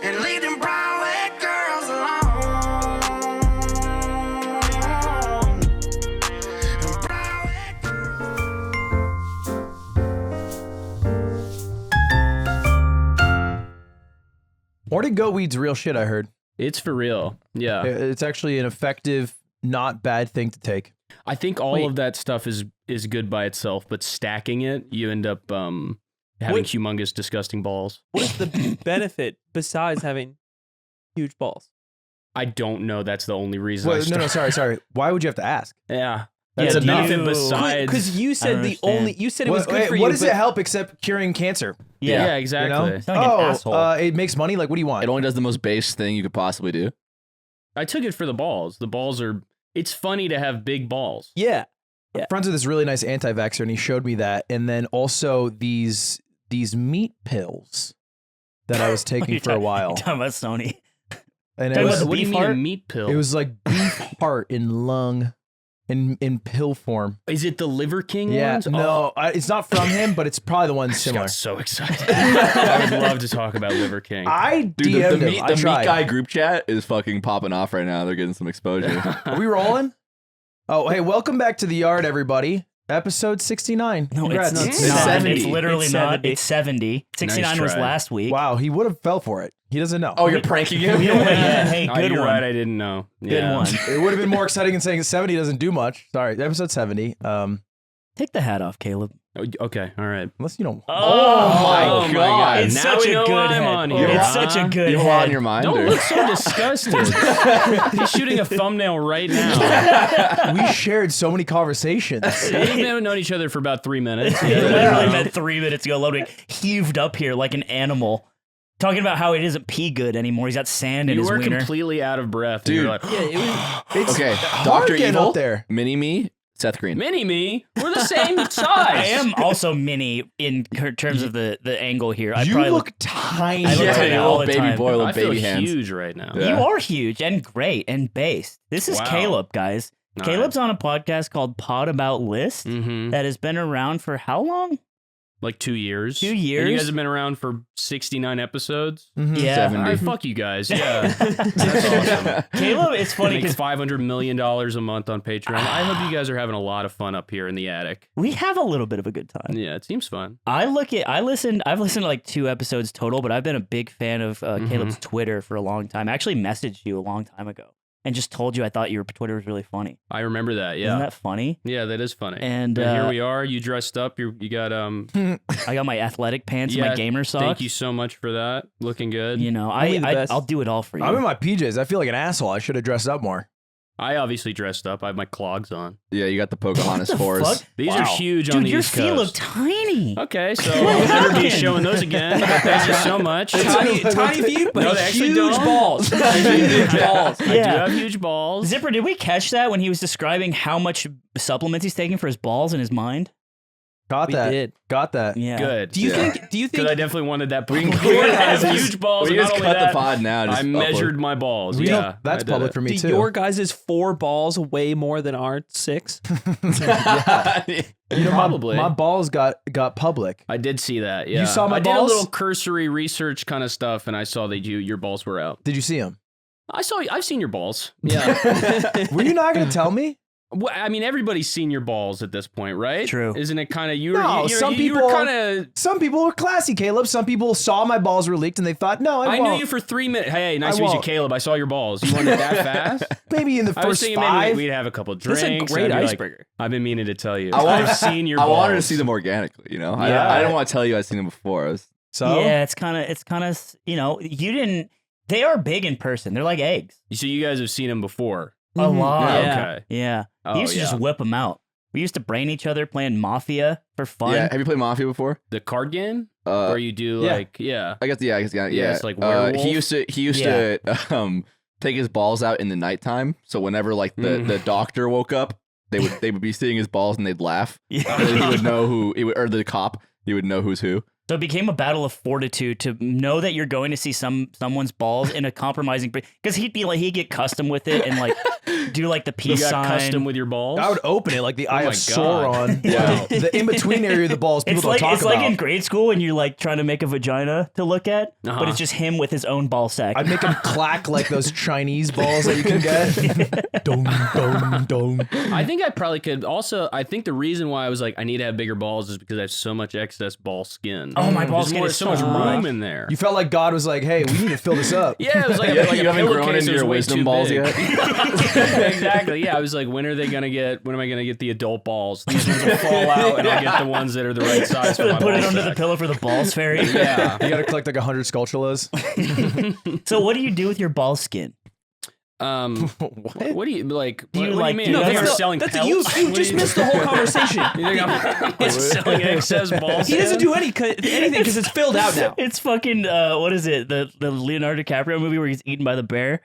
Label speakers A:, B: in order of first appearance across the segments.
A: and leave them Broadway girls alone.
B: Morning goat weed's real shit, I heard.
C: It's for real. Yeah.
B: It's actually an effective, not bad thing to take.
C: I think all of that stuff is good by itself, but stacking it, you end up having humongous, disgusting balls.
D: What is the benefit besides having huge balls?
C: I don't know. That's the only reason.
B: Well, no, sorry. Why would you have to ask?
C: Yeah.
B: That's
C: nothing besides.
D: Because you said you said it was good for you.
B: What does it help except curing cancer?
C: Yeah, exactly.
B: You know? It makes money. Like, what do you want?
E: It only does the most base thing you could possibly do.
C: I took it for the balls. The balls are. It's funny to have big balls.
D: Yeah.
B: I'm friends with this really nice anti-vaxxer, and he showed me that. And then also these meat pills that I was taking for a while.
F: You're talking about Sony.
B: And
C: what do you mean a meat pill?
B: It was like beef heart in lung. In pill form.
C: Is it the Liver King ones?
B: No, it's not from him, but it's probably the one similar.
C: I got so excited. I would love to talk about Liver King.
B: I
E: Dude,
B: DM'd
E: the
B: him.
E: meat guy group chat is fucking popping off right now. They're getting some exposure.
B: Are we rolling? Oh, hey, welcome back to the yard, everybody. Episode 69.
F: No,
B: Congrats.
F: it's not.
E: 70.
F: It's literally
D: It's
F: not.
D: 70.
F: It's 70. 69
C: Nice
F: was
C: try.
F: last week.
B: Wow, he would have fell for it. He doesn't know.
E: Oh, you're pranking him?
F: Yeah, hey, good
C: You're
F: one.
C: right, I didn't know.
F: Good one.
B: It would have been more exciting than saying 70 doesn't do much. Sorry, episode 70.
F: Take the hat off, Caleb.
C: Okay, all right.
B: Unless you don't.
E: Oh my God.
F: It's
C: Now
F: such
C: we
F: a
C: know
F: good
C: why I'm
F: head.
C: on here.
F: It's such a good
E: You have a
F: head.
E: lot on your mind?
C: Don't
E: or?
C: look so disgusted. He's shooting a thumbnail right now.
B: We shared so many conversations.
C: We've known each other for about 3 minutes.
F: He literally met 3 minutes ago. Ludwig heaved up here like an animal, talking about how it isn't pee good anymore. He's got sand in
C: You
F: his
C: were
F: wiener.
C: completely out of breath.
E: Dude.
C: And you're like,
B: It's
E: Okay,
B: hard
E: Dr.
B: getting
E: Evil,
B: up there.
E: Mini-Me, Seth Green.
C: Mini-Me, we're the same size.
F: I am also mini in terms of the angle here. I
B: You
F: probably
B: look tiny.
F: I look
E: Yeah,
F: tiny
E: you
F: all
E: little
F: the
E: baby
F: time.
E: boy, little
C: I feel
E: baby hands.
C: huge right now.
E: Yeah.
F: You are huge and great and based. This is
C: Wow.
F: Caleb, guys.
C: All
F: Caleb's on a podcast called Pod About List
C: Mm-hmm.
F: that has been around for how long?
C: Like 2 years.
F: 2
C: And
F: years?
C: you guys have been around for 69 episodes.
B: Mhm.
F: Yeah.
E: 70.
C: All right, fuck you guys. Yeah. That's awesome.
F: Caleb, it's funny
C: Makes
F: because
C: $500 million a month on Patreon. I hope you guys are having a lot of fun up here in the attic.
F: we have a little bit of a good time.
C: Yeah, it seems fun.
F: I've listened to like 2 episodes total, but I've been a big fan of Caleb's Twitter for a long time. I actually messaged you a long time ago and just told you I thought your Twitter was really funny.
C: I remember that. Yeah.
F: Isn't that funny?
C: Yeah, that is funny.
F: And,
C: here we are. You dressed up. You got
F: I got my athletic pants and
C: Yeah,
F: my gamer socks.
C: Thank you so much for that. Looking good.
F: You know,
D: Only the best.
F: I'll do it all for you.
B: I'm in my PJs. I feel like an asshole. I should have dressed up more.
C: I obviously dressed up. I have my clogs on.
E: Yeah, you got the Pocahontas
F: What the
E: fours.
F: fuck?
C: These are huge on
F: Dude,
C: the
F: your
C: East
F: feet look
C: Coast.
F: tiny.
C: Okay, so I'll never be showing those again. Thank you so much.
D: Tiny feet, but
C: No, they actually
D: huge
C: don't.
D: balls. Huge balls.
C: I do
F: Yeah.
C: have huge balls.
F: Zipper, did we catch that when he was describing how much supplements he's taking for his balls in his mind?
B: Got
D: We
B: that.
D: did.
B: Got that.
F: Yeah.
C: Good.
D: Do you
E: Yeah.
D: think? Do you
C: Because I
D: think?
C: definitely wanted that.
E: We can
C: Gordon has
E: just-
C: huge balls.
E: We
C: and
E: just
C: not
E: cut
C: only
E: the
C: that,
E: pod now. Just
C: I
E: upload.
C: measured my balls.
B: We
C: Yeah,
B: don't- that's
C: I did
B: public
C: it.
B: for me
D: Do
B: too.
D: your guys' 4 balls weigh more than our 6?
B: You know,
C: Probably.
B: my balls got public.
C: I did see that. Yeah,
B: saw my
C: I did a
B: balls?
C: little cursory research kind of stuff, and I saw that your balls were out.
B: Did you see them?
C: I've seen your balls. Yeah.
B: Were you not going to tell me?
C: Well, I mean, everybody's seen your balls at this point, right?
F: True.
C: Isn't it kind of you?
B: No,
C: you
B: some
C: you were
B: people-
C: kind of.
B: Some people were classy, Caleb. Some people saw my balls were leaked and they thought, no, I
C: I knew
B: won't.
C: you for 3 minutes. Hey, nice
B: I
C: to meet you,
B: won't.
C: Caleb. I saw your balls. You wanted it that fast?
B: Maybe in the
C: I was
B: first
C: thinking
B: 5.
C: maybe we'd have a couple drinks.
D: That's a great
C: I'd be like,
D: icebreaker.
C: I've been meaning to tell you.
E: I wanted-
C: I've seen your
E: I
C: balls.
E: wanted to see them organically, you know?
C: Yeah.
E: I didn't want to tell you I'd seen them before. I was,
B: So
F: Yeah, it's kind of, you know, you didn't. They are big in person. They're like eggs.
C: So you guys have seen them before.
F: A lot.
C: Yeah.
D: Yeah.
C: Okay.
F: Yeah.
C: Oh,
F: We used to just whip them out. We used to brain each other playing Mafia for fun.
E: yeah. Have you played Mafia before?
C: The card game?
E: Uh,
C: Where you do
B: yeah.
C: like, yeah.
E: I guess yeah.
C: it's like
E: He
C: werewolf.
E: used to take his balls out in the nighttime. So whenever like the doctor woke up, they would be seeing his balls and they'd laugh.
F: Yeah.
E: And then he would know or the cop, he would know who's who.
F: So it became a battle of fortitude to know that you're going to see someone's balls in a compromising because he'd get custom with it and like do like the
C: You
F: peace
C: got
F: sign.
C: custom with your balls?
B: I would open it like the Eye
C: my
B: of
C: God.
B: Sauron.
C: Wow.
B: The in between area of the balls people
F: It's
B: don't
F: like
B: talk
F: it's
B: about.
F: like in grade school when you're like trying to make a vagina to look at,
C: Uh-huh.
F: but it's just him with his own ball sack.
B: I'd make them clack like those Chinese balls that you can get. Dong, dong, dong.
C: I think I probably could. Also, I think the reason why I was like, I need to have bigger balls is because I have so much excess ball skin.
F: Oh, my ball
C: There's
F: skin
C: more,
F: is
C: so much
F: so
C: room
F: much.
C: in there.
B: You felt like God was like, hey, we need to fill this up.
C: Yeah, it was like,
E: Yeah,
C: like
E: you
C: a
E: haven't grown
C: pillowcase
E: into
C: was
E: your
C: way
E: wisdom
C: too
E: balls
C: big.
E: yet?
C: Exactly. Yeah, I was like, when are they gonna get? When am I gonna get the adult balls? These ones will fall out, and I'll get the ones that are the right size for my
F: Put it
C: ball
F: under the
C: sack.
F: pillow for the balls fairy.
C: Yeah.
B: You got to collect like 100 sculptulas.
F: So what do you do with your ball skin?
B: What?
C: What do you like?
F: Do you
C: what
F: like-
C: do you
F: do
C: mean?
F: you
C: You think
F: ever-
C: I'm selling
D: That's
C: pelts?
D: you
C: What do
D: just
C: you-
D: missed the whole conversation.
C: You think I'm selling excess balls?
D: He doesn't do anything because it's filled out now.
F: It's fucking what is it? The Leonardo DiCaprio movie where he's eaten by the bear?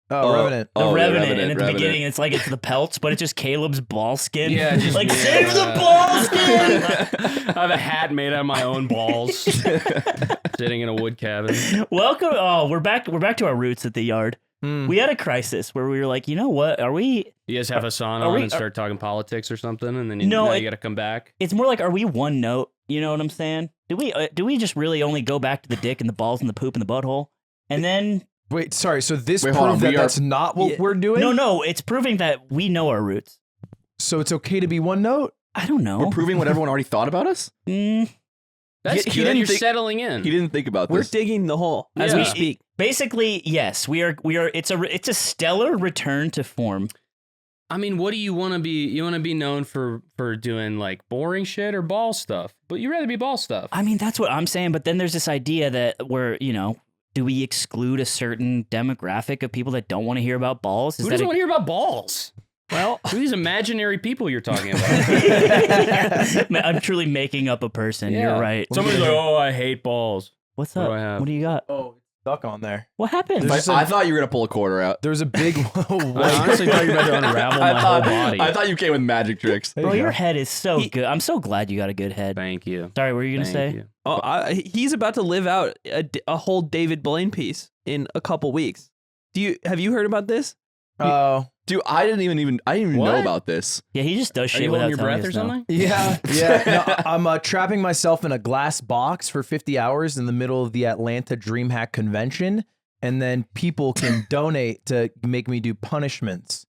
B: Oh, Revenant.
F: The
E: Oh,
F: Revenant. And at the
E: Revenant.
F: beginning it's like it's the pelts, but it's just Caleb's ball skin.
C: Yeah, just
F: like
C: me,
F: save the ball skin.
C: I have a hat made out of my own balls, sitting in a wood cabin.
F: Welcome. Oh, we're back to our roots at the yard.
B: Hmm.
F: We had a crisis where we were like, you know what? Are we?
C: You guys have a sauna
F: Are
C: on
F: we-
C: and start talking politics or something, and then
F: No,
C: now
F: it-
C: you got to come back.
F: It's more like, are we one note? You know what I'm saying? Do we just really only go back to the dick and the balls and the poop and the butthole, and then
B: Wait, sorry. So this
E: Wait, hold
B: proved
E: on,
B: that
E: we are-
B: that's not what we're doing?
F: no, it's proving that we know our roots.
B: So it's okay to be one note?
F: I don't know.
E: We're proving what everyone already thought about us?
C: That's
E: He
C: good.
E: didn't
C: You're
E: think-
C: settling in.
E: He didn't think about
D: We're
E: this.
D: digging the hole as
C: Yeah.
D: we speak.
F: Basically, yes, we are. It's a stellar return to form.
C: I mean, what do you want to be? You want to be known for doing like boring shit or ball stuff? But you rather be ball stuff.
F: I mean, that's what I'm saying. But then there's this idea that we're, do we exclude a certain demographic of people that don't want to hear about balls?
C: Who doesn't want to hear about balls?
F: Well,
C: Who are these imaginary people you're talking about?
F: I'm truly making up a person.
C: Yeah.
F: You're right.
C: Somebody's like, "Oh, I hate balls."
F: What's
C: What
F: up?
C: do I have?
F: What do you got?
B: Oh, it's stuck on there.
F: What happened?
B: There's just a-
E: I thought you were gonna pull a quarter out.
B: There was a big
C: I
B: white.
C: honestly thought you were about to unravel my whole body.
E: I thought you came with magic tricks.
B: There
F: Bro,
B: you
F: your
B: go.
F: head is so good. I'm so glad you got a good head.
C: Thank you.
F: Sorry, what were you gonna
C: Thank
F: say?
C: you.
D: Oh, he's about to live out a whole David Blaine piece in a couple weeks. Have you heard about this?
B: Oh,
E: Dude, I didn't even know
C: What?
E: about this.
F: Yeah, he just does
C: Are
F: shit
C: you
F: without
C: holding your
F: telling
C: breath or
F: us, though.
C: something?
B: yeah, yeah. No, I'm trapping myself in a glass box for 50 hours in the middle of the Atlanta DreamHack Convention, and then people can donate to make me do punishments.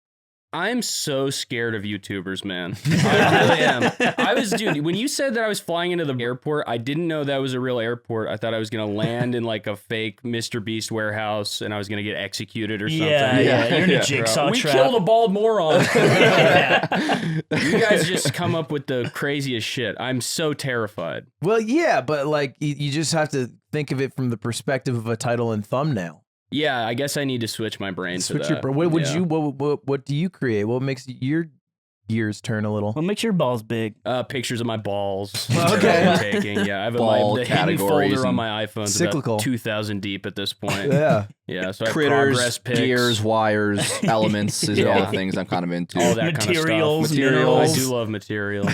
C: I'm so scared of YouTubers, man. I really am. Dude, when you said that I was flying into the airport, I didn't know that was a real airport. I thought I was going to land in like a fake Mr. Beast warehouse and I was going to get executed or something.
F: Yeah, you're in
E: Yeah.
F: a jigsaw
C: We
F: trap.
C: killed a bald moron.
F: Yeah.
C: You guys just come up with the craziest shit. I'm so terrified.
B: Well, yeah, but like you just have to think of it from the perspective of a title and thumbnail.
C: Yeah, I guess I need to switch my brain
B: Switch
C: to
B: your
C: that.
B: bro. What would
C: Yeah.
B: you? What do you create? What makes your gears turn a little?
F: What makes your balls big?
C: Pictures of my balls.
B: Okay.
C: that I'm taking. Yeah, I have
E: Ball
C: the hidden
E: categories
C: folder on
E: and
C: my iPhone.
B: cyclical.
C: About 2,000 deep at this point.
B: Yeah.
C: Yeah, so I have progress
E: Critters,
C: pics,
E: gears, wires, elements is all
C: Yeah.
E: the things I'm kind of into.
C: all that
F: Materials,
C: kind of stuff.
F: minerals.
C: I do love materials.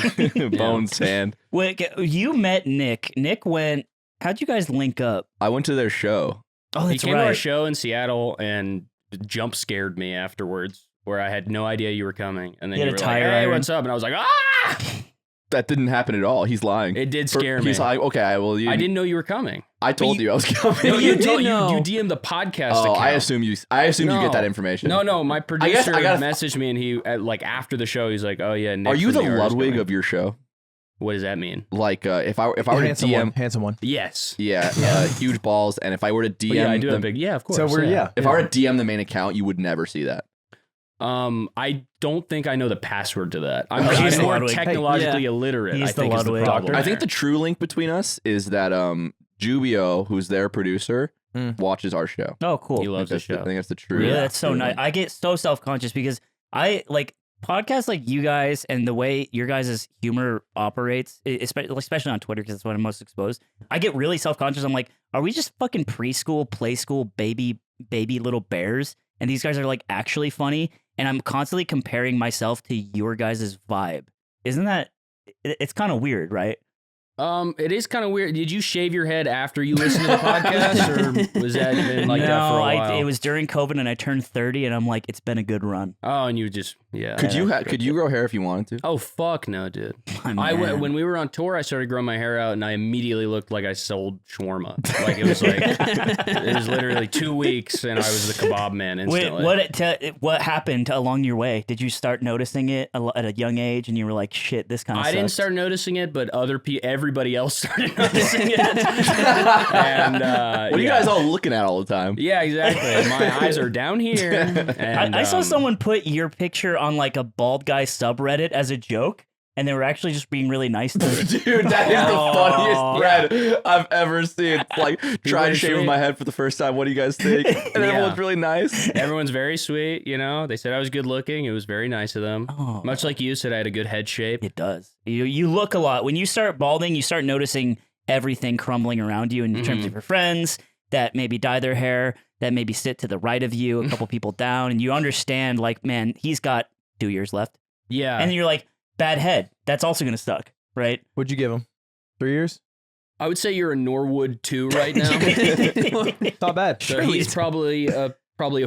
E: Bone sand.
F: Wait, you met Nick. Nick went. How'd you guys link up?
E: I went to their show.
F: Oh,
C: He
F: that's
C: came to our
F: right.
C: show in Seattle and jump scared me afterwards, where I had no idea you were coming, and then
F: You
C: you
F: had
C: were
F: a
C: like,
F: tire
C: "Hey,
F: iron?
C: what's up?" And I was like, "Ah!"
E: That didn't happen at all. He's lying.
C: It did scare me.
E: He's like, okay, well,
C: I didn't know you were coming.
E: I told you I was coming.
C: No,
D: you
C: you
D: did
C: told
D: know.
C: you DM'd the podcast.
E: Oh,
C: account.
E: I assume you
C: No.
E: get that information.
C: No, my
E: I
C: producer
E: gotta-
C: messaged me, and he like after the show, he's like, "Oh yeah, Nick
E: Are you
C: from
E: the
C: R is
E: Ludwig
C: coming."
E: of your show?
C: What does that mean?
E: Like, if I were to
B: handsome
E: DM,
B: one. Handsome one.
C: Yes.
E: yeah, huge balls, and if I were to DM,
C: Well, yeah, I do
E: the,
C: have big. Yeah, of course.
B: So we're yeah.
E: if I were to DM the main account, you would never see that.
C: I don't think I know the password to that. I'm
F: Okay,
C: just
F: he's
C: more
F: Ludwig.
C: technologically
D: Hey,
C: illiterate.
F: He's
C: I
F: the
C: think is the
F: Ludwig.
C: problem.
E: I think the
C: there.
E: true link between us is that Jubio, who's their producer, watches our show.
F: Oh, cool.
C: He loves the
E: I
C: show.
E: think that's the true.
F: Really? That's so
E: true
F: nice.
E: link.
F: I get so self-conscious because I like podcasts like you guys and the way your guys' humor operates, especially on Twitter because that's what I'm most exposed. I get really self-conscious. I'm like, are we just fucking preschool, play school, baby little bears? And these guys are like actually funny. And I'm constantly comparing myself to your guys' vibe. Isn't that? It's kind of weird, right?
C: It is kind of weird. Did you shave your head after you listened to the podcast, or was that been like that for a
F: No,
C: while.
F: it was during COVID, and I turned 30, and I'm like, it's been a good run.
C: Oh, and you just
E: Could you grow hair if you wanted to?
C: Oh fuck no, dude!
F: My man.
C: When we were on tour, I started growing my hair out, and I immediately looked like I sold shawarma. Like it was it was literally 2 weeks, and I was the kebab man instantly.
F: What happened along your way? Did you start noticing it at a young age, and you were like, shit, this kind of
C: I didn't start noticing it, but everybody else started noticing it. And
E: What are you guys all looking at all the time?
C: Yeah, exactly. My eyes are down here. And,
F: I saw someone put your picture on like a bald guy subreddit as a joke, and they were actually just being really nice to me.
E: Dude, that is the funniest thread I've ever seen. It's like, trying to shave my head for the first time. What do you guys think? And everyone's really nice.
C: Everyone's very sweet, you know. They said I was good looking. It was very nice of them.
F: Oh.
C: Much like you said, I had a good head shape.
F: It does. You look a lot. When you start balding, you start noticing everything crumbling around you in terms of your friends that maybe dye their hair, that maybe sit to the right of you, a couple people down, and you understand, like, man, he's got 2 years left.
C: Yeah.
F: And then you're like, bad head. That's also going to suck, right?
B: What'd you give him? 3 years?
C: I would say you're a Norwood 2 right now.
B: Not bad.
C: So he's probably a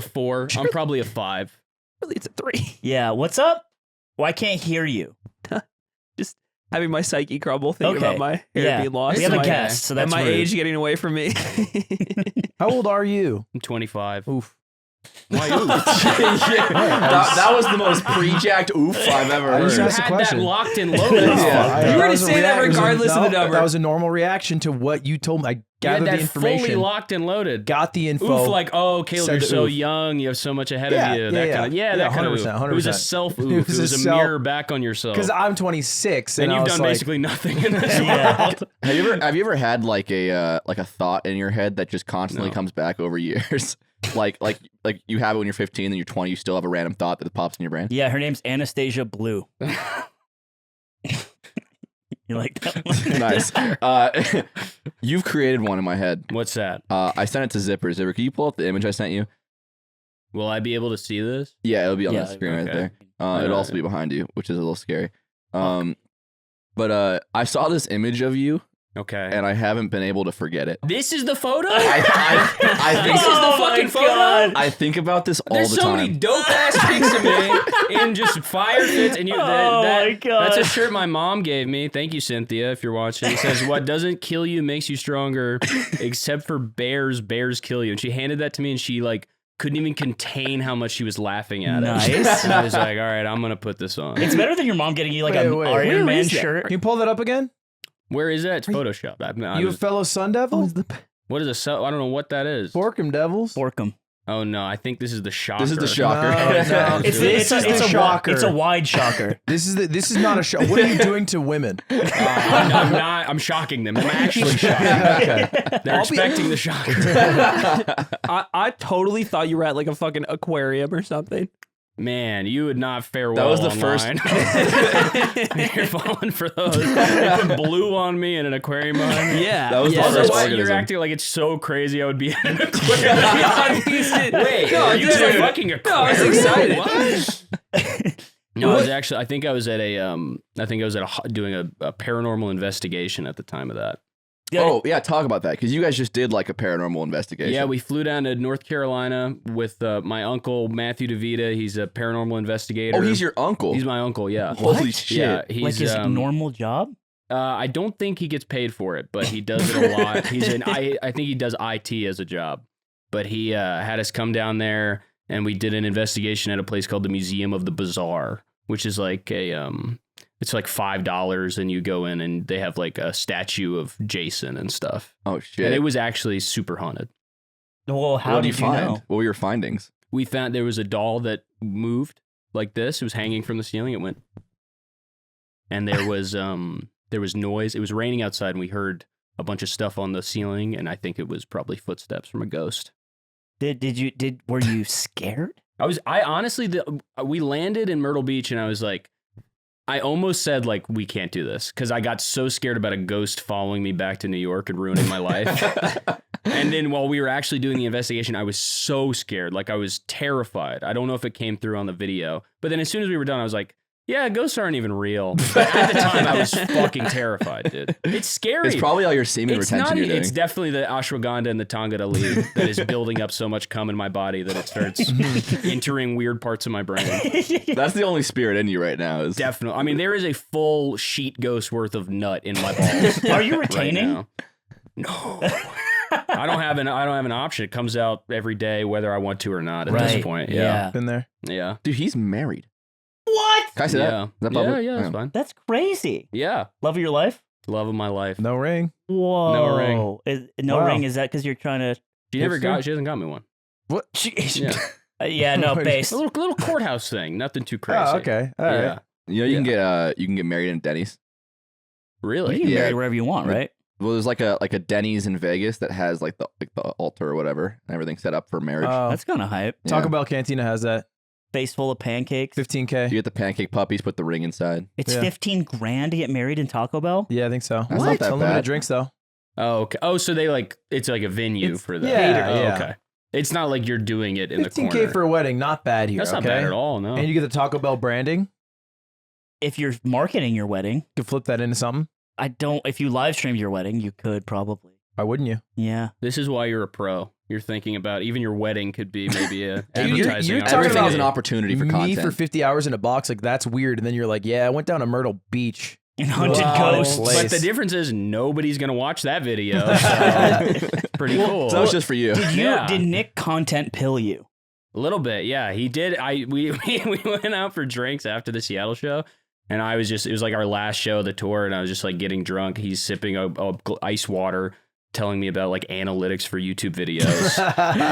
C: 4. I'm probably a 5.
D: Really, it's a 3.
F: Yeah. What's up? Well, I can't hear you.
D: Just having my psyche crumble, thinking
F: Okay.
D: about my hair
F: Yeah.
D: being lost.
F: We have
D: and
F: a
D: my-
F: guest, so that's
D: and my
F: rude.
D: age getting away from me.
B: How old are you?
C: I'm 25.
B: Oof.
C: Why, ooh.
E: That was the most pre-jacked oof I've ever
B: I just
E: heard.
B: asked a
C: Had that
B: question.
C: locked and loaded.
B: Yeah,
D: You were
B: was
D: to
B: a
D: say that
B: it was a-
D: regardless of the
B: no,
D: number.
B: That was a normal reaction to what you told me. I
C: You had
B: gathered the
C: that fully
B: information.
C: locked and loaded.
B: Got the info.
C: Oof, like, oh, Caleb,
B: Said
C: you're
B: the
C: so
B: oof.
C: young. You have so much ahead
B: Yeah,
C: of you.
B: yeah,
C: That
B: yeah.
C: kind of,
B: Yeah,
C: that kind of
B: 100%,
C: oof. It was a
B: 100%.
C: self oof.
B: It
C: It
B: was
C: was,
B: a
C: a mirror back on yourself.
B: Because I'm 26
C: and
B: I
C: you've
B: was
C: done
B: like,
C: basically nothing in this
F: Yeah.
C: world.
E: Have you ever had like a thought in your head that just constantly
C: No.
E: comes back over years? like you have it when you're 15 and you're 20, you still have a random thought that pops in your brain.
F: Yeah, her name's Anastasia Blue. You like that one?
E: Nice. You've created one in my head.
C: What's that?
E: I sent it to Zipper. Zipper, can you pull up the image I sent you?
C: Will I be able to see this?
E: Yeah, it'll be on
F: Yeah,
E: the screen right
C: okay.
E: there. It'll also be behind you, which is a little scary. But I saw this image of you,
C: Okay.
E: and I haven't been able to forget it.
C: This is the photo?
E: I think
C: This is the
F: Oh my
C: fucking photo?
F: God.
E: I think about this all
C: There's
E: the
C: so
E: time.
C: many dope ass pics of me in just fire fits, and you.
F: Oh my God.
C: That's a shirt my mom gave me. Thank you, Cynthia, if you're watching. It says, "What doesn't kill you makes you stronger, except for bears. Bears kill you." And she handed that to me, and she like couldn't even contain how much she was laughing at it.
F: Nice.
C: And I was like, "All right, I'm gonna put this on."
F: It's better than your mom getting you like
B: Wait,
F: an
B: wait,
F: Iron
B: where
F: Man
B: is that?
F: shirt.
B: Can you pull that up again?
C: Where is that? It's Photoshop.
B: You a fellow Sun Devil?
C: What is a? I don't know what that is.
B: Fork 'em, Devils.
F: Fork 'em.
C: Oh no, I think this is the shocker.
E: This is the shocker.
B: No,
F: It's
B: This is the
F: a
B: shocker.
F: It's a wide shocker.
B: This is not a show. What are you doing to women?
C: I'm not. I'm shocking them. I'm actually shocking them.
B: Okay.
C: They're expecting the shocker.
D: I totally thought you were at like a fucking aquarium or something.
C: Man, you would not fare
E: That
C: well.
E: was the first-
C: You're falling for those. They put blue on me and an aquarium on me.
D: Yeah.
E: That was the
D: yeah.
E: first
C: Also, why
E: organism.
C: you're acting like it's so crazy I would be at an aquarium. Wait,
D: No,
C: you guys are
D: dude.
C: fucking
D: No, I
C: aquarium?
D: was excited.
C: What? No, I was actually. I think I was at doing a paranormal investigation at the time of that.
E: Oh, yeah, talk about that, because you guys just did like a paranormal investigation.
C: Yeah, we flew down to North Carolina with my uncle Matthew DeVita. He's a paranormal investigator.
E: Oh, he's your uncle.
C: He's my uncle. Yeah.
E: Holy shit.
C: Yeah, he's
F: Like his normal job?
C: I don't think he gets paid for it, but he does it a lot. I think he does IT as a job, but he had us come down there and we did an investigation at a place called the Museum of the Bizarre, which is like it's like $5 and you go in and they have like a statue of Jason and stuff.
E: Oh, shit.
C: And it was actually super haunted.
F: Well, how
E: What
F: did
E: did
F: you
E: you find?
F: know?
E: What were your findings?
C: We found there was a doll that moved like this. It was hanging from the ceiling. It went, and there was noise. It was raining outside, and we heard a bunch of stuff on the ceiling. And I think it was probably footsteps from a ghost.
F: Were you scared?
C: I honestly, we landed in Myrtle Beach, and I was like, I almost said like we can't do this because I got so scared about a ghost following me back to New York and ruining my life. And then while we were actually doing the investigation, I was so scared. Like I was terrified. I don't know if it came through on the video, but then as soon as we were done, I was like, Yeah, ghosts aren't even real. But at the time, I was fucking terrified, dude. It's scary.
E: It's probably all your semen
C: It's
E: retention
C: not.
E: you're doing.
C: It's definitely the ashwagandha and the Tangata leaf that is building up so much cum in my body that it starts entering weird parts of my brain.
E: That's the only spirit in you right now. Is
C: Definitely. I mean, there is a full sheet ghost worth of nut in my balls.
F: Are you
C: right
F: retaining?
C: now. No. I don't have an option. It comes out every day whether I want to or not at this
F: Right.
C: point.
F: Yeah.
B: Been there.
C: Yeah.
E: dude, he's married.
F: What?
E: Can I say
C: Yeah.
E: that? Is that
C: Yeah,
E: public?
C: yeah, that's fine.
F: That's crazy.
C: Yeah.
F: Love of your life?
C: Love of my life.
B: No ring.
F: Whoa.
C: ring.
F: No
B: Wow.
F: ring. Is that because you're trying to?
C: She hasn't got me one.
B: What?
C: Yeah.
F: Yeah, no, base.
C: A little courthouse thing. Nothing too crazy.
B: Oh, okay. All right.
C: Yeah.
E: You know, you can get married in Denny's.
C: Really?
F: You can
E: Yeah.
F: marry wherever you want, right?
E: Well, there's like a Denny's in Vegas that has like the altar or whatever and everything set up for marriage.
B: Oh,
F: That's kind of hype.
B: Taco
E: Yeah.
B: Bell Cantina has that.
F: Face full of pancakes.
B: 15K.
E: You get the pancake puppies, put the ring inside.
F: It's
B: Yeah.
F: 15 grand to get married in Taco Bell.
B: Yeah, I think so.
E: That's not that
B: Unlimited
E: bad.
B: drinks though.
C: Oh, okay. Oh, so it's like a venue
B: It's-
C: for that.
B: yeah,
C: Oh,
B: yeah.
C: okay. It's not like you're doing it in the
B: 15K
C: corner.
B: for a wedding, not bad here.
C: That's not
B: okay?
C: bad at all. No.
B: And you get the Taco Bell branding.
F: If you're marketing your wedding,
B: You could flip that into something.
F: if you live stream your wedding, you could probably.
B: Why wouldn't you?
F: Yeah.
C: This is why you're a pro. You're thinking about even your wedding could be maybe a
B: Dude, you're
C: advertising.
B: talking
E: Everything
B: about
E: is an opportunity for
B: Me
E: content.
B: for 50 hours in a box, like that's weird. And then you're like, yeah, I went down to Myrtle Beach.
F: And haunted
B: Wow.
F: ghosts.
B: Place.
C: But the difference is nobody's gonna watch that video. So pretty cool.
E: So that was just for you.
F: Did Nick content pill you?
C: A little bit, yeah. He did. We went out for drinks after the Seattle show, and it was like our last show of the tour, and I was just like getting drunk. He's sipping a ice water, telling me about like analytics for YouTube videos.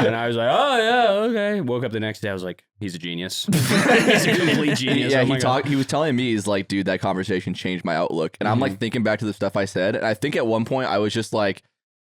C: And I was like, oh yeah, okay. Woke up the next day, I was like, he's a genius. He's a complete genius.
E: Yeah,
C: Oh my God.
E: he was telling me, he's like, dude, that conversation changed my outlook. And I'm like thinking back to the stuff I said, and I think at one point I was just like,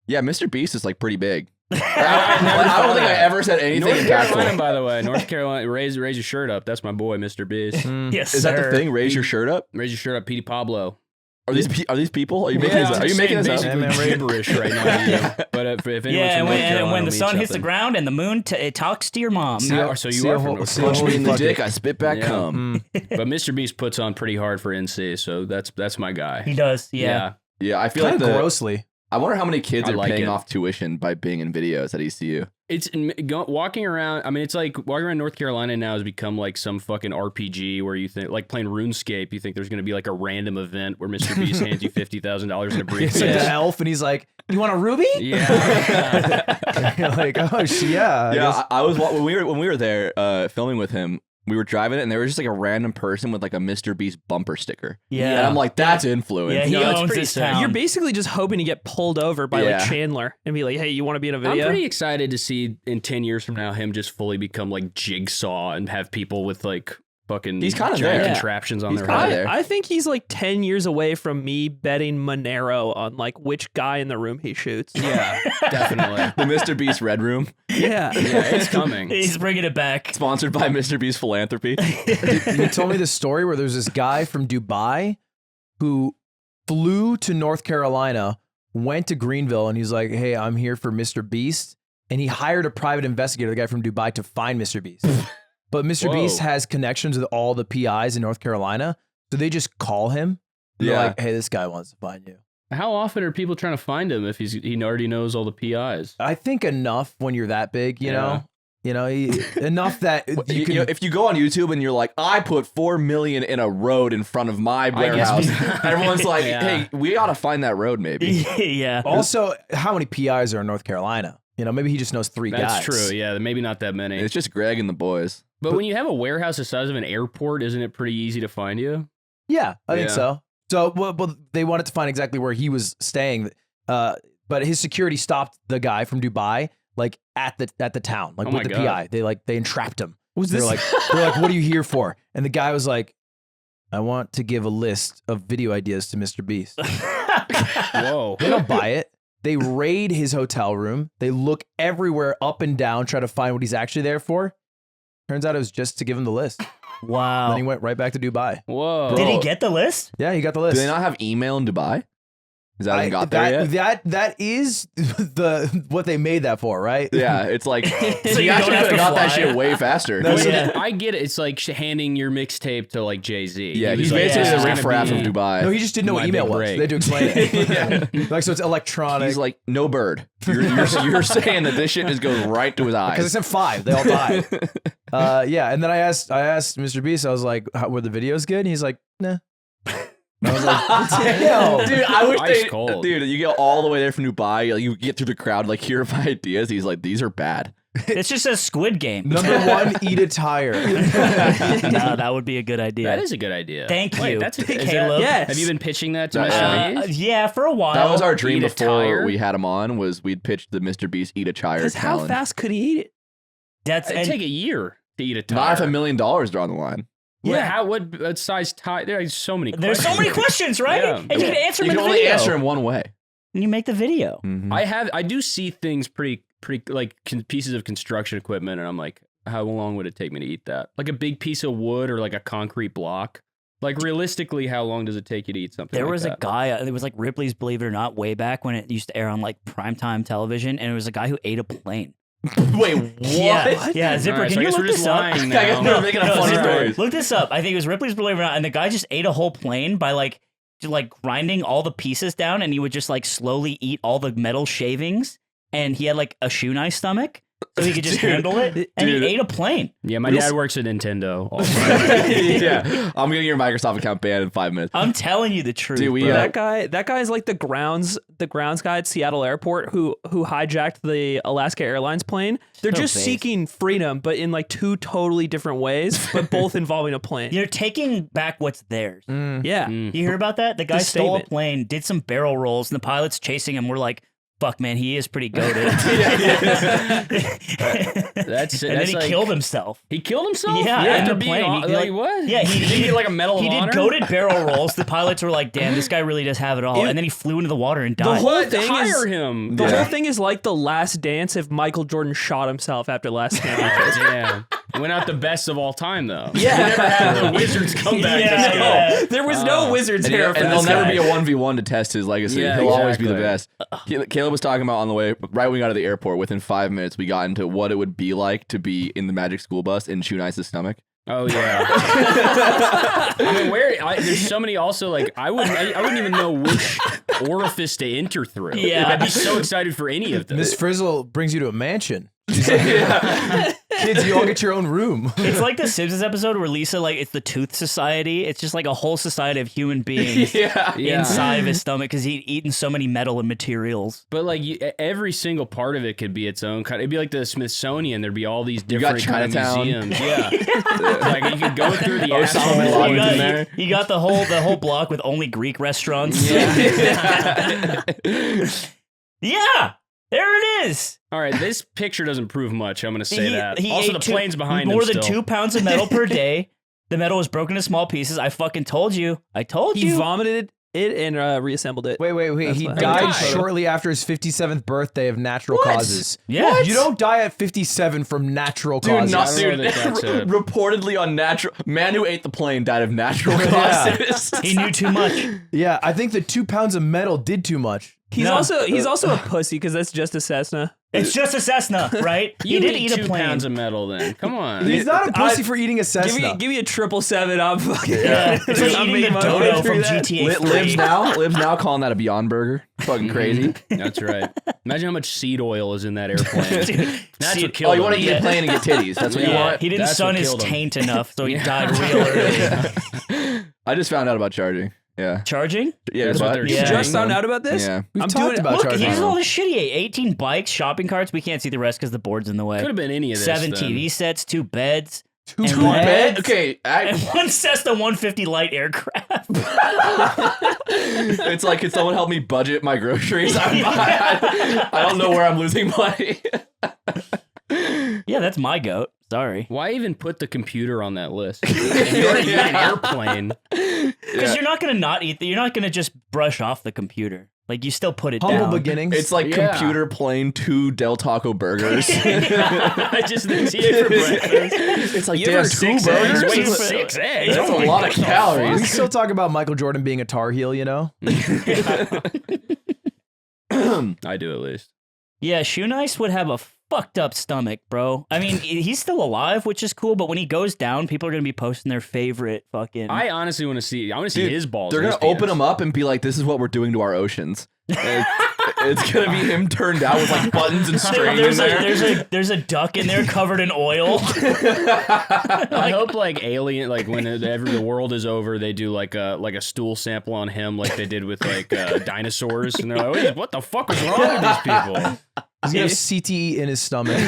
E: yeah, Mr. Beast is like pretty big. I don't think I ever said anything
C: North Carolina,
E: impactful.
C: by the way. North Carolina, raise your shirt up. That's my boy, Mr. Beast.
F: Yes,
E: Is
F: sir.
E: that the thing? Raise your shirt up?
C: Raise your shirt up, Petey Pablo.
E: Are these people? Are you making this? Are you making this up?
C: basically
B: Yeah, man,
C: gibberish right now? to you. But if anyone's
F: Yeah,
C: from North
F: and
C: Carolina,
F: when the
C: means
F: sun hits the
C: something.
F: ground and the moon it talks to your mom.
B: See ya-
C: so you
B: see
C: are
B: ya
C: from
B: ho-
C: North
B: see ya
E: Punch
B: holy
E: me in the
B: fuck
E: dick,
B: it.
E: I spit back
C: Yeah.
E: cum.
C: But Mr. Beast puts on pretty hard for NC, so that's my guy.
F: He does, yeah.
E: Yeah, I feel
B: Kind
E: like
B: of grossly.
E: I wonder how many kids
C: I
E: are
C: like
E: paying
C: it.
E: off tuition by being in videos at ECU.
C: It's walking around. I mean, it's like walking around North Carolina now has become like some fucking RPG where you think, like playing RuneScape, you think there's going to be like a random event where Mr. Beast hands you $50,000 in a briefcase.
B: It's like the elf, and he's like, "You want a ruby?"
C: Yeah.
B: You're like, "Oh, yeah." I guess-
E: I was when we were there filming with him. We were driving it, and there was just like a random person with like a Mr. Beast bumper sticker.
F: Yeah.
E: And I'm like, that's influence.
F: Yeah, he
C: No, it's
F: owns
C: pretty
F: this
C: sick.
F: town.
D: You're basically just hoping to get pulled over by
E: Yeah.
D: like Chandler and be like, "Hey, you want to be in a
C: I'm
D: video?"
C: pretty excited to see in 10 years from now him just fully become like Jigsaw and have people with like fucking
E: He's kinda
C: giant
E: there.
C: contraptions on
E: He's
C: their
E: kinda
C: head.
E: there.
D: I think he's like 10 years away from me betting Monero on like which guy in the room he shoots.
C: Yeah, definitely.
E: The Mr. Beast Red Room,
D: Yeah.
C: Yeah, it's coming.
F: He's bringing it back.
E: sponsored by Mr. Beast Philanthropy.
B: You told me this story where there's this guy from Dubai who flew to North Carolina, went to Greenville, and he's like, "Hey, I'm here for Mr. Beast," and he hired a private investigator, the guy from Dubai, to find Mr. Beast. But Mr.
C: Whoa.
B: Beast has connections with all the PIs in North Carolina, so they just call him. They're
E: Yeah.
B: like, "Hey, this guy wants to find you."
C: How often are people trying to find him if he already knows all the PIs?
B: I think enough when you're that big, you
C: Yeah.
B: know, enough that you can.
E: If you go on YouTube and you're like, I put $4 million in a road in front of my warehouse, everyone's like,
C: Yeah.
E: hey, we ought to find that road maybe.
F: Yeah.
B: Also, how many PIs are in North Carolina? You know, maybe he just knows three guys.
C: That's true. Yeah, maybe not that many.
E: It's just Greg and the boys.
C: But when you have a warehouse the size of an airport, isn't it pretty easy to find you?
B: Yeah, I think
C: Yeah.
B: so. So, well, they wanted to find exactly where he was staying, but his security stopped the guy from Dubai, like at the town, like
C: Oh
B: with
C: my
B: the
C: God.
B: PI. They entrapped him.
D: Was
B: They're
D: this
B: like, "What are you here for?" And the guy was like, "I want to give a list of video ideas to Mr. Beast."
C: Whoa.
B: They don't buy it. They raid his hotel room. They look everywhere, up and down, try to find what he's actually there for. Turns out it was just to give him the list.
F: Wow.
B: Then he went right back to Dubai.
C: Whoa.
F: Did he get the list?
B: Yeah, he got the
E: Do
B: list.
E: they not have email in Dubai? Is that even got there yet?
B: That is what they made that for, right?
E: Yeah, it's like
F: So
E: he
F: you
E: actually
F: don't have
E: could have
F: to
E: got that
F: fly.
E: shit way faster.
B: That's-
C: Yeah, I get it. It's like handing your mixtape to like Jay-Z.
E: Yeah,
C: He
E: he's
C: was like,
E: basically
C: "This is
E: the
C: gonna
E: riffraff
C: be-
E: from Dubai.
B: No, he just didn't know what
C: My
B: email
C: big
B: was.
C: break.
B: They had to explain it. Like, so it's electronic.
E: He's like, no bird. You're saying that this shit just goes right to his
B: Because I
E: eyes.
B: sent 5. They all died. Yeah, and then I asked Mr. Beast, I was like, were the videos good? And he's like, nah. I was like, damn.
E: Dude, I wish
C: Ice
E: they.
C: cold.
E: Dude, you get all the way there from Dubai. Like, you get through the crowd. Like, here are my ideas. He's like, these are bad.
F: It's just a Squid Game.
B: Number 1, eat a tire.
F: No, that would be a good idea.
C: That is a good idea.
F: Thank
C: Wait,
F: you,
C: That's is
F: Caleb.
C: That,
D: Yes.
C: Have you been pitching that to
E: That-
C: Mr. Beast?
F: Yeah, for a while.
E: That was our dream
C: Eat a
E: before
C: tire?
E: we had him on. Was we'd pitch the Mr. Beast eat a tire
D: Because how
E: challenge.
D: fast could he eat it?
F: That's
C: It'd
F: and
C: take a year to eat a tire.
E: Not if $1 million are on the line.
C: Yeah. What size tire? There's so many.
F: there's so many questions, right?
C: Yeah.
F: And you can answer
E: You
F: them
E: can
F: in the
E: only
F: video.
E: answer him one way.
F: And you make the video.
E: Mhm.
C: I do see things pretty like pieces of construction equipment, and I'm like, how long would it take me to eat that? Like a big piece of wood or like a concrete block. Like realistically, how long does it take you to eat something?
F: There
C: like
F: was
C: that?
F: a guy, it was like Ripley's Believe It or Not way back when it used to air on like primetime television, and it was a guy who ate a plane.
E: Wait, what?
F: Yeah, Zipper,
C: All right,
F: can
C: so I
F: you
C: guess
F: look
C: we're just
F: this up?
C: lying
E: I guess
C: now.
E: we're making up funny
F: Zipper,
E: stories.
F: look this up. I think it was Ripley's Believe It or Not, and the guy just ate a whole plane by like grinding all the pieces down, and he would just like slowly eat all the metal shavings, and he had like a shoenice stomach, so he could just
E: Dude,
F: handle it, and
E: dude.
F: he ate a plane.
C: Yeah, my dad works at Nintendo. Also.
E: Yeah, I'm getting your Microsoft account banned in 5 minutes.
F: I'm telling you the truth.
E: Dude, we,
F: bro.
D: That guy is like the grounds guy at Seattle Airport who hijacked the Alaska Airlines plane. They're
F: So
D: just
F: base.
D: seeking freedom, but in like 2 totally different ways, but both involving a plane.
F: You're taking back what's theirs.
D: Yeah.
C: Mm.
F: You hear about that? The guy
D: The
F: stole a
D: statement.
F: plane, did some barrel rolls, and the pilots chasing him were like, fuck, man, he is pretty goated.
C: That's
F: and then he
C: like,
F: killed himself.
C: He killed himself.
F: Yeah,
C: after
F: after
C: being
F: playing,
C: on,
F: he,
C: like
F: like-
C: what?
F: Yeah,
C: he did get like a medal of
F: He
C: honor.
F: did goated barrel rolls. The pilots were like, damn, this guy really does have it all. And then he flew into the water and
D: The
F: died.
D: whole
C: What?
D: thing
C: Hire
D: is
C: him.
D: the
E: Yeah.
D: whole thing is like the Last Dance if Michael Jordan shot himself after Last Dance.
C: Yeah. Went out the best of all time though.
D: Yeah.
C: He never had the Wizards come back.
F: Yeah,
C: to
F: yeah.
D: There was no Wizards
E: And,
D: era for
E: there'll
D: this
E: never
D: guy.
E: be a 1v1 to test his legacy.
C: Yeah,
E: He'll always be the
C: exactly.
E: best. Caleb was talking about on the way, right when we got to the airport, within 5 minutes, we got into what it would be like to be in the Magic School Bus in Shoenice's stomach.
C: Oh yeah. I mean, there's so many. Also, like I wouldn't even know which orifice to enter through.
F: Yeah.
C: I'd be so excited for any of them.
B: Miss Frizzle brings you to a mansion. She's like, kids, you all get your own room.
F: It's like the Simpsons episode where Lisa, like, it's the Tooth Society. It's just like a whole society of human beings
E: Yeah.
F: inside of his stomach because he'd eaten so many metal and materials.
C: But like every single part of it could be its own kind. It'd be like the Smithsonian. There'd be all these
E: You got
C: different kind of
E: Chinatown.
C: museums. Yeah, like you could go through the
E: Osama
C: actual
E: bin
F: You
E: Laden's
F: got,
E: in there.
F: you got the whole block with only Greek restaurants. Yeah, there it is.
C: All right, this picture doesn't prove much. I'm going to say
F: He-
C: that.
F: he
C: Also,
F: ate
C: the
F: two-
C: plane's behind
F: more
C: him
F: than
C: still.
F: 2 pounds of metal per day. The metal was broken into small pieces. I fucking told you. I told
D: He
F: you.
D: vomited it and reassembled it.
B: Wait.
D: That's
B: He
D: what
B: died
C: happened.
B: shortly after his 57th birthday of natural
D: What?
B: causes.
F: Yeah.
B: You don't die at 57 from natural
E: Dude,
B: causes.
E: not,
C: I don't know
E: dude,
C: that that's it.
E: reportedly on natural. Man who ate the plane died of natural
B: Yeah.
E: causes.
F: He knew too much.
B: Yeah, I think the 2 pounds of metal did too much.
D: He's
F: No.
D: also a pussy because that's just a Cessna.
F: It's just a Cessna, right?
C: You
F: he did
C: ate
F: eat a
C: 2
F: plane.
C: pounds of metal. Then come on.
B: He's not a pussy
D: I-
B: for eating a Cessna.
D: Give me a 777. I'm fucking.
F: Yeah. It's like
D: I'm
F: eating the
D: making my way
F: dodo
D: through
F: from
D: that.
F: GTA 3.
E: Lives now calling that a Beyond Burger. Fucking crazy.
C: That's right. Imagine how much seed oil is in that airplane.
F: Dude,
C: That's
F: see,
C: what killed
E: Oh, you want to
C: him.
E: get a plane and get titties? That's what you
F: yeah,
E: want.
F: he didn't
C: That's
F: sun
C: what
F: his
C: killed him.
F: taint enough, so he died real early.
E: I just found out about charging. Yeah.
F: Charging?
E: Yeah.
C: That's what
E: but-
C: they're
F: Yeah.
D: You
C: saying.
D: just found out about this?
E: Yeah.
B: We've
D: I'm
B: talked
D: doing
B: about
F: Look,
B: charging.
F: here's all this shit he ate. 18 bikes, shopping carts. We can't see the rest because the board's in the way.
C: Could have been any of this.
F: 7
C: then.
F: TV sets, 2 beds,
B: Two
F: and
B: beds?
F: one-
E: Bed? Okay.
F: and one Cessna 150 light aircraft.
E: It's like, can someone help me budget my groceries? I don't know where I'm losing money.
F: Yeah, that's my goat. Sorry.
C: Why even put the computer on that list? If you already get an airplane.
F: Because you're not gonna not eat. You're not gonna just brush off the computer. Like you still put it
B: Humble
F: down.
B: beginnings.
E: It's like
C: Yeah.
E: computer plane 2 Del Taco burgers.
C: I just didn't see it for breakfast.
E: It's like,
C: You
E: damn,
C: ever
E: 2
C: 6
E: burgers?
C: eggs? Wait, 6 eggs?
E: That's
C: Oh
E: a
C: my
E: lot of
C: God.
E: calories.
B: we still talk about Michael Jordan being a Tar Heel, you know?
C: I do at least.
F: Yeah, Shoenice would have a fucked up stomach, bro. I mean, he's still alive, which is cool, but when he goes down, people are gonna be posting their favorite fucking.
C: I honestly want to see. I want to see
E: Dude,
C: his balls.
E: They're
C: and
E: going to
C: his
E: open
C: penis.
E: them up and be like, this is what we're doing to our oceans. And it's going to be him turned out with like buttons and string in there.
F: There's a duck in there covered in oil.
C: I hope like alien, like when the world is over, they do like a stool sample on him, like they did with like dinosaurs, and they're like, "Wait, what the fuck is wrong with these people?"
B: He's gonna have CTE in his stomach.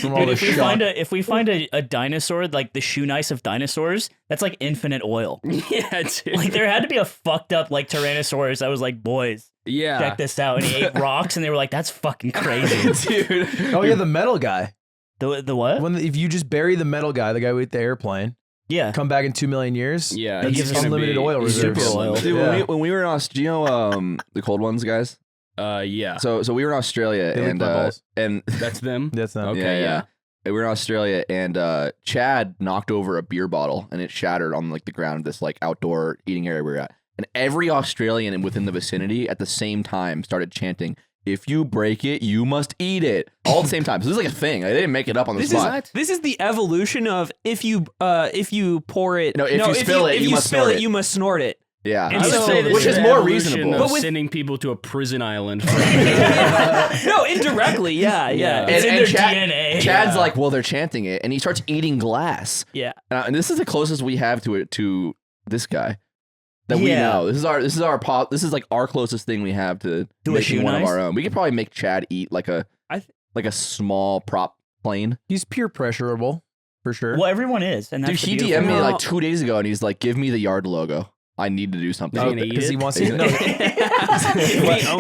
B: From all
F: Dude,
B: the shock.
F: if we find a dinosaur, like the Shoenice of dinosaurs, that's like infinite oil.
C: Yeah, dude.
F: Like there had to be a fucked up like Tyrannosaurus that was like, boys,
C: Yeah.
F: check this out, and he ate rocks, and they were like, that's fucking crazy.
E: Dude.
B: Oh yeah, the metal guy.
F: The what?
B: If you just bury the metal guy, the guy with the airplane,
F: Yeah.
B: come back in 2 million years.
C: Yeah,
B: that's
F: gives us
B: unlimited oil
C: he's
B: reserves.
F: super oil.
E: Dude,
B: Yeah.
E: when we were in Australia, the cold ones, guys.
C: yeah.
E: So we were in Australia
B: They lick
E: and
B: my balls.
E: and
C: That's them.
B: That's not.
C: Okay.
E: yeah. We were in Australia and Chad knocked over a beer bottle and it shattered on like the ground of this like outdoor eating area we were at. And every Australian within the vicinity at the same time started chanting, "If you break it, you must eat it." All at the same time. So this is like a thing. They didn't make it up on the spot.
D: This is the evolution of if you pour it.
E: No, if you spill it, you must snort it.
D: You must snort it.
E: Yeah.
D: And
C: I would
D: so-
C: say this
E: which is
C: the
E: more
C: evolution
E: reasonable.
C: of
D: But with-
C: sending people to a prison island.
D: No, indirectly, yeah.
F: It's in their
E: Chad-
F: DNA.
E: Chad's like, well, they're chanting it, and he starts eating glass.
D: Yeah.
E: And this is the closest we have to this guy that we
F: Yeah.
E: know. This is like our closest thing we have to
F: To a
E: making one of
F: Shoenice?
E: our own. We could probably make Chad eat like a small prop plane.
B: He's peer pressurable for sure.
F: Well, everyone is, and
E: Dude,
F: that's the
E: he
F: beautiful
E: DM'd me
F: part.
E: like 2 days ago, and he's like, "Give me the yard logo. I need to do something."
C: Is he
E: with
C: gonna
E: it."
C: eat
B: Because he
C: it?
B: wants to. No,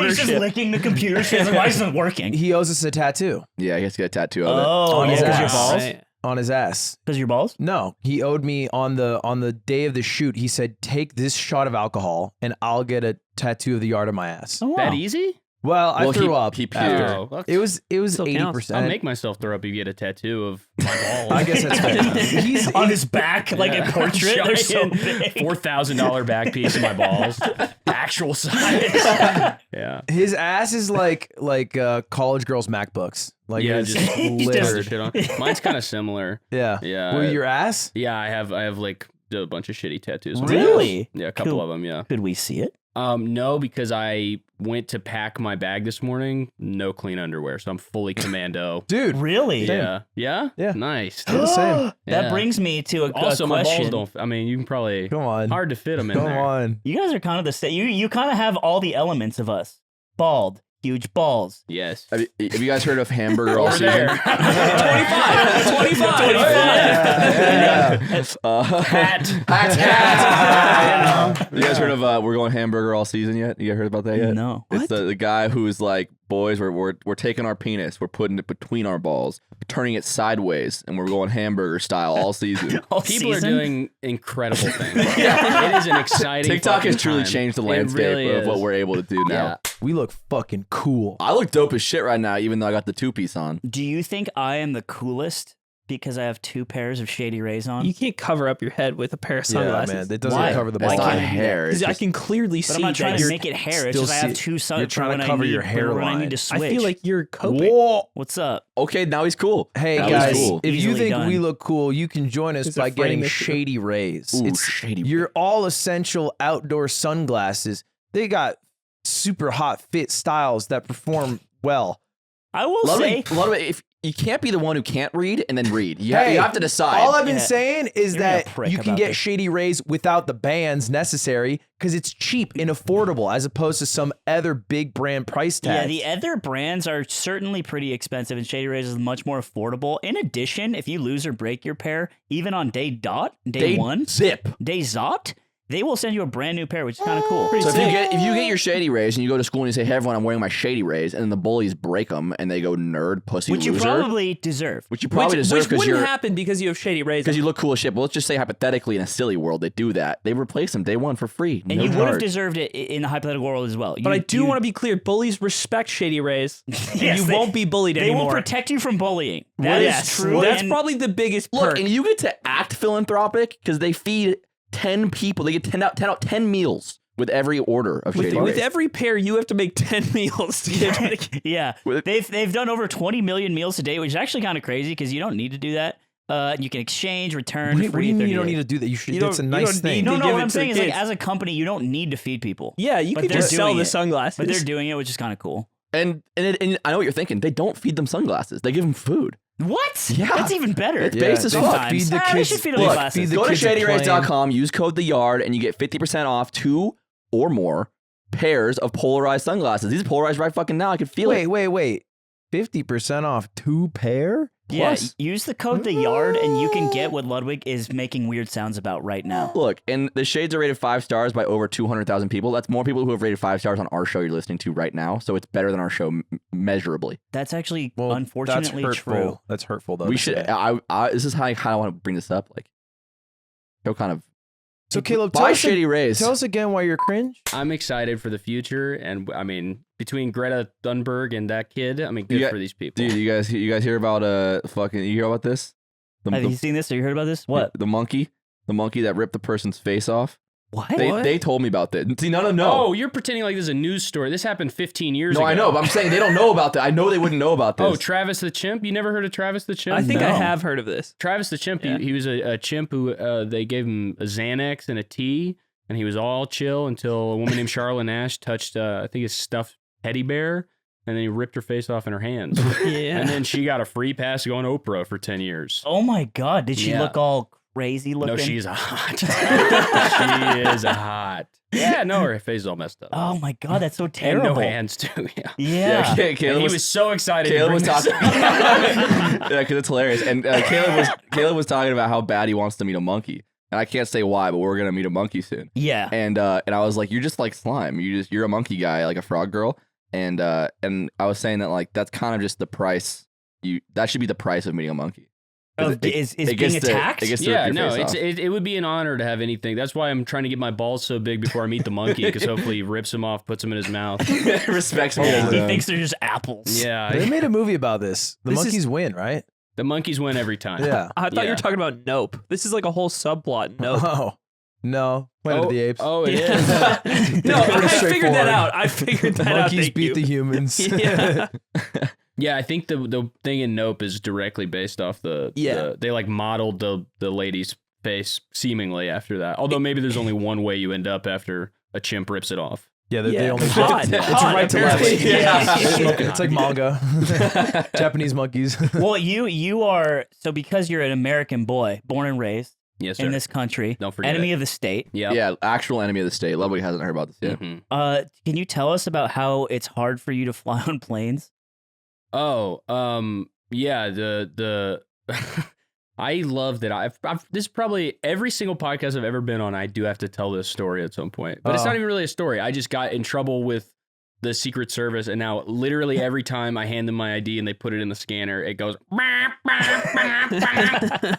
F: He's just licking the computer screen. Why isn't it working?
B: he owes us a tattoo
E: Yeah, he has to get a tattoo of it.
F: Oh,
B: On
F: yeah,
B: his
F: because your
B: ass.
F: balls.
D: Right.
B: on his ass.
F: Because your balls.
B: No, he owed me on the day of the shoot. He said, "Take this shot of alcohol, and I'll get a tattoo of the yard of my ass."
F: Oh, wow.
C: That easy?
B: Well, I
E: Well,
B: threw up.
E: he puked.
B: after.
C: Oh, that's-
B: It was
D: Still
B: 80%.
C: I'll make myself throw up if you get a tattoo of my balls.
B: I guess that's fair. He's
F: on his back, like a portrait. They're so big.
C: $4,000 back piece of my balls, actual size. Yeah,
B: his ass is like college girls' MacBooks. Like
C: yeah,
B: it's
C: just
B: littered.
C: shit on. Mine's kind of similar.
B: Yeah.
C: Yeah.
B: Well, your ass?
C: Yeah, I have like a bunch of shitty tattoos.
F: Really?
C: Yeah, a couple
F: Cool.
C: of them. Yeah.
F: Could we see it?
C: No, because I went to pack my bag this morning. No clean underwear, so I'm fully commando.
B: Dude.
F: Really?
C: Yeah. Yeah.
B: Yeah.
C: Nice.
B: They're the same.
F: That
C: Yeah.
F: brings me to a
C: Also, my
F: question.
C: balls don't. I mean, you can probably
B: Come on.
C: hard to fit them in
B: Come
C: there.
B: on.
F: You guys are kind of the same. You kind of have all the elements of us. Bald, huge balls.
C: Yes.
E: Have you guys heard of Hamburger All
C: Over
E: Season?
C: there.
F: 25.
E: Hat. You guys heard of We're Going Hamburger All Season yet? You guys heard about that yet?
F: No.
E: It's the guy who's like, boys, we're taking our penis, we're putting it between our balls, turning it sideways, and we're going hamburger style all season.
F: All
C: People
F: season?
C: are doing incredible things. It is an exciting.
E: TikTok has
C: fucking
E: truly
C: time.
E: changed the
C: It
E: landscape
C: really
E: of what
C: is.
E: we're able to do now.
C: Yeah.
B: We look fucking cool.
E: I look dope as shit right now, even though I got the two-piece on.
F: Do you think I am the coolest because I have 2 pairs of Shady Rays on?
D: You can't cover up your head with a pair of
B: Yeah,
D: sunglasses.
B: man. That doesn't
F: Why?
B: cover the
E: That's
B: ball.
E: not
F: can't I do
E: hair.
D: Because
E: It's
D: I
E: just-
D: can clearly
F: But
D: see
F: I'm not trying
D: that
F: to
D: you're.
F: make it hair. It's
B: still
F: just I have
B: see-
F: 2 suns.
B: you're trying to
F: when
B: cover
F: I need,
B: your
F: when I
B: hairline.
F: need to switch.
D: I feel like you're coping.
B: Whoa.
F: What's up?
E: Okay, now he's cool.
B: Hey
E: That was
B: guys,
E: cool.
B: if you
F: Easily
B: think
F: done.
B: we look cool, you can join us
D: It's a
B: by getting
D: frame issue.
B: Shady Rays.
E: Ooh,
B: It's
E: Shady
B: your all essential outdoor sunglasses. They got super hot fit styles that perform well.
F: I will say.
E: If you can't be the one who can't read and then read, you
B: Hey,
E: have to decide.
B: All I've been
F: Yeah.
B: saying is
F: You're being a
B: that
F: prick
B: you can
F: about
B: get
F: this.
B: Shady Rays without the bands necessary because it's cheap and affordable as opposed to some other big brand price
F: Yeah,
B: tags.
F: the other brands are certainly pretty expensive, and Shady Rays is much more affordable. In addition, if you lose or break your pair, even on day
E: They
F: one,
E: zip.
F: day zot, they will send you a brand new pair, which is kind of cool.
E: So if you get your Shady Rays and you go to school and you say, "Hey everyone, I'm wearing my Shady Rays," and then the bullies break them and they go, "Nerd, pussy,
F: Which you
E: loser,"
F: probably deserve.
E: which you probably deserve
D: Which
E: because
D: wouldn't happen because you have Shady Rays.
E: you look cool as shit. But let's just say hypothetically in a silly world they do that. They replace them day one for free.
F: And
E: no
F: you would have
E: charge.
F: deserved it in the hypothetical world as well.
D: But I do want to be clear, bullies respect Shady Rays, and
F: Yes,
D: you won't be bullied
F: They
D: anymore.
F: will protect you from bullying. That is true.
D: That's
F: and
D: probably the biggest
E: Look,
D: perk.
E: and you get to act philanthropic because they feed 10 people. They get 10 meals with every order of Shady
D: with
E: Rays.
D: every pair, you have to make 10 meals to give to the
F: yeah,
E: With-
F: they've done over 20 million meals a day, which is actually kind of crazy because you don't need to do that. You can exchange, return.
B: What do
F: free
B: you mean
F: 30
B: you don't
F: days.
B: need to do that? You should.
D: You don't-
B: It's a
D: you
B: nice
D: don't
B: thing.
D: need
F: No,
D: to
F: no.
D: give
F: What
D: it
F: I'm
D: to the
F: saying is, like,
D: kids.
F: as a company, you don't need to feed people.
D: Yeah, you
F: But
D: could
F: they're
D: just sell
F: doing
D: the
F: it.
D: sunglasses.
F: But they're doing it, which is kind of cool.
E: And I know what you're thinking. They don't feed them sunglasses. They give them food.
F: What?
E: Yeah.
F: That's even better.
E: It's base as
B: they
E: fuck.
B: feed the
F: Ah, they
B: kids.
F: should feed them
B: look,
F: glasses.
B: feed the
E: Go to
B: kids a plane.
E: shadyrays.com, use code THEYARD, and you get 50% off 2 or more pairs of polarized sunglasses. These are polarized right fucking now. I can feel it.
B: Wait. 50% off 2 pair?
F: Yeah,
B: Plus?
F: use the code the yard, and you can get what Ludwig is making weird sounds about right now.
E: Look, and the shades are rated 5 stars by over 200,000 people. That's more people who have rated 5 stars on our show you're listening to right now. So it's better than our show measurably.
F: That's actually
B: Well,
F: unfortunately
B: that's hurtful.
F: true.
B: That's hurtful, though.
E: We
B: to
E: should.
B: say.
E: This is how I want to bring this up. Like, show kind of.
B: So, Caleb,
E: Buy Shady Rays.
B: tell us again why you're cringe.
C: I'm excited for the future, and I mean, between Greta Thunberg and that kid, I mean, good
E: Yeah,
C: for these people.
E: Dude, you guys hear about fucking? You hear about this?
F: Have you seen this or you heard about this? What?
E: The monkey that ripped the person's face off.
F: What?
E: They told me about that. See, none of them know.
C: Oh, you're pretending like this is a news story. This happened 15 years
E: no,
C: ago.
E: I know, but I'm saying they don't know about that. I know they wouldn't know about this.
C: Oh, Travis the chimp? You never heard of Travis the chimp?
D: I think I
B: No.
D: have heard of this.
C: Travis the chimp,
D: Yeah.
C: he was a chimp who they gave him a Xanax and a tea, and he was all chill until a woman named Charlotte Nash touched, I think, his stuffed teddy bear, and then he ripped her face off in her hands.
D: Yeah.
C: And then she got a free pass to go on Oprah for 10 years.
F: Oh my God! Did she
C: Yeah.
F: look all crazy looking?
C: No, she's a hot. She is a hot. Yeah, no, her face is all messed up.
F: Oh my God! That's so
C: and
F: terrible.
C: no hands, too, yeah.
F: Yeah.
E: Caleb
C: And he
E: was
C: was so excited.
E: Caleb
C: to
E: was
C: bring this
E: talking.
C: up.
E: Yeah, because it's hilarious. And Caleb was talking about how bad he wants to meet a monkey, and I can't say why, but we're gonna meet a monkey soon.
F: Yeah.
E: And I was like, you're just like slime. You're a monkey guy, like a frog girl. And I was saying that like that's kind of just the price. That should be the price of meeting a monkey.
F: Is
E: It
F: being
E: gets to-
F: attacked?
E: it gets to
C: Yeah,
E: rip your
C: no,
E: face off.
C: it would be an honor to have anything. That's why I'm trying to get my balls so big before I meet the monkey, because hopefully he rips them off, puts them in his mouth.
E: Respects me.
F: Yeah,
E: as
F: he
E: a-
F: thinks they're just apples.
C: Yeah,
B: They made a movie about this. The
D: This is-
B: monkeys win, right?
C: the monkeys win every time.
B: Yeah.
D: I thought you
C: Yeah.
D: were talking about Nope. This is like a whole subplot. in Nope.
B: Oh, no. Planet of the Apes.
C: Oh, it
D: Yeah.
C: is.
D: No, I
B: Pretty
D: figured that
B: straightforward.
D: out. I figured that out.
B: Monkeys
D: Thank
B: beat
D: you.
B: the humans.
D: Yeah.
C: Yeah, I think the thing in Nope is directly based off they like modeled the lady's face seemingly after that. Although maybe there's only one way you end up after a chimp rips it off.
B: Yeah, they only
D: Hot.
B: It's
D: Hot,
B: right to left.
D: apparently.
E: Yeah.
B: It's like manga. Japanese monkeys.
F: Well, you are so because you're an American boy, born and raised
C: Yes, sir.
F: in this country,
C: Don't forget
F: enemy
C: it.
F: of the state.
C: Yep.
E: Yeah, actual enemy of the state. Ludwig hasn't heard about this yet.
C: Mhm.
F: Can you tell us about how it's hard for you to fly on planes?
C: Oh, yeah, the I love that I've this is probably every single podcast I've ever been on. I do have to tell this story at some point, but it's
B: Oh.
C: not even really a story. I just got in trouble with the Secret Service, and now literally every time I hand them my ID and they put it in the scanner, it goes.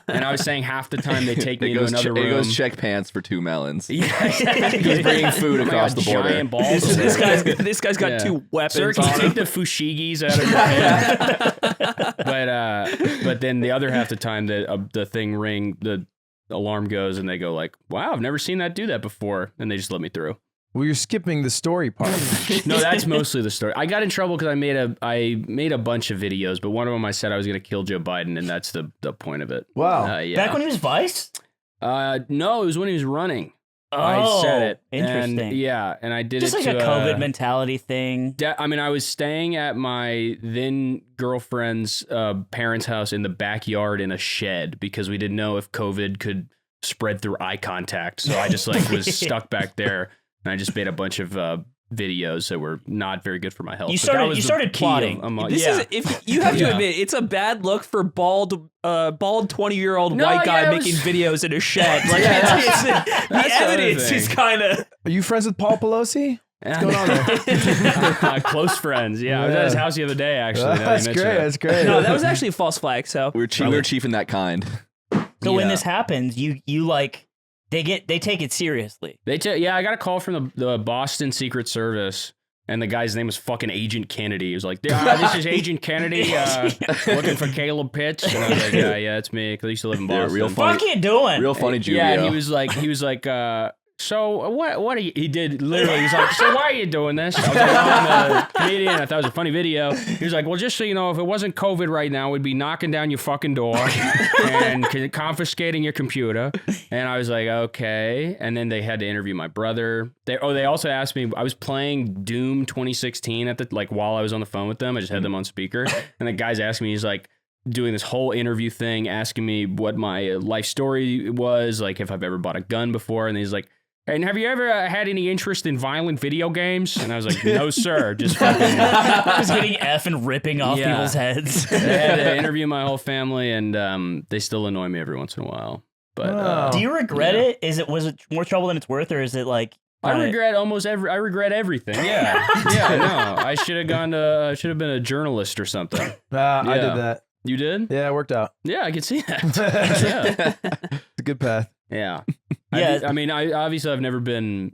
C: And I was saying half the time they take me
E: It
C: into
E: goes,
C: another room.
E: it goes check pants for 2 melons.
C: Yeah, exactly.
E: He's bringing food
C: Oh my
E: across
C: God,
E: the border.
C: Giant balls.
D: This guy's got
C: Yeah.
D: 2 weapons
C: Sir, can you
D: on
C: take
D: him.
C: the fushigis out of your head? But then the other half the time the thing the alarm goes and they go like, wow, I've never seen that do that before, and they just let me through.
B: Well, you're skipping the story part.
C: No, that's mostly the story. I got in trouble because I made a bunch of videos, but one of them I said I was going to kill Joe Biden, and that's the point of it.
B: Wow.
C: Yeah.
F: Back when he was vice?
C: No, it was when he was running.
F: Oh,
C: I said it.
F: interesting.
C: And, yeah, and I did
F: Just
C: it
F: like
C: to
F: a COVID mentality thing.
C: I mean, I was staying at my then girlfriend's parents' house in the backyard in a shed because we didn't know if COVID could spread through eye contact. So I just like was stuck back there, and I just made a bunch of videos that were not very good for my health.
F: You
C: But that
F: started-
C: was
F: you
C: the
F: started
C: key
F: plotting.
D: This
C: yeah.
D: is if you have to
C: Yeah.
D: admit it's a bad look for bald 20-year-old
C: No,
D: white guy
C: yeah, it
D: making
C: was-
D: videos in a shed. Like
C: That's
D: the
C: the other
D: evidence
C: thing.
D: is kind of.
B: Are you friends with Paul Pelosi?
C: What's
B: going on there?
C: Close friends. Yeah, I was at his house the other day. Actually, now that you
B: That's
C: mention
B: great.
C: it.
B: That's great.
D: No, that was actually a false flag. So
E: We were chiefing that kind.
F: So when
C: Yeah.
F: this happens, you like they take it seriously.
C: Yeah, I got a call from the Boston Secret Service, and the guy's name was fucking Agent Kennedy. He was like, "This is Agent Kennedy looking for Caleb Pitts," and I was like, "Yeah, it's me." Because I used to live in
E: Yeah,
C: Boston.
E: real funny.
F: Fuck you doing?
E: Real funny Juvio.
C: Yeah, he was like, so what are you, he did literally, he's like, so why are you doing this? I was like, I'm a comedian. I thought it was a funny video. He was like, well, just so you know, if it wasn't COVID right now, we'd be knocking down your fucking door and confiscating your computer. And I was like, okay. And then they had to interview my brother. They also asked me, I was playing Doom 2016 while I was on the phone with them. I just had them on speaker. And the guy's asking me, he's like, doing this whole interview thing, asking me what my life story was, like if I've ever bought a gun before. And he's like, and have you ever had any interest in violent video games? And I was like, no, sir. Just fucking.
F: Just hitting F and ripping off
C: Yeah.
F: people's heads.
C: They had to interview my whole family, and they still annoy me every once in a while. But
B: Wow.
F: Do you regret
C: Yeah.
F: it? Was it more trouble than it's worth, or is it like?
C: I regret I regret everything. Yeah, yeah. No, I should have been a journalist or something.
B: I
C: Yeah.
B: did that.
C: You did?
B: Yeah, it worked out.
C: Yeah, I can see that. Yeah.
B: It's a good path.
C: Yeah.
F: Yeah.
C: I mean, I've never been.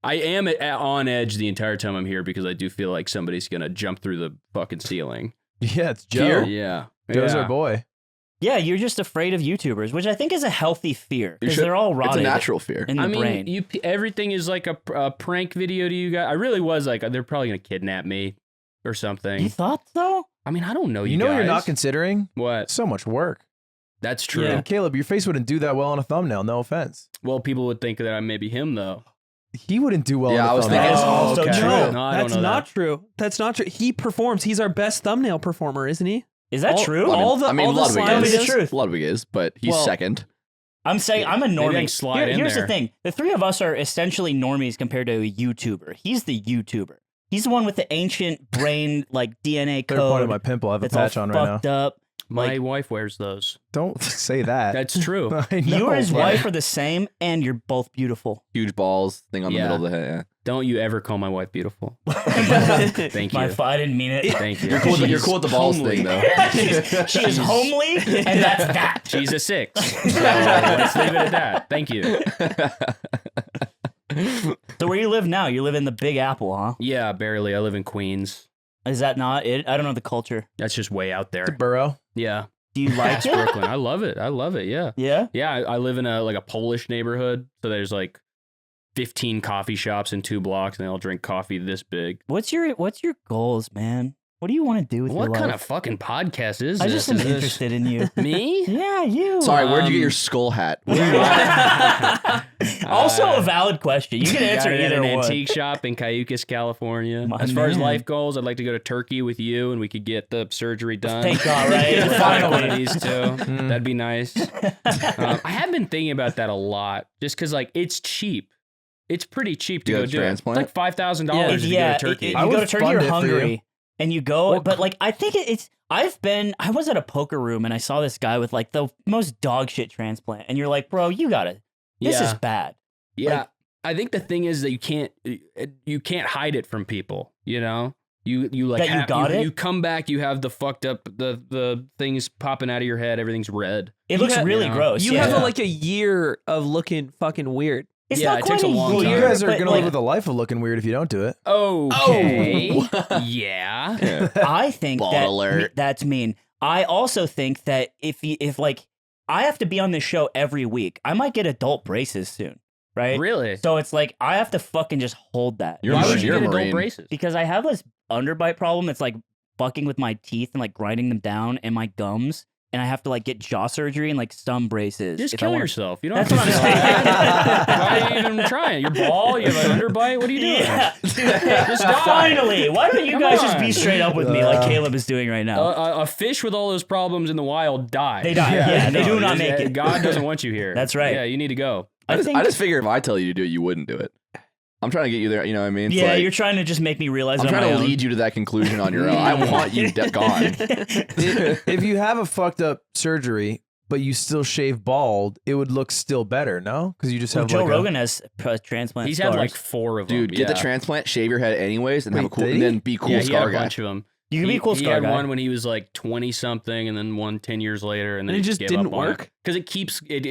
C: I am on edge the entire time I'm here because I do feel like somebody's gonna jump through the fucking ceiling.
B: Yeah, it's Joe.
E: Here?
C: Yeah.
B: Joe's
C: yeah.
B: our boy.
F: Yeah, you're just afraid of YouTubers, which I think is a healthy fear because
E: should-
F: they're all
E: It's
F: rotted
E: a natural fear.
F: in the
C: I mean,
F: brain.
C: everything is like a prank video to you guys. I really was like, they're probably gonna kidnap me or something.
F: You thought so?
C: I mean, I don't know.
B: You know what you're not
C: guys.
B: considering?
C: What?
B: So much work.
C: That's true.
B: And Caleb, your face wouldn't do that well on a thumbnail. No offense.
C: Well, people would think that I may be him though.
B: He wouldn't do well
E: Yeah,
B: on a
E: I was
B: thumbnail.
E: thinking-
F: That is also
C: okay.
F: true.
D: No,
C: No, I don't
D: that's
C: know
D: not
C: that.
D: true. That's not true. He performs. He's our best thumbnail performer, isn't he?
F: Is that true?
D: all the
E: Ludwig
D: slime
E: is.
F: videos- truth.
E: Ludwig is, but he's
F: Well,
E: second.
F: I'm saying I'm a
C: Maybe I
F: normie.
C: can slide in
F: Here's
C: there.
F: the thing: the three of us are essentially normies compared to a YouTuber. He's the YouTuber. He's the one with the ancient brain, like DNA
B: Third point of
F: code
B: my pimple. I have a
F: that's all
B: patch on right now.
F: fucked up.
C: My
F: Like-
C: wife wears those.
B: Don't say that.
C: That's true.
B: I know,
F: You and his
B: but-
F: wife are the same, and you're both beautiful.
E: Huge balls, thing on the
C: Yeah.
E: middle of the head.
C: Don't you ever call my wife beautiful? Thank you.
F: I didn't mean it.
C: Thank you.
E: You're cool, you're
C: She's
E: cool with the balls
C: homely.
E: thing, though.
F: She is homely, and that's that.
C: She's a 6. So let's leave it at that. Thank you.
F: So where you live now? You live in the Big Apple, huh?
C: Yeah, barely. I live in Queens.
F: Is that not it? I don't know the culture.
C: That's just way out there.
B: Burrow.
C: Yeah.
F: Do you like
C: Past
F: it?
C: Brooklyn. I love it. I love it. Yeah.
F: Yeah.
C: Yeah. I live in a Polish neighborhood. So there's like 15 coffee shops in 2 blocks and they all drink coffee this big.
F: What's your goals, man? What do you want to do with your
C: What
F: life?
C: kind of fucking podcast is
F: I
C: this?
F: just am
C: Is this
F: interested in you.
C: me?
F: Yeah, you.
E: Sorry, where'd you get
C: Um,
E: your skull hat?
F: Also a valid question. You can answer
C: Got it at
F: either
C: an
F: one.
C: antique shop in Cayucas, California.
F: My
C: As far as
F: man.
C: life goals, I'd like to go to Turkey with you, and we could get the surgery done.
F: Thank God, right?
C: Find
F: Finally.
C: one of these two. That'd be nice. I have been thinking about that a lot, just because like it's cheap. It's pretty cheap to
E: You
C: go
E: got a
C: do it. It's
E: transplant?
C: like $5,000 to
F: Yeah,
C: go to Turkey.
F: if
B: I
F: you go
B: would
F: to Turkey
B: fund
F: or
B: it for
F: Hungary, and you go,
C: Well,
F: but like I think it's. I was at a poker room and I saw this guy with like the most dog shit transplant, and you're like, bro, you gotta. This
C: Yeah.
F: is bad.
C: Yeah,
F: Like-
C: I think the thing is that you can't hide it from people. You know, you like
F: That you got it?
C: You come back, you have the fucked up the things popping out of your head. Everything's red.
F: It looks
D: have-
F: really
C: you know,
F: gross.
D: You
F: yeah.
D: have like a year of looking fucking weird.
F: It's
C: Yeah,
F: not
C: it
F: quite
C: takes a long
B: Well,
C: time.
B: you guys are
F: but,
B: gonna
F: like,
B: live with a life of looking weird if you don't do it.
C: Okay. Yeah.
F: I think
E: Bald
F: that
E: alert.
F: that's mean. I also think that if like I have to be on this show every week, I might get adult braces soon, right?
C: Really?
F: So it's like I have to fucking just hold that
E: You're
C: Why
E: a
C: would you
E: you're a
C: get adult
E: Marine.
C: braces?
F: because I have this underbite problem. It's like fucking with my teeth and like grinding them down and my gums, and I have to like get jaw surgery and like some braces.
C: Just
F: if I
C: kill
F: wanna-
C: yourself. You don't
F: That's
C: have
F: what
C: to
F: I'm saying.
C: Why are you even trying? You're bald. You have an underbite. What are you doing?
F: Yeah.
C: Just die.
F: Finally, why don't you
C: Come
F: guys just
C: on.
F: be straight up with me like Caleb is doing right now?
C: A fish with all those problems in the wild dies.
F: They die. Yeah, they do not make it.
C: God doesn't want you here.
F: That's right.
C: Yeah, you need to go.
E: I
F: think
E: just figure if I tell you to do it, you wouldn't do it. I'm trying to get you there. You know what I mean? It's
F: Yeah,
E: like,
F: you're trying to just make me realize
E: I'm
F: it on
E: trying
F: my
E: to
F: own.
E: lead you to that conclusion on your own. I want you gone.
B: If you have a fucked up surgery, but you still shave bald, it would look still better, no? Because you just
F: Well,
B: have
F: Joe
B: like
F: Rogan has transplant
C: He's
F: scars.
C: had like 4 of them.
E: Dude, get the transplant, shave your head anyways, and have a
B: Wait,
E: cool,
B: did
E: and
B: he?
E: then be cool
C: Yeah, he had
E: scar
C: a
E: guy.
C: bunch of them.
F: You can be a cool
C: He
F: scar
C: had
F: guy.
C: one when he was like 20 something, and then one 10 years later, and then
D: And it
C: he
D: just
C: gave
D: didn't
C: up on
D: work?
C: because it keeps it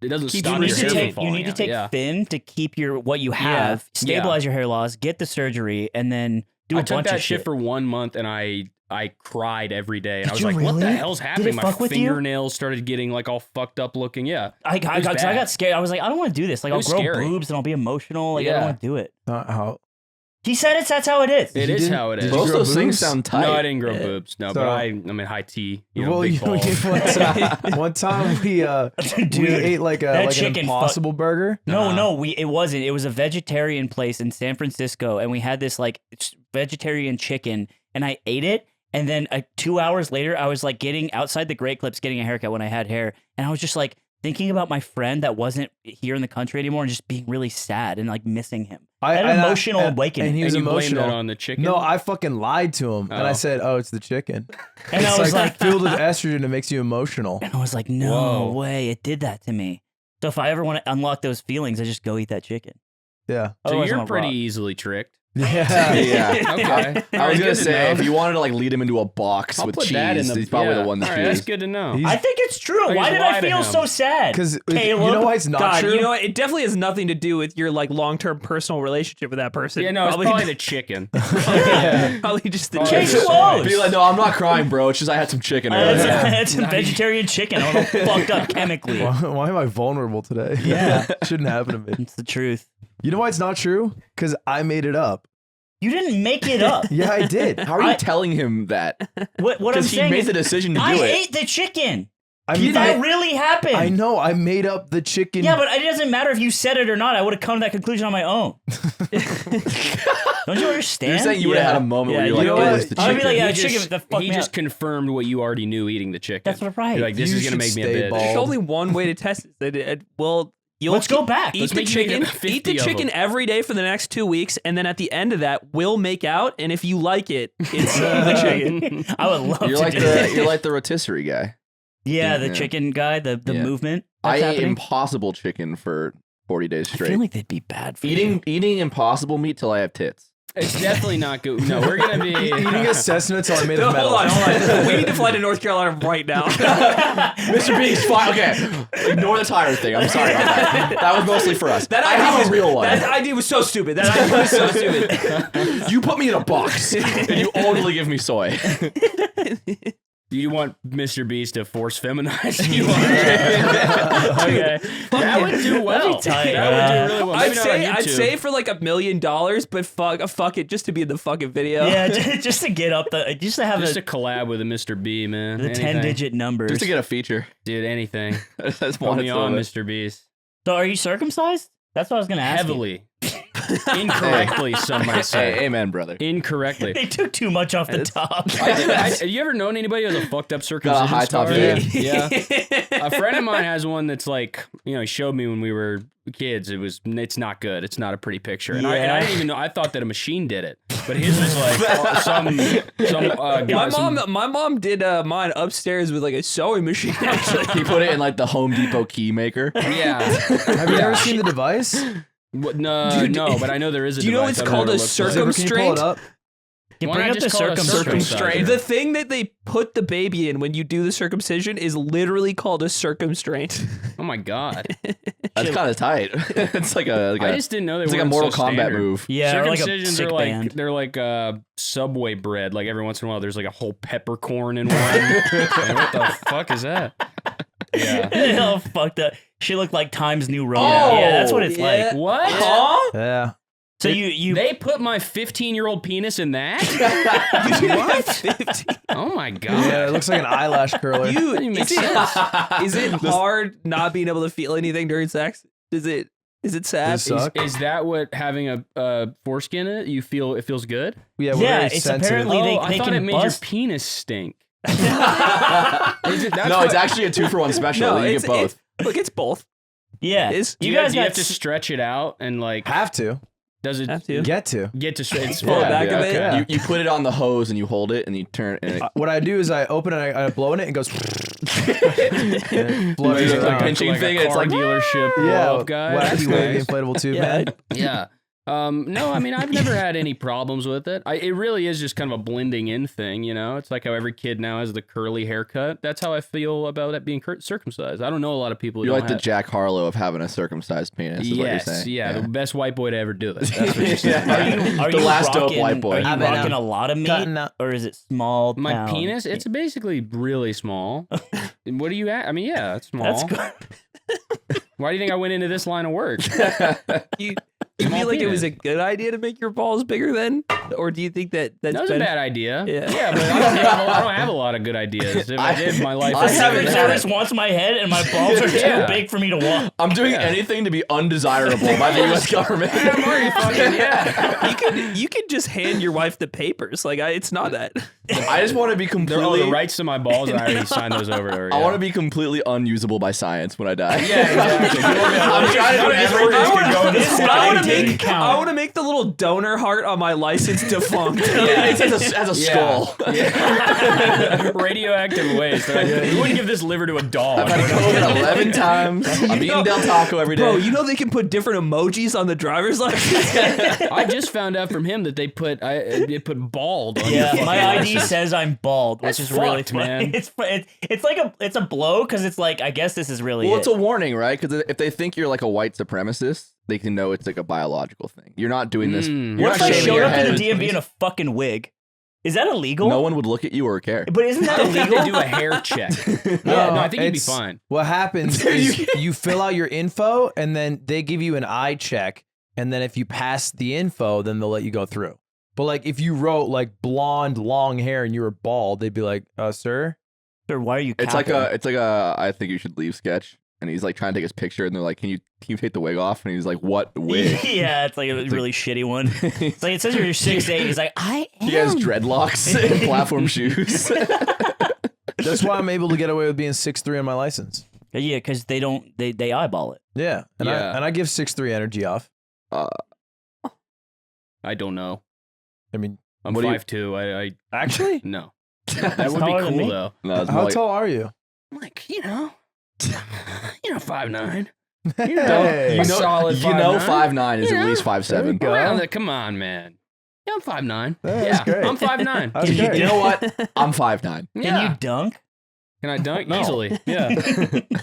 C: doesn't
D: Keeps
C: stop
F: You need
C: your
F: to
C: hair from
F: take
C: falling
F: you need to
C: out.
F: take
C: Yeah.
F: thin to keep your what you have, stabilize your hair loss, get the surgery, and then do a
C: I took
F: bunch
C: that
F: of
C: shit
F: shit.
C: for 1 month, and I cried every day, and I
F: Did
C: was
F: you
C: like, "What the
F: really?
C: hell's
F: Did
C: happening?"
F: it
C: My
F: fuck with you?
C: fingernails started getting like all fucked up looking. Yeah,
F: I
C: was bad.
F: got scared. I was like, I don't want to do this. Like, I'll
C: was
F: grow
C: scary.
F: boobs and I'll be emotional. Like, I don't
C: Yeah.
F: want to do it.
B: Not how.
F: He said that's how it is.
C: it
B: You
C: is
B: didn't-
C: how it
B: did
C: is.
B: you
E: Both
B: grow
E: those things
B: boobs?
E: sound tight.
C: No, I didn't grow boobs. No,
B: So-
C: but I mean high T.
B: Well,
C: big balls.
B: one time we
F: Dude,
B: ate like
F: that
B: an
F: chicken
B: Impossible burger.
F: No, it wasn't. It was a vegetarian place in San Francisco, and we had this like vegetarian chicken, and I ate it. And then 2 hours later, I was like getting outside the Great Clips, getting a haircut when I had hair, and I was just like thinking about my friend that wasn't here in the country anymore, and just being really sad and like missing him. I had an emotional awakening.
B: and he was
C: And you blamed
B: emotional.
C: that on the chicken?
B: No, I fucking lied to him, and I
C: Oh.
B: said, "Oh, it's the chicken."
F: And
B: It's
F: I was like,
B: filled with estrogen. It makes you emotional.
F: and I was like, no
C: Whoa.
F: way, it did that to me. So if I ever want to unlock those feelings, I just go eat that chicken.
B: Yeah,
C: So
F: Otherwise,
C: you're
F: I'm a
C: pretty
F: rock.
C: easily tricked.
B: yeah.
E: Yeah.
C: Okay.
E: I was
C: Good
E: gonna
C: to
E: say,
C: know.
E: if you wanted to like lead him into a box
C: I'll
E: with
C: put
E: cheese,
C: that in
E: he's probably
C: yeah.
E: the one to
C: All right, that's
E: choose.
C: good to know.
B: He's-
F: I think it's true.
C: I
F: Why
C: just
F: did I
C: lie to
F: feel
C: him.
F: so sad?
B: Because you
F: Caleb?
B: know why it's not
D: God,
B: true.
D: you know what? It definitely has nothing to do with your like long-term personal relationship with that person.
C: Yeah, no, it's probably the chicken.
D: probably just the
F: Change
D: chicken.
F: clothes.
E: Be like, no, I'm not crying, bro. It's just I had some chicken
F: I
E: earlier.
F: had some vegetarian chicken. I'm all fucked up chemically.
B: Why am I vulnerable today?
F: Yeah.
B: Shouldn't happen to me.
F: It's the truth.
B: You know why it's not true? Because I made it up.
F: You didn't make it up.
B: Yeah, I did.
E: How are you telling him that?
F: What I'm
E: Because he
F: saying
E: made
F: is,
E: the decision to
F: I
E: do it.
F: ate the chicken.
B: I
F: That really happened.
B: I know. I made up the chicken.
F: Yeah, but it doesn't matter if you said it or not. I would have come to that conclusion on my own. Don't you understand?
E: You're saying you would have had a moment where
F: Yeah,
E: you're
F: you
E: like,
F: know
E: it
F: what?
E: was the
F: I would
E: chicken.
F: be like, yeah,
C: He
F: chicken.
C: just-
F: The fuck
C: he
F: me
C: just
F: up.
C: confirmed what you already knew eating the chicken.
F: That's right.
C: You're like, this
B: You
C: is gonna
B: should
C: make me a
B: stay
C: bitch.
B: bald.
D: There's only one way to test it. Well, you'll
F: Let's go back.
D: Eat
C: Let's
D: the
C: make you eat
D: chicken.
C: 50
D: Eat the
C: of
D: chicken
C: them.
D: every day for the next 2 weeks, and then at the end of that, we'll make out. And if you like it, it's the chicken.
F: I would love
E: You're
F: to
E: like
F: do
E: the
F: that.
E: you're like the rotisserie guy.
F: Yeah, the
E: Yeah.
F: chicken guy, the
E: Yeah.
F: movement.
E: I
F: That's
E: ate
F: happening.
E: impossible chicken for 40 days
F: I
E: straight.
F: feel like they'd be bad for you.
E: Eating impossible meat till I have tits.
C: It's definitely not good. No, we're gonna be
B: Eating a Cessna till I made
D: No,
B: of metal.
D: hold on. We need to fly to North Carolina right now.
E: Mr. B's fine. Okay, ignore the tire thing. I'm sorry about that. That was mostly for us. I have a real one.
D: That idea was so stupid. That idea was so stupid.
E: You put me in a box and you only give me soy.
C: Do you want Mr. Beast to force feminize you? Okay, that would do well.
F: That'd be tight.
C: That would do really well. Maybe not on
D: I'd
C: YouTube.
D: say for like $1 million, but fuck it, just to be in the fucking video.
F: Yeah, just to get up just to have
C: Just to collab with a Mr. B, man.
F: the
C: Anything.
F: 10-digit numbers.
E: Just to get a feature.
C: Dude, anything.
E: I just
C: Put
E: wanted
C: me
E: to
C: on, Mr. Beast.
F: So are you circumcised? That's what I was going to ask you.
C: Heavily. Incorrectly, some might say.
E: Hey, amen, brother.
C: Incorrectly.
F: They took too much off the top.
C: Have you ever known anybody who has a fucked up
E: Got a
C: circumcision
E: high top
C: story?
E: head.
C: Yeah. A friend of mine has one that's like, he showed me when we were kids. It's not good. It's not a pretty picture. And I didn't even know. I thought that a machine did it, but his was like some guy.
D: My mom did mine upstairs with like a sewing machine. Actually,
E: He put it in like the Home Depot key maker.
C: Yeah.
B: Have you ever seen the device?
C: No,
D: Dude,
C: no, but I know there is a
D: do you know
C: device.
D: it's
C: I've
D: called
C: never
D: a
C: looked at it.
B: Zipper, can you pull it
D: circumstraint?
B: up?
F: You
C: Why
F: bring
C: not
F: up the
C: just call it a
F: circumstraint.
D: The thing that they put the baby in when you do the circumcision is literally called a circumstraint.
C: Oh my god.
E: That's kind of tight. It's like a.
C: I just didn't know they
E: It's
C: were
E: like a Mortal Kombat
C: standard.
E: move.
F: Yeah, or like a
C: Circumcisions
F: sick
C: are like
F: band.
C: they're like Subway bread. Like every once in a while, there's like a whole peppercorn in one. Like, what the fuck is that? Yeah.
F: Oh, fucked up. She looked like Times New Roman.
E: Oh,
F: yeah, that's what it's
D: yeah.
F: like.
C: What?
D: Huh?
B: Yeah.
F: So you
C: They put my 15-year-old penis in that?
D: What?
C: Oh my god.
B: Yeah, it looks like an eyelash curler.
C: That even makes sense.
D: Is it hard not being able to feel anything during sex? Is it sad?
B: Does it suck?
C: Is that what having a foreskin in it? You feel it feels good?
B: Yeah, we're
F: Yeah,
B: very
F: it's
B: sensitive.
F: apparently-
C: Oh,
F: they
C: I thought
F: can
C: it made
F: bust-
C: your penis stink.
E: No, it's actually a 2-for-1 special.
D: No,
E: you
D: it's
E: get both.
D: Look, it's both.
F: Yeah.
C: Do
F: You
C: you
F: guys
C: have
F: got
C: to stretch it out and like
B: Have to.
C: does it
D: Have to.
B: Get to.
C: get to it's
D: Pull it back a bit.
B: Yeah.
E: You put it on the hose and you hold it and you turn and it
B: What I do is I open it, I blow in it, and it goes.
E: Like
B: flutters
E: a
B: around.
E: pinching
C: like
E: thing,
C: a
E: it's
C: car
E: like,
C: dealership
B: Yeah,
C: blow-up guy. That's
B: wacky wavy
C: nice.
B: inflatable tube,
D: Yeah.
B: man.
C: Yeah. No, I mean, I've never had any problems with it. It really is just kind of a blending in thing, you know? It's like how every kid now has the curly haircut. That's how I feel about it being circumcised. I don't know a lot of people who
E: you're
C: don't
E: like the
C: have.
E: Jack Harlow of having a circumcised penis. Is what you're
C: Yes,
E: saying.
C: yeah, the best white boy to ever do it. That's what you're saying.
F: Are
E: The
F: you
E: last dope
F: rocking,
E: white boy.
F: Are you
B: I've been,
F: rocking a lot of meat,
B: cutting out-
F: or is it small?
C: My
F: town?
C: penis, it's basically really small. What do you at? I mean, yeah, it's small.
F: That's good.
C: Why do you think I went into this line of work?
D: You
C: Small
D: feel like it was
C: penis.
D: a good idea to make your balls bigger then, or do you think that's
C: That was a
D: been
C: bad idea.
D: Yeah.
C: But I don't have a lot of good ideas. If I did, my life
E: I
C: would
F: The
C: be
E: haven't
F: Secret
C: better.
F: Service wants my head, and my balls are
C: Yeah.
F: too big for me to walk.
E: I'm doing anything to be undesirable by the U.S. government.
C: I'm already fucking, yeah.
D: you could just hand your wife the papers. Like it's not that.
E: I just want to be
C: They're all
E: completely.
C: the rights to my balls. I already signed those over to her.
E: I want to be completely unusable by science when I die.
C: Yeah, exactly.
E: I'm trying to do everything.
D: I want to make the little donor heart on my license defunct.
E: Yeah, it's as a skull.
C: Radioactive waste. We wouldn't give this liver to a dog.
E: I've had COVID 11 times. I'm eating Del Taco every day.
D: Bro, you know they can put different emojis on the driver's license.
C: I just found out from him that they put bald on your
F: Yeah,
C: fucking
F: my ID
C: license.
F: says I'm bald, which
C: That's
F: is really
C: fucked,
F: funny.
C: man.
F: It's like it's a blow because it's like I guess this is really
E: Well,
F: it.
E: it's a warning, right? Because if they think you're like a white supremacist, they can know it's like a biological thing. You're not doing this.
C: Mm.
E: You're
F: What if
E: not
F: I
E: shaving
F: showed
E: your
F: up to
E: head.
F: the DMV in a fucking wig? Is that illegal?
E: No one would look at you or care.
F: But isn't that
C: I think
F: illegal?
C: they do a hair check. Yeah, no, I think you'd be
B: it's-
C: fine.
B: What happens is you fill out your info, and then they give you an eye check, and then if you pass the info, then they'll let you go through. But like if you wrote like blonde, long hair, and you were bald, they'd be like, "Sir."
F: Or why are you?
E: It's like
F: capping?
E: I think you should leave sketch. And he's like trying to take his picture, and they're like, "Can you take the wig off?" And he's like, "What wig?"
F: Yeah, it's like a really shitty one. It's like it says you're 6'8". He's like, I am.
E: He has dreadlocks and platform shoes.
B: That's why I'm able to get away with being 6'3" on my license.
F: Yeah, because they eyeball it.
B: Yeah, and
C: Yeah.
B: I give 6'3" energy off.
C: I don't know.
B: I mean,
C: I'm
E: What do you-
C: 5'2". I
B: actually,
C: no. That would be
F: taller than
C: cool
F: me.
C: though.
E: No, it's more
B: how
E: like-
B: tall are you?
C: Like 5'9".
B: Hey.
C: A solid
E: 5'9" is
C: Yeah.
E: at least 5'7".
B: Go.
C: Around that, come on, man. Yeah, I'm 5'9".
B: That's great.
C: I'm 5'9".
B: That's great.
E: You know what? I'm 5'9".
F: Can
C: Yeah.
F: you dunk?
C: Can I dunk easily? Yeah.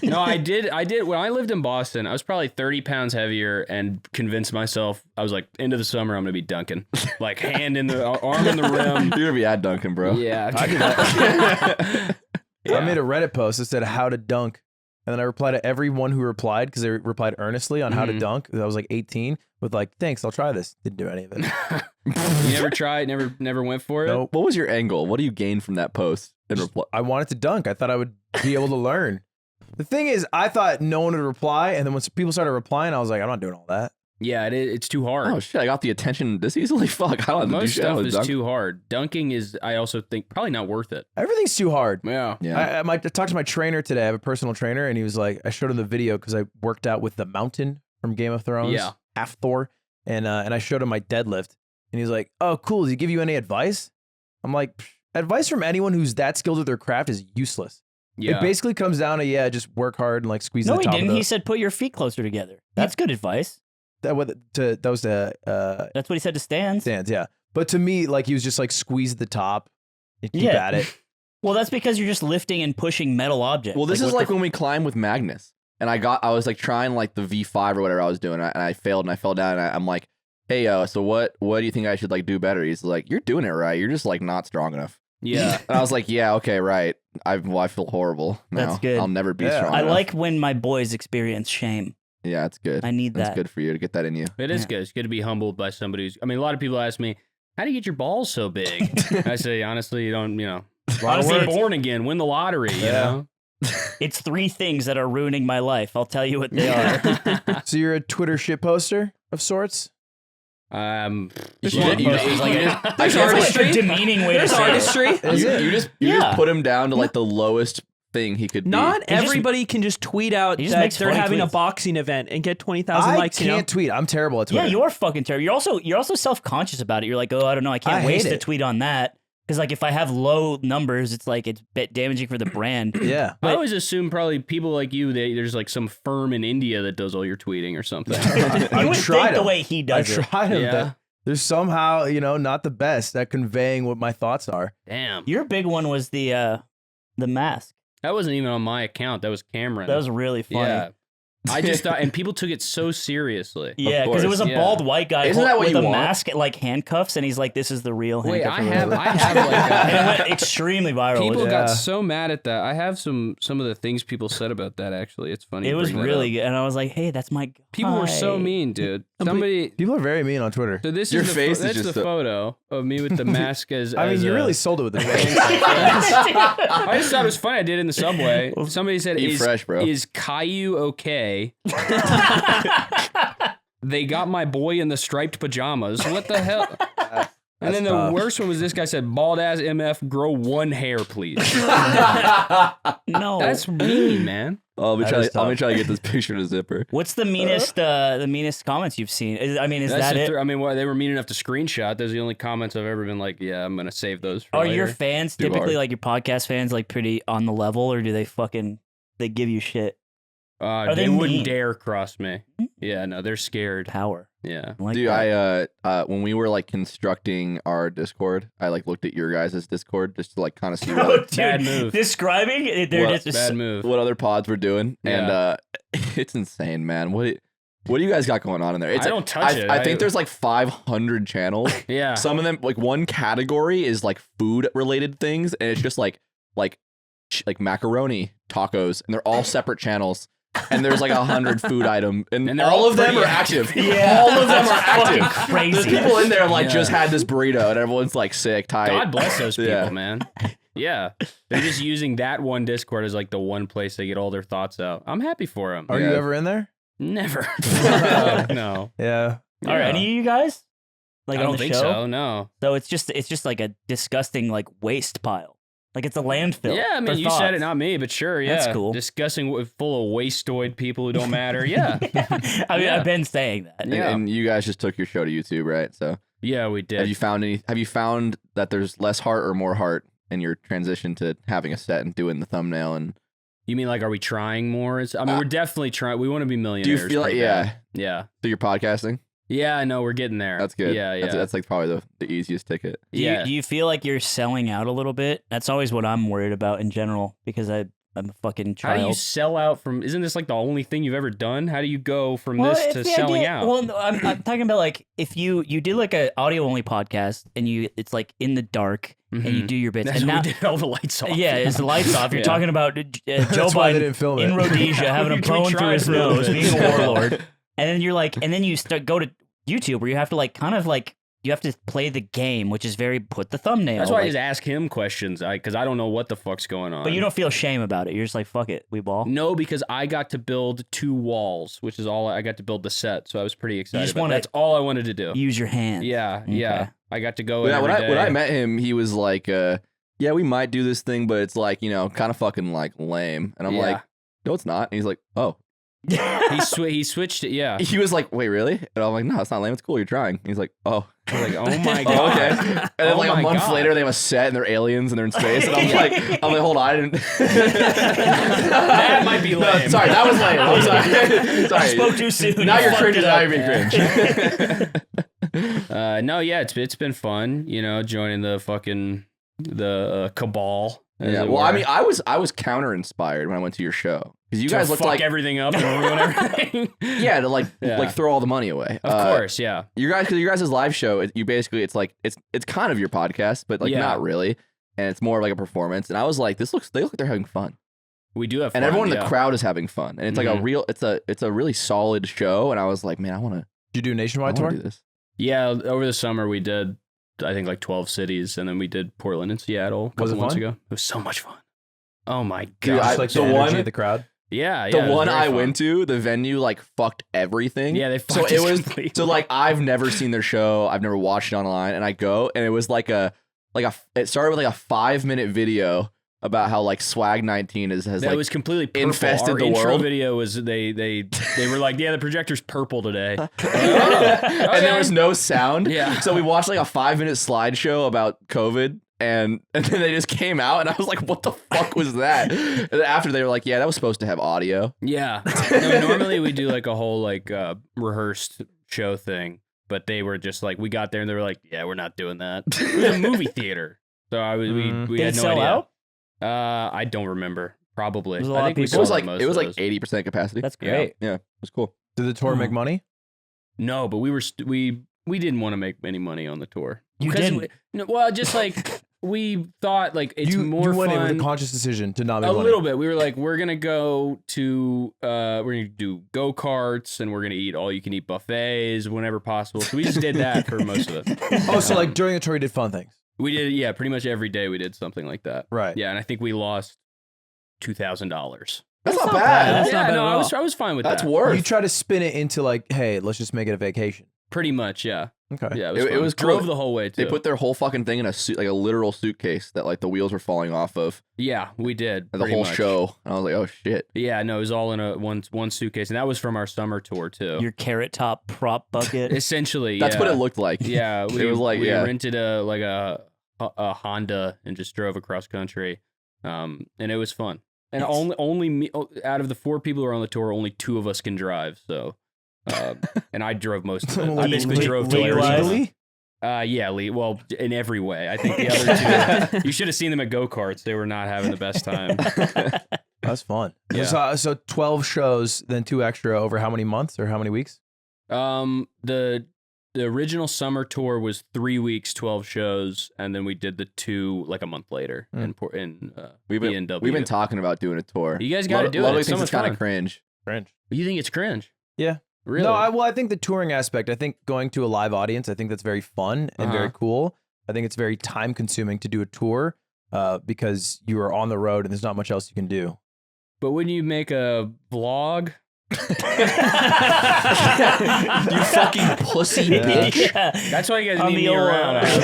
C: No, I did. When I lived in Boston, I was probably 30 pounds heavier and convinced myself, I was like, into the summer, I'm going to be dunking. Like, hand in the, arm in the rim.
E: You're gonna be at Duncan, bro.
C: Yeah.
B: I do that.
C: Yeah.
B: I made a Reddit post that said how to dunk. And then I replied to everyone who replied because they replied earnestly on how to
C: Mhm.
B: dunk. I was like 18 with like, thanks, I'll try this. Didn't do any of it.
C: You never tried? Never went for it?
B: Nope.
E: What was your angle? What do you gain from that post? In reply?
B: I wanted to dunk. I thought I would be able to learn. The thing is, I thought no one would reply. And then when people started replying, I was like, I'm not doing all that.
C: Yeah, it's too hard.
E: Oh shit! I got the attention this easily. Fuck! I don't have to do
C: Most
E: shit. I
C: stuff
E: don't
C: is
E: dunk.
C: too hard. Dunking is, I also think, probably not worth it.
B: Everything's too hard.
C: Yeah.
E: Yeah.
B: I talked to my trainer today. I have a personal trainer, and he was like, I showed him the video because I worked out with the Mountain from Game of Thrones,
C: Yeah.
B: half Thor, and I showed him my deadlift, and he's like, "Oh, cool. Does he give you any advice?" I'm like, "Psh, advice from anyone who's that skilled with their craft is useless.
C: Yeah.
B: It basically comes down to just work hard and like squeeze
F: No,
B: the
F: he
B: top
F: didn't.
B: of
F: He said put your feet closer together. That's good advice.
B: that was the
F: That's what he said to Stans.
B: stands, yeah. But to me, like he was just like squeeze the top and keep
F: Yeah.
B: at it.
F: Well, that's because you're just lifting and pushing metal objects.
E: Well, this is
F: what
E: like
F: the-
E: when we climb with Magnus, and I was like trying like the V5 or whatever I was doing, and I failed, and I fell down, and I'm like, "Hey, so what do you think I should like do better?" He's like, "You're doing it right. You're just like not strong enough."
C: Yeah.
E: And I was like, "Yeah, okay, right. I feel horrible now.
F: That's good.
E: I'll never be
B: Yeah.
E: strong
F: I
E: enough."
F: like when my boys experience shame.
E: Yeah, it's good.
F: I need
E: That's
F: that.
E: good for you to get that in you.
C: It is
F: Yeah.
C: good. It's good to be humbled by somebody who's, I mean, a lot of people ask me, how do you get your balls so big? I say, honestly, you don't,
F: Honestly,
C: be
F: it's-
C: born again, win the lottery, you
B: Yeah.
C: know?
F: It's 3 things that are ruining my life. I'll tell you what they are.
B: So you're a Twitter shit poster of sorts?
C: You
F: There's
C: should-
F: one post is like a,
E: There's
F: that's like
E: artistry.
F: a demeaning way to
D: There's
F: say it.
D: artistry.
B: Is
E: you,
B: it?
E: you just
F: Yeah.
E: put him down to like the lowest thing he could
D: Not
E: be.
D: everybody can just tweet out
F: he just
D: that
F: makes
D: they're
F: funny
D: having a
F: tweets.
D: boxing event and get 20,000
B: I
D: likes.
B: can't tweet. I'm terrible at Twitter.
F: Yeah, you're fucking terrible. You're also self-conscious about it. You're like, oh, I don't know, I can't
B: I
F: waste
B: hate
F: a
B: it.
F: tweet on that because like if I have low numbers, it's like it's a bit damaging for the brand.
B: Yeah.
C: I always assume probably people like you, there's like some firm in India that does all your tweeting or something.
F: You would
B: tried
F: think the
B: him.
F: way he
B: I
F: does it.
B: tried them.
C: Yeah.
B: They're somehow, not the best at conveying what my thoughts are.
C: Damn.
F: Your big one was the mask.
C: That wasn't even on my account. That was Cameron.
F: That was really funny.
C: Yeah. I just thought, and people took it so seriously.
F: Yeah, because it was a
C: yeah.
F: bald white guy
E: Isn't that what
F: with
E: you
F: a
E: want?
F: mask, like handcuffs, and he's like, "This is the real
C: Wait,
F: handcuff."
C: I
F: or
C: have
F: whatever.
C: like
F: and it
C: a,
F: went extremely viral.
C: people
B: Yeah.
C: got so mad at that. I have some of the things people said about that. Actually, it's funny.
F: It
C: you
F: was
C: bring that
F: really
C: up.
F: good, and I was like, "Hey, that's my."
C: People were so
F: guy."
C: mean, dude. Somebody.
B: People are very mean on Twitter.
C: So this
E: Your
C: is the
E: face is
C: that's
E: just
C: the
E: a-
C: photo of me with the mask as.
B: I mean,
C: as
B: you
C: a-
B: really sold it with the face.
C: I just thought it was funny. I did it in the subway. Somebody said,
E: Eat
C: "Is
E: fresh, bro."
C: is Caillou okay?" They got my boy in the striped pajamas. What the hell? And then the
B: tough.
C: worst one was this guy said, "Bald ass MF, grow one hair, please."
F: No,
C: That's mean, man.
E: Let me
B: That
E: try
B: is
E: to
B: tough.
E: get this picture to Zipper.
F: what's the meanest comments you've seen? I mean, is
C: That's
F: that
C: the
F: it?
C: I mean, they were mean enough to screenshot. Those are the only comments I've ever been like, "Yeah, I'm gonna save those for
F: Are
C: later."
F: your fans
E: Too
F: typically
E: hard.
F: like your podcast fans like pretty on the level, or do they give you shit? Are
C: They
F: they
C: wouldn't
F: mean?
C: dare cross me. Yeah, no, they're scared.
F: Power.
C: Yeah.
F: I like
E: Dude,
F: that.
E: when we were like constructing our Discord, I like looked at your guys' Discord just to like kind of see
F: Bro,
E: what,
F: dude,
C: Bad move.
F: describing it, they're
E: What?
F: just
C: Bad move.
E: what other pods were doing, and it's insane, man. What do you guys got going on in there? It's
C: I
E: like-
C: don't touch it.
E: I think there's like 500 channels.
C: Yeah.
E: Some of them, like one category is like food related things, and it's just like macaroni, tacos, and they're all separate channels. And there's like 100 food item, and
C: And they're
E: all
C: all
E: of them
C: pretty
E: are
C: active.
E: active.
F: Yeah.
E: All of them are
F: fucking
E: active.
F: crazy.
E: There's people in there like
C: Yeah.
E: just had this burrito, and everyone's like sick, tight.
C: God bless those people,
E: Yeah.
C: man. Yeah. They're just using that one Discord as like the one place they get all their thoughts out. I'm happy for them.
B: Are you
E: Yeah.
B: ever in there?
C: Never. No.
B: Yeah.
F: Are
C: Yeah.
F: any of you guys like
C: I
F: on
C: don't
F: the
C: think
F: show?
C: so. No.
F: So it's just like a disgusting like waste pile. Like it's a landfill.
C: Yeah, I
F: for
C: mean, you said it,
F: thoughts.
C: not me, but sure. Yeah.
F: That's cool.
C: Discussing full of wastoid people who don't matter. Yeah.
F: I mean,
C: Yeah.
F: I've been saying that.
E: And,
C: Yeah.
E: and you guys just took your show to YouTube, right? So
C: Yeah, we did.
E: have you found that there's less heart or more heart in your transition to having a set and doing the thumbnail? And
C: You mean like, are we trying more? I mean, we're definitely trying. We want to be
E: do
C: millionaires.
E: you feel like
C: pretty bad. Yeah.
E: so you're podcasting?
C: Yeah, I know. We're getting there.
E: That's good.
C: Yeah, yeah.
E: That's like probably the easiest ticket.
C: yeah.
F: Do you feel like you're selling out a little bit? That's always what I'm worried about in general because I'm a fucking
C: How
F: child.
C: do you sell out from? Isn't this like the only thing you've ever done? How do you go from this
F: it's
C: to
F: the
C: selling
F: idea-
C: out?
F: Well, no, I'm talking about like if you did like a audio only podcast and it's like in the dark and you
C: Mhm.
F: do your bits
C: That's
F: and
C: when
F: now
C: we did all the lights off.
F: yeah, it's the lights off. You're
C: Yeah.
F: talking about Joe
B: That's why they
F: Biden
B: didn't film it.
F: in Rhodesia having a
C: We
F: bone through
C: tried
F: his
C: for a little
F: nose,
C: bit.
F: being a warlord, and then you're like, and then you go to YouTube where you have to like kind of like you have to play the game, which is very put the thumbnail.
C: That's why I
F: like-
C: just ask him questions, because I don't know what the fuck's going on.
F: but you don't feel shame about it. You're just like, fuck it, we ball.
C: No, because I got to build 2 walls, which is all I got to build the set, so I was pretty excited.
F: just
C: about it.
F: wanna
C: That's all I wanted to do.
F: Use your hands.
C: Yeah, yeah.
F: Okay.
C: I got to go.
E: Yeah,
C: every
E: when I
C: day.
E: met him, he was like, "Yeah, we might do this thing, but it's like kind of fucking like lame." And I'm
C: Yeah.
E: like, "No, it's not." And he's like, "Oh."
C: he switched it. Yeah.
E: He was like, "Wait, really?" And I'm like, "No, it's not lame. It's cool. You're trying." He's like, "Oh."
C: I was like, oh my
E: Oh,
C: god.
E: okay. And then
C: Oh
E: like a
C: my
E: month
C: God.
E: later, they have a set and they're aliens and they're in space. And I'm like, hold on, I didn't.
C: That might be
E: No,
C: lame.
E: sorry, that was lame. I'm sorry. Sorry.
F: I spoke too soon.
E: Now
F: You
E: you're
F: fucked
E: cringe.
F: it
E: Now
F: up.
E: you're being cringe.
C: No, yeah, it's been fun. Joining the fucking cabal. as
E: Yeah.
C: it
E: Well, I
C: were.
E: mean, I was counter inspired when I went to your show because you
C: To
E: guys looked
C: fuck
E: like
C: everything up and ruin everything.
E: yeah to like
C: Yeah.
E: throw all the money away.
C: Of course, yeah.
E: Because your guys' live show, it's like it's kind of your podcast, but like
C: Yeah.
E: not really, and it's more like a performance. And I was like, they look like they're having fun,
C: We do have fun.
E: and everyone in
C: yeah.
E: the crowd is having fun, and it's like it's a really solid show. And I was like, man, I want
B: Did you do a
E: to
B: nationwide tour?
E: do this.
C: Yeah, over the summer we did, I think like 12 cities, and then we did Portland and Seattle a couple
B: Was it
C: months
B: fun?
C: aw. It was so much fun. Oh my god.
E: Dude,
B: Just like the
E: the
B: energy
E: one-
B: of the crowd.
C: yeah,
E: The
C: yeah. it was
E: one
C: very
E: I
C: fun.
E: went to, the venue like fucked everything.
C: Yeah, they
E: so
C: fucked
E: it
C: us
E: was
C: completely.
E: so like I've never seen their show. I've never watched it online, and I go and it was it started with like a 5-minute video about how like swag 19 has
C: That
E: like
C: was completely purple.
E: infested
C: Our
E: the
C: intro
E: world.
C: video was they were like, yeah, the projector's purple today.
E: and there was no sound.
C: Yeah.
E: So we watched like a 5-minute slideshow about COVID. And then they just came out, and I was like, "What the fuck was that?" And then after they were like, "Yeah, that was supposed to have audio."
C: Yeah. No, normally we do like a whole like rehearsed show thing, but they were just like, we got there and they were like, "Yeah, we're not doing that." It was a movie theater, so we
F: Did
C: had
F: it
C: no
F: sell
C: idea.
F: out?
C: I don't remember. Probably.
F: There's a
C: I
F: lot
C: think
F: of
C: we
F: people.
E: It was
C: sold
E: like
C: most
E: it was
C: of
E: like
C: those.
E: 80% capacity.
F: That's great.
E: Yeah, it was cool.
B: Did the tour make money?
C: No, but we were we didn't want to make any money on the tour.
F: You
C: Because
F: didn't?
C: no, well, just like we thought, like it's
B: you
C: more
B: went in
C: fun.
B: with a conscious decision to not make
C: A
B: money.
C: little bit. We were like, we're gonna go to we're gonna do go-karts and we're gonna eat all you can eat buffets whenever possible. So we just did that for most of it.
B: Oh, so like during the tour, you did fun things.
C: We did, yeah, pretty much every day we did something like that.
B: Right.
C: Yeah, and I think we lost $2,000.
E: That's not
F: not
E: bad.
F: bad. That's
C: yeah,
F: not bad
C: no,
F: at
C: I was fine with
E: That's
C: that.
E: worth.
B: You try to spin it into like, hey, let's just make it a vacation.
C: Pretty much, yeah.
B: Okay.
C: Yeah, it was,
E: It
C: fun.
E: was
C: Drove
E: cool.
C: the whole way too.
E: They put their whole fucking thing in a suit, like a literal suitcase that like the wheels were falling off of,
C: yeah, we did.
E: the
C: pretty
E: whole
C: much.
E: show. And I was like, oh shit.
C: Yeah, no, it was all in a one suitcase, and that was from our summer tour too.
F: Your carrot top prop bucket.
C: Essentially,
E: That's
C: yeah.
E: what it looked like.
C: Yeah,
E: It was like,
C: we
E: yeah.
C: rented a Honda and just drove across country, and it was fun. And only me out of the 4 people who are on the tour, only 2 of us can drive. So, and I drove most of it. I basically drove to
F: legally?
C: Arizona. Yeah, well, in every way. I think the other 2. You should have seen them at go karts. They were not having the best time.
B: That's fun.
C: Yeah.
B: So 12 shows, then 2 extra over how many months or how many weeks?
C: The original summer tour was 3 weeks, 12 shows, and then we did the 2 like a month later in
E: We've been talking about doing a tour.
C: You guys got to do it.
E: Ludwig
C: It's so
E: thinks
C: much
E: it's kind
C: fun.
E: of cringe.
C: You think it's cringe?
B: Yeah.
C: Really?
B: No, I think the touring aspect, I think going to a live audience, I think that's very fun and very cool. I think it's very time consuming to do a tour because you are on the road and there's not much else you can do.
C: But when you make a vlog,
E: You fucking pussy bitch.
F: Yeah.
C: that's why you guys
F: On
C: need
F: the
C: me
F: old,
C: around.
F: it's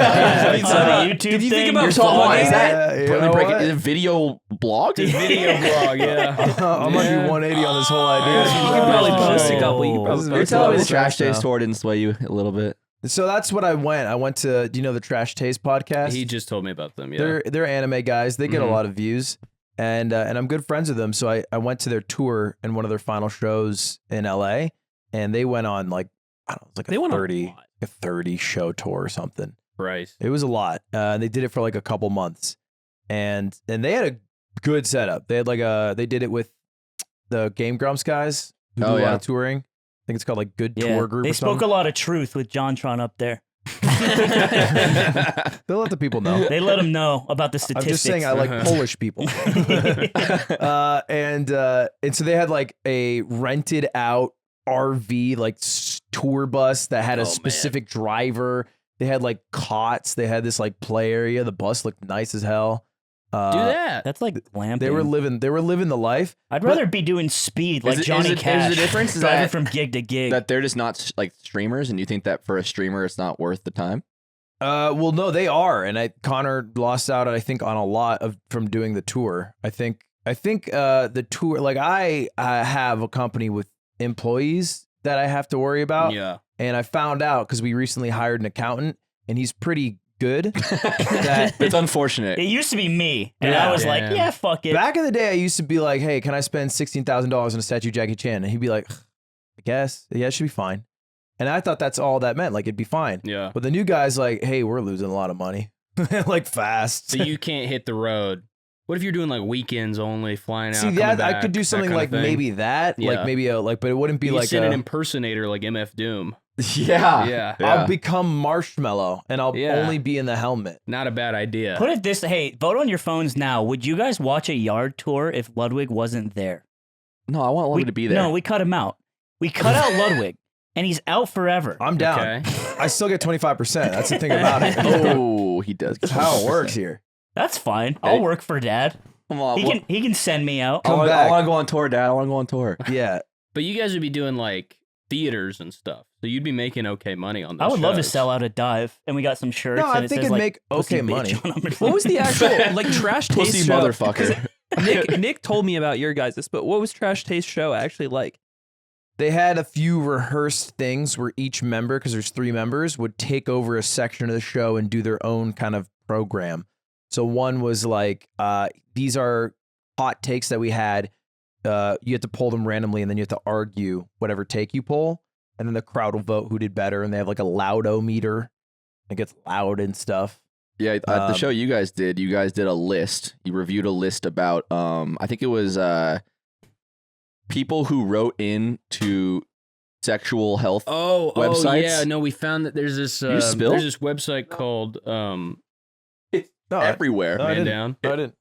F: on the YouTube
D: Did you think
F: thing.
D: about
F: You're
D: vlogging?
F: vlogging.
E: Is that
B: you
E: really
B: know
E: breaking?
B: what?
E: Is it video blog?
C: Video vlog, yeah.
B: I'm gonna do 180 on this whole idea.
D: You can probably post a
F: Oh.
D: couple. You can
B: This is
D: probably
B: very
E: You're telling me the
B: close.
E: Trash Days tour didn't sway you a little bit?
B: So that's what I went. I went to, do you know the Trash Taste podcast?
C: He just told me about them. Yeah.
B: They're anime guys. They get
C: Mhm.
B: a lot of views, and I'm good friends with them. So I went to their tour and one of their final shows in LA, and they went on like, I don't know, it's like
D: They went on
B: a 30 show tour or something.
C: Right.
B: It was a lot. They did it for like a couple months, and they had a good setup. They had like they did it with the Game Grumps guys who do a lot of touring. I think it's called like Good
F: Yeah.
B: Tour Group.
F: They
B: or
F: spoke a
B: something.
F: lot of truth with JonTron up there.
B: They'll let the people know.
F: They let him know about the
B: I'm
F: statistics.
B: just saying I like Polish people. And so they had like a rented out RV like tour bus that had a specific driver. They had like cots. They had this like play area. The bus looked nice as hell.
C: Do that.
F: That's like glamping.
B: They were living the life.
F: I'd rather be doing speed like Johnny
E: Is
F: Cash.
E: the difference is
F: driving
E: that,
F: from gig to gig.
E: that they're just not like streamers, and you think that for a streamer it's not worth the time?
B: Well, no, they are, and Connor lost out, I think, on a lot from doing the tour. I think the tour, like I have a company with employees that I have to worry about,
C: Yeah.
B: and I found out because we recently hired an accountant, and he's pretty good. that
E: It's unfortunate.
F: It used to be me, and
B: Yeah.
F: I was like,
C: Damn.
F: yeah, fuck it.
B: back in the day, I used to be like, "Hey, can I spend $16,000 on a statue of Jackie Chan?" And he'd be like, "I guess, yeah, it should be fine." And I thought that's all that meant, like it'd be fine.
C: Yeah.
B: But the new guy's like, "Hey, we're losing a lot of money, like fast."
C: So you can't hit the road. What if you're doing like weekends only, flying out?
B: See,
C: coming
B: that I
C: back,
B: could do
C: that
B: something
C: kind
B: like
C: of thing?
B: maybe that,
C: Yeah.
B: like maybe but it wouldn't be
C: You
B: like
C: send an impersonator like MF Doom.
E: Yeah.
C: Yeah.
B: I'll become Marshmallow and I'll
C: Yeah.
B: only be in the helmet.
C: Not a bad idea.
F: Put it this, hey, vote on your phones now. Would you guys watch a yard tour if Ludwig wasn't there?
E: No, I want Ludwig to be there.
F: No, we cut him out. We cut out Ludwig, and he's out forever.
B: I'm down.
C: Okay.
B: I still get 25%. That's the thing about it.
E: Oh, he does.
B: That's how it works here.
F: That's fine. I'll work for Dad.
E: Come on.
F: He can send me out.
E: I
B: Come
E: want
B: back.
E: to go on tour, Dad. I want to go on tour.
B: Yeah.
C: But you guys would be doing like theaters and stuff. So you'd be making okay money on those
F: I would love to
C: shows.
F: sell out a dive, and we got some shirts.
B: No,
F: and
B: I
F: it
B: think
F: says,
B: it'd
F: like,
B: make
F: pussy
B: okay
F: bitch
B: money.
F: on 'em or
D: What was
F: something.
D: the actual like Trash Taste
E: Pussy
D: show?
E: motherfucker.
D: Nick told me about your guys' but what was Trash Taste show actually like?
B: They had a few rehearsed things where each member, because there's 3 members, would take over a section of the show and do their own kind of program. So one was like, these are hot takes that we had. You have to pull them randomly, and then you have to argue whatever take you pull, and then the crowd will vote who did better. And they have like a loudo-meter. It gets loud and stuff.
E: Yeah, the show you guys did a list. You reviewed a list about, I think it was people who wrote in to sexual health.
C: Oh,
E: websites.
C: yeah. No, we found that there's this
E: spill?
C: there's this website called
B: No,
E: Everywhere.
B: no, I
C: Man
B: didn't.
C: Down.
B: No, I didn't.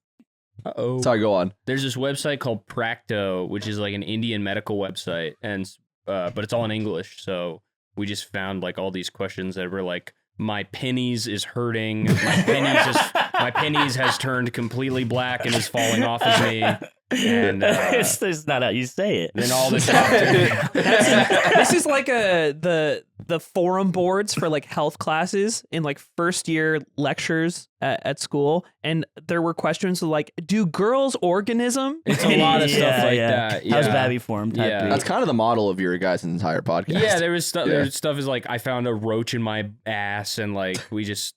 C: Uh-oh.
E: Sorry, go on.
C: There's this website called Practo, which is like an Indian medical website, and but it's all in English. So we just found like all these questions that were like, my pennies is hurting. My pennies has turned completely black and is falling off of me. And
F: it's not how you say it.
C: then all the top
D: This is like the forum boards for like health classes in like first year lectures at school, and there were questions like, do girls organism?
C: It's a lot of stuff like
F: yeah.
C: that.
F: How's
C: yeah.
F: babby form? Type
C: Yeah.
F: beat.
E: That's kind of the model of your guys' entire podcast.
C: Yeah, there was stuff.
E: Yeah.
C: There's stuff is like, I found a roach in my ass, and like we just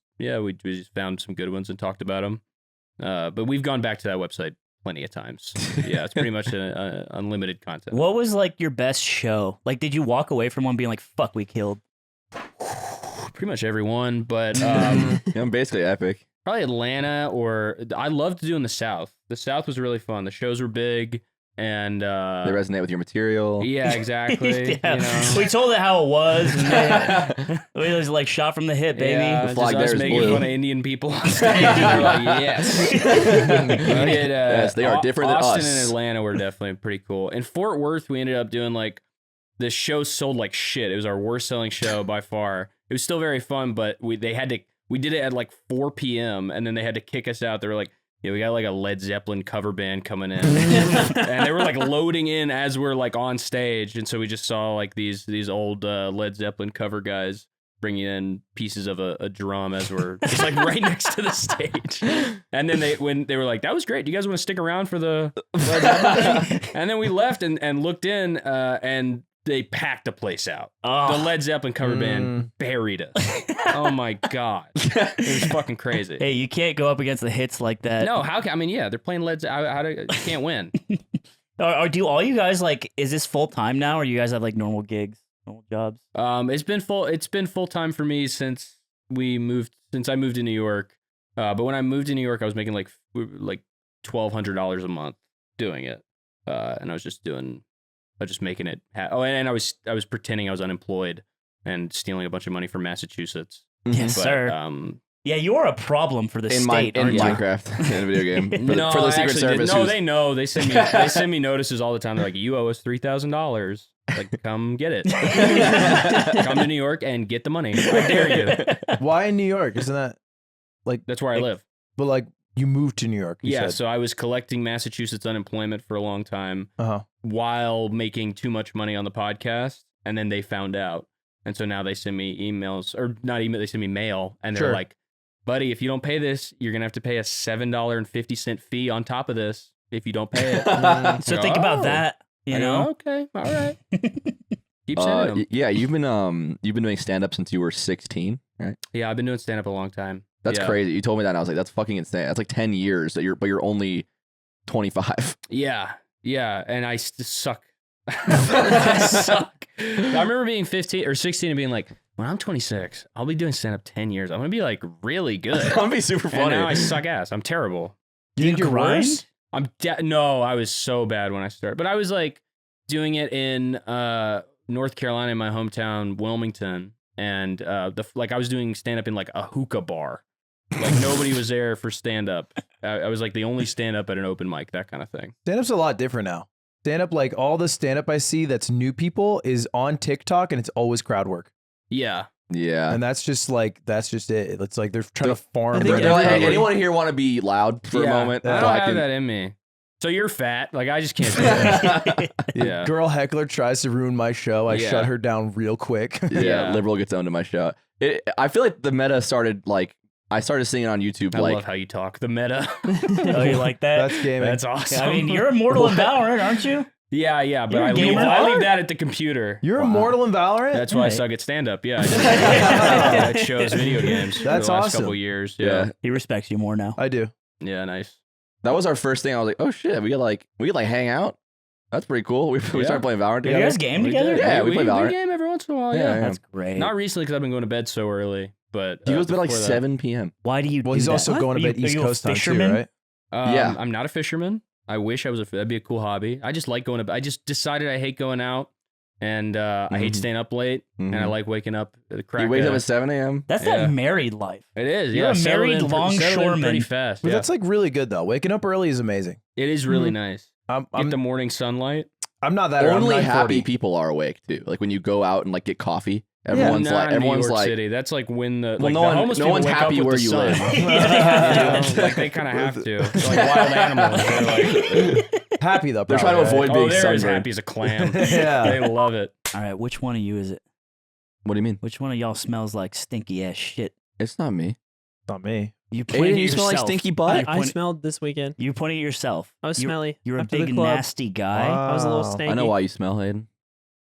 C: found some good ones and talked about them. But we've gone back to that website plenty of times. Yeah, it's pretty much an unlimited content.
F: What was like your best show? Like, did you walk away from one being like, "Fuck, we killed"?
C: Pretty much everyone, but
E: Yeah, I'm basically epic.
C: probably Atlanta, or I loved doing the South. The South was really fun. The shows were big, and
E: They resonate with your material.
C: yeah, exactly.
F: Yeah.
C: You know?
F: We told it how it was. And then we was like shot from the hip, baby.
C: Yeah,
E: The flag
C: just us
E: there is
C: making
E: blue.
C: fun of Indian people on stage. They're like, yes. We did,
E: Yes, they are different than
C: Austin
E: us.
C: and Atlanta were definitely pretty cool. In Fort Worth, we ended up doing like, the show sold like shit. It was our worst selling show by far. It was still very fun, but we did it at like 4 p.m. and then they had to kick us out. They were like, yeah, we got like a Led Zeppelin cover band coming in. And they were like loading in as we're like on stage. And so we just saw like these old Led Zeppelin cover guys bringing in pieces of a drum as we're just like right next to the stage. And then when they were like, that was great. Do you guys want to stick around for the Led Zeppelin thing? And then we left and looked in and they packed the place out.
F: Oh.
C: The Led Zeppelin cover band buried us. Oh my God. It was fucking crazy.
F: Hey, you can't go up against the hits like that.
C: No, how can, I mean, yeah, they're playing Led Zeppelin. You can't win.
F: Or do all you guys like? Is this full time now, or do you guys have like normal gigs, normal jobs?
C: It's been full time for me since I moved to New York. But when I moved to New York, I was making like $1,200 a month doing it. And I was just making it. And I was pretending I was unemployed and stealing a bunch of money from Massachusetts.
F: Yes,
C: But,
F: sir. Yeah, you are a problem for the
E: In
F: state. aren't you?
E: Minecraft, in a video game. For
C: No,
E: the
C: I
E: Secret
C: actually
E: Service.
C: didn't. No,
E: who's-
C: they know. They send me notices all the time. They're like, you owe us $3,000. Like, come get it. Come to New York and get the money. I dare you.
B: Why in New York? Isn't that like?
C: That's where I live.
B: But like, you moved to New York. You
C: Yeah,
B: said.
C: so I was collecting Massachusetts unemployment for a long time while making too much money on the podcast, and then they found out. And so now they send me emails, or not email, they send me mail, and they're
B: Sure.
C: like, buddy, if you don't pay this, you're going to have to pay a $7.50 fee on top of this if you don't pay it.
F: So think about that. You know,
C: Okay, all right. Keep sending them.
E: Yeah, you've been doing stand up since you were 16, right?
C: Yeah, I've been doing stand-up a long time.
E: That's
C: Yeah.
E: crazy. You told me that and I was like, that's fucking insane. That's like 10 years but you're only 25.
C: Yeah, and I suck. I suck. I remember being 15 or 16 and being like, when I'm 26, I'll be doing stand-up 10 years. I'm going to be like really good.
E: It's gonna be super
C: And
E: funny.
C: now I suck ass. I'm terrible.
B: Do you think you're
F: grind?
B: worse?
C: No, I was so bad when I started. But I was like doing it in North Carolina, in my hometown, Wilmington. And I was doing stand-up in like a hookah bar. Like nobody was there for stand-up. I was like the only stand-up at an open mic, that kind of thing.
B: Stand-up's a lot different now. Stand-up, like all the stand-up I see that's new people is on TikTok, and it's always crowd work.
C: Yeah.
E: yeah.
B: And that's just it. It's like they're trying to farm.
D: I think
E: They're like, hey,
B: everybody.
E: anyone here want to be loud for a
C: Yeah,
E: moment?
C: I don't
E: So
C: have that in me. So you're fat. Like, I just can't do that. Yeah.
B: Girl heckler tries to ruin my show. I
C: Yeah.
B: shut her down real quick.
C: Yeah.
E: Liberal gets onto my show. I feel like the meta started like I started seeing it on YouTube.
C: I
E: like
C: love how you talk. The meta.
F: Oh, you like that?
B: That's gaming.
C: That's awesome.
F: I mean, you're immortal in Valorant, aren't you?
C: yeah, but
F: You're a
C: I leave,
F: gamer?
C: I leave that at the computer.
B: You're immortal in Valorant?
C: That's why I
F: Right.
C: suck at stand-up. Yeah. That shows video games for
B: That's
C: the last
B: awesome.
C: couple years.
E: yeah.
C: Yeah.
F: He respects you more now.
B: I do.
C: Yeah, nice.
E: That was our first thing. I was like, oh shit, we could hang out. That's pretty cool. We started playing Valorant
F: Did you
E: together.
F: guys game
C: We
F: together?
C: did.
E: Yeah, we play Valorant.
C: We game every once in a while.
E: Yeah,
C: Yeah.
E: yeah.
F: That's great.
C: Not recently because I've been going to bed so early. But
E: He goes to bed like
C: before that-
E: 7 p.m.
F: Why do you
B: Well,
F: do
B: he's
F: that?
B: also going to
F: Are
B: bed
F: you-
B: East
F: are you a
B: Coast time too,
F: fisherman?
B: right?
E: Yeah.
C: I'm not a fisherman. I wish I was. That'd be a cool hobby. I just like going to bed. I just decided I hate going out, and I hate
E: Mhm.
C: staying up late, and I like waking up at the crack.
E: He wakes
C: of-
E: up at 7 a.m.
F: That's
C: Yeah.
F: that married life.
C: It is.
F: You're
C: yeah,
F: a
C: settled
F: married
C: in pretty
F: longshoreman.
C: fast.
B: But
C: Yeah.
B: that's like really good though. Waking up early is amazing.
C: It is really nice.
B: I'm
C: Get the morning sunlight.
B: I'm not that
E: Only
B: I'm
E: happy
B: 9:40.
E: people are awake too. Like when you go out and like get coffee, everyone's
C: Not
E: like,
C: in New
E: everyone's
C: York
E: like,
C: City. That's like when the
E: Well,
C: like
E: no
C: the
E: one-
C: homeless
E: no
C: people
E: one's
C: wake
E: happy
C: up with
E: where
C: the
E: you
C: sun.
E: live.
C: You know, like they kind of have to. It's like wild animals. They're like,
B: Happy though.
E: They're trying to
B: probably,
E: avoid
B: right?
C: oh,
E: being
C: they're as
E: sunburned.
C: happy as a clam.
B: Yeah.
C: They love it.
F: All right, which one of you is it?
E: What do you mean?
F: Which one of y'all smells like stinky ass shit?
E: It's not me.
B: Not me.
F: You
E: Aiden,
F: pointed at
E: you smell like
F: yourself.
E: stinky butt.
D: I smelled this weekend.
F: You pointed at yourself.
D: I was
F: You're-
D: smelly.
F: You're a
D: after the
F: big
D: club.
F: nasty guy.
D: I was a little
B: Wow.
D: stanky.
E: I know why you smell, Hayden.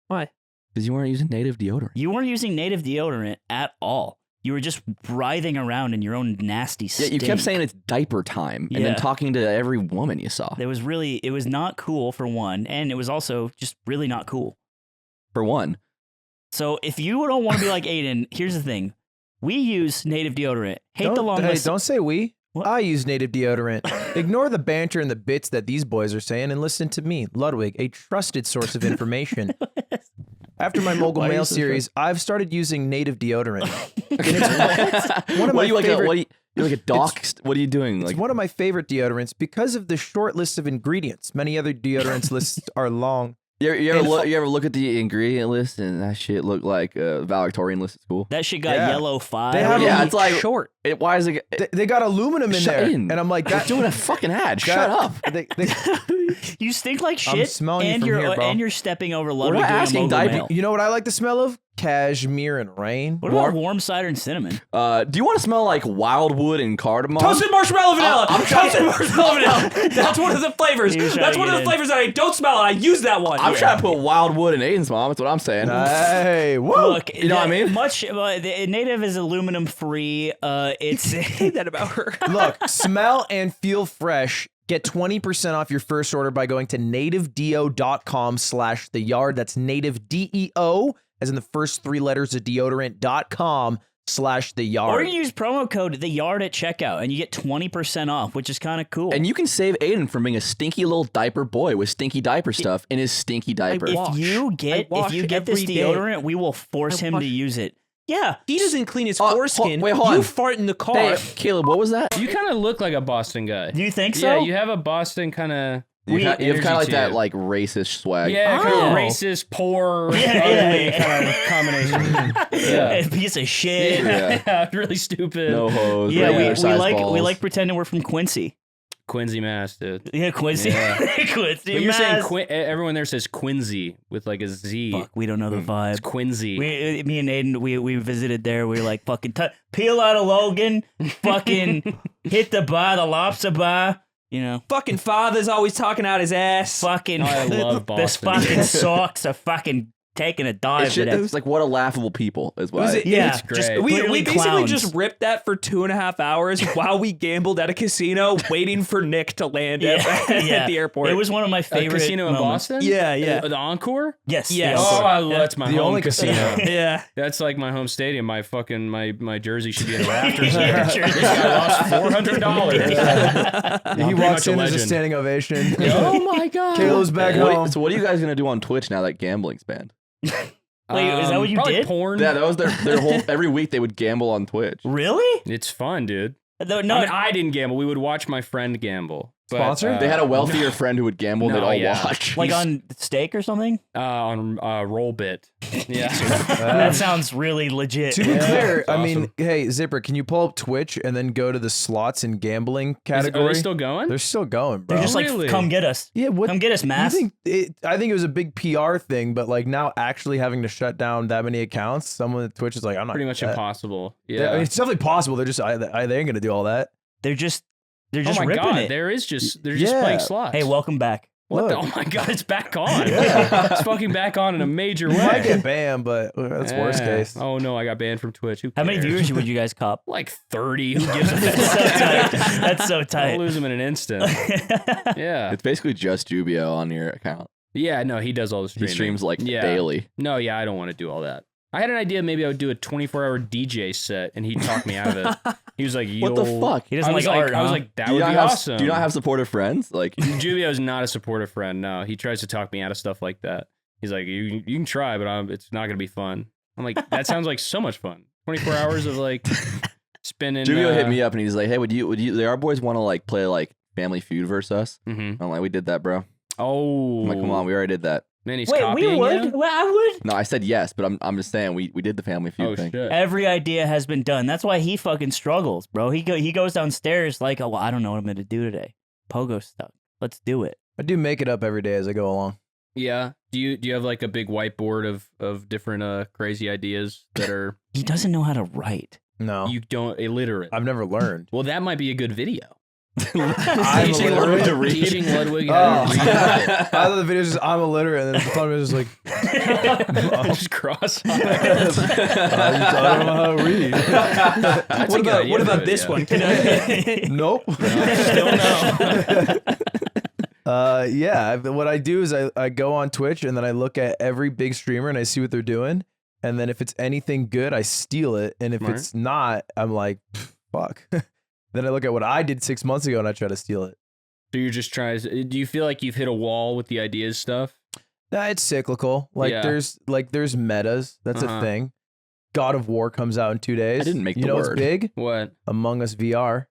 D: Why?
E: Because you weren't using native deodorant.
F: You weren't using native deodorant at all. You were just writhing around in your own nasty
E: Yeah,
F: stink.
E: you kept saying it's diaper time, and
F: Yeah.
E: then talking to every woman you saw.
F: It was not cool for one, and it was also just really not cool.
E: For one,
F: So if you don't want to be like Aiden, here's the thing. We use native deodorant. Hate the long list.
B: Don't say we.
F: What?
B: I use native deodorant. Ignore the banter and the bits that these boys are saying and listen to me, Ludwig, a trusted source of information. After my Mogul
F: Why are you
B: Mail
F: so
B: series, I've started using native deodorant.
E: one
B: of my favorite-
E: you're like a doc. What are you doing?
B: It's
E: Like
B: one of my favorite deodorants because of the short list of ingredients. Many other deodorants lists are long.
E: you ever look at the ingredient list and that shit look like a valedictorian list at school?
F: That shit got
B: Yeah.
F: yellow 5.
B: They have
E: Yeah, it's like
D: short.
E: why is it?
B: They got aluminum in
E: Shut
B: there,
E: in.
B: and I'm like,
E: You're
B: that,
E: doing a fucking ad.
B: that-
E: Shut up.
F: You stink like
B: I'm
F: shit,
B: smelling you
F: and
B: from
F: you're
B: here, bro.
F: and you're stepping over
E: not
F: Ludwig doing a
E: asking
F: Mogul
E: diaper-
F: Mail.
B: you know what I like the smell of? Cashmere and rain.
F: What about warm cider and cinnamon?
E: Do you want to smell like wildwood and cardamom?
D: Toasted marshmallow vanilla.
E: I'm trying
D: Toasted marshmallow vanilla. That's one of the flavors.
F: He was trying
D: That's
F: to
D: one of
F: get
D: the
F: in.
D: flavors that I don't smell, and I use that one.
E: I'm trying to put wildwood in Aiden's mom. That's what I'm saying.
B: Hey, whoa!
F: Look,
E: You know what I mean?
F: Much the native is aluminum free. It's
D: Say that about her.
B: Look, smell and feel fresh. Get 20% off your first order by going to nativedeo.com/theyard. That's native DEO, as in the first 3 letters of deodorant.com/theyard.
F: or you use promo code the yard at checkout and you get 20% off, which is kind of cool.
E: And you can save Aiden from being a stinky little diaper boy with stinky diaper stuff in his stinky diaper.
D: wash.
F: if you get
D: wash
F: this
D: every day.
F: deodorant, we will force him
D: wash-
F: to use it. Yeah.
D: He doesn't clean his
E: Oh,
D: foreskin.
E: wait, hold
D: you
E: on.
D: fart in the car.
E: Hey, Caleb, what was that?
C: You kind of look like a Boston guy.
F: Do you think so?
C: Yeah, you have a Boston kind of.
E: You have kind
C: energy
E: of like
C: to
E: that
C: you.
E: like racist swag.
C: Yeah, kind
F: Oh.
C: of racist, poor,
F: Yeah,
C: ugly
F: yeah.
C: kind of combination. Yeah.
F: A piece of shit.
C: Yeah, really stupid.
E: No hose.
F: Yeah,
E: regular
F: we
E: size
F: like
E: balls.
F: we like pretending we're from Quincy.
C: Quincy, Mass, dude.
F: Yeah, Quincy.
C: Yeah.
F: Quincy.
C: But you're saying
F: Mass.
C: everyone there says Quincy with like a Z.
F: Fuck, we don't know the
C: It's
F: vibe.
C: Quincy.
F: Me and Aiden, we visited there. We were like, fucking peel out of Logan, fucking hit the bar, the lobster bar. You know,
D: Fucking father's always talking out his ass.
F: fucking.
C: I love
F: This
C: Boston.
F: fucking socks are fucking taking a dive
E: It's, just,
F: today.
E: it's like what a laughable people is
D: Was
E: why.
D: it-
F: Yeah,
C: It's great.
F: just
D: We
F: clearly
D: basically
F: clowns.
D: just ripped that for 2.5 hours while we gambled at a casino, waiting for Nick to land at the airport.
F: It was one of my
C: A
F: favorite
C: casino in
F: moments.
C: Boston?
D: Yeah.
C: The Encore?
F: Yes,
D: Yes.
F: the
C: Oh,
F: Encore.
C: I love that's my
B: The
C: home
B: only
C: casino.
D: yeah.
C: That's like my home stadium. My fucking my jersey should be in the rafters there.
F: Jersey.
C: This guy lost $400.
B: He
C: I'm
B: walks
C: pretty
B: in,
C: much
B: there's a
C: legend.
B: standing ovation.
C: Oh my god.
B: Caleb's back home.
E: So what are you guys gonna do on Twitch now that gambling's banned?
F: Wait, is that what you
C: probably
F: did?
C: Porn.
E: Yeah, that was their whole every week they would gamble on Twitch.
F: Really?
C: It's fun, dude.
F: No,
C: I mean, I didn't gamble. We would watch my friend gamble. But,
B: Sponsored?
E: They had a wealthier friend who would gamble. and
C: No,
E: they'd all
C: yeah.
E: watch.
F: Like on steak or something?
C: on Rollbit. Yeah.
F: That sounds really legit.
B: To be clear,
C: it's
B: I mean,
C: awesome.
B: hey, Zipper, can you pull up Twitch and then go to the slots and gambling category?
C: Are they still going?
B: They're still going, bro.
F: They're just like,
C: Really?
F: come get us.
B: yeah, what?
F: Come get us, Mass.
B: I think it was a big PR thing, but like now actually having to shut down that many accounts, someone at Twitch is like, I'm not
C: Pretty much
B: that.
C: impossible.
B: Yeah,
C: Yeah.
B: I mean, it's definitely possible. They're just they ain't gonna do all that.
F: They're just
C: Oh my
F: ripping
C: god,
F: it.
C: they're just
B: Yeah.
C: playing slots.
F: Hey, welcome back.
C: What the,
B: Look.
C: oh my god, it's back on.
B: Yeah.
C: It's fucking back on in a major
B: You might
C: way.
B: get banned, but that's worst
C: Yeah.
B: case.
C: Oh no, I got banned from Twitch. Who
F: How many
C: cares?
F: viewers would you guys cop?
C: Like 30. Who gives a
F: That's so
C: fuck?
F: tight. That's so
C: I'll
F: tight.
C: lose them in an instant. Yeah.
E: It's basically just Jubio on your account.
C: Yeah, no, he does all the
E: He
C: streaming.
E: streams like
C: Yeah.
E: daily.
C: No, yeah, I don't want to do all that. I had an idea maybe I would do a 24-hour DJ set and he'd talk me out of it. He was like,
E: What the
C: "Yo."
E: fuck?
F: He doesn't
C: I was
F: like art,
C: I was
F: huh?
C: like, that
E: Do
C: would
E: you
C: be
E: not have,
C: awesome.
E: Do you not have supportive friends? Like,
C: Juvio is not a supportive friend. No, he tries to talk me out of stuff like that. He's like, you can try, but it's not gonna be fun. I'm like, that sounds like so much fun. 24 hours of like spinning.
E: Jubio hit me up and he's like, "Hey, would you? Our boys want to like play like Family Feud versus us?"
C: Mm-hmm.
E: I'm like, "We did that, bro."
C: Oh,
E: I'm like, "Come on, we already did that."
C: Man, he's
F: Wait,
C: copying
F: we would?
C: you?
F: Well, I would.
E: No, I said yes, but I'm just saying we did the Family Feud
C: Oh
E: thing.
C: shit.
F: Every idea has been done. That's why he fucking struggles, bro. He goes downstairs like, oh, well, I don't know what I'm gonna do today. Pogo stuck. Let's do it.
B: I do make it up every day as I go along.
C: Yeah. Do you have like a big whiteboard of different crazy ideas that are
F: He doesn't know how to write.
B: No,
C: you don't illiterate?
B: I've never learned.
C: Well, that might be a good video.
B: I'm
C: Teaching
B: illiterate.
C: Ludwig
E: to read.
C: Teaching Ludwig
B: Oh,
C: how to read.
B: I thought the video was just I'm illiterate, and then the fun was just like
C: Just cross.
B: I don't know how to read.
C: That's a good idea
D: What
C: for
D: about
C: it,
D: this
C: yeah.
D: one? Can I?
B: Nope.
C: Still no.
B: Yeah. What I do is I go on Twitch and then I look at every big streamer and I see what they're doing, and then if it's anything good, I steal it, and if
C: Smart.
B: it's not, I'm like, fuck. Then I look at what I did 6 months ago and I try to steal it.
C: So you're just trying to. Do you feel like you've hit a wall with the ideas stuff?
B: Nah, it's cyclical. Like
C: Yeah.
B: there's metas. That's
C: Uh-huh.
B: a thing. God of War comes out in 2 days.
E: I didn't make
B: you
E: the
B: know
E: word.
B: what's big?
C: What?
B: Among Us VR.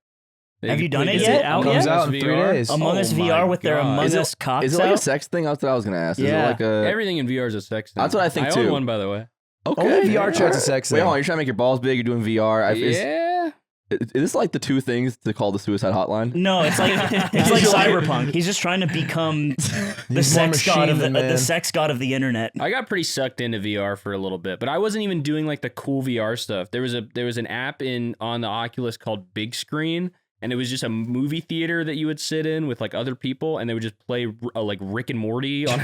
F: Have you done it
C: Is
F: yet?
C: Among
B: Comes
C: Us
B: out in 3
C: VR?
B: days.
F: Among
C: Oh
F: Us
C: my
F: VR with their
C: God.
F: Among
E: Is it-
F: Us cocks
E: Is it like a
F: out?
E: sex thing? That's what I was gonna ask. Is
F: Yeah.
E: it like a
C: Everything in VR is a sex thing.
E: That's what I think,
C: I own
E: too.
C: one, by the way.
E: okay?
B: Only VR chat's a sex
E: Wait,
B: thing.
E: hold on. You're trying to make your balls big. You're doing VR.
C: Yeah.
E: Is this like the two things to call the suicide hotline?
F: No, it's like Cyberpunk. He's just trying to become the
B: He's more
F: sex god of
B: machine
F: the
B: than man.
F: sex god of the internet.
C: I got pretty sucked into VR for a little bit, but I wasn't even doing like the cool VR stuff. There was an app on the Oculus called Big Screen, and it was just a movie theater that you would sit in with like other people, and they would just play like Rick and Morty on.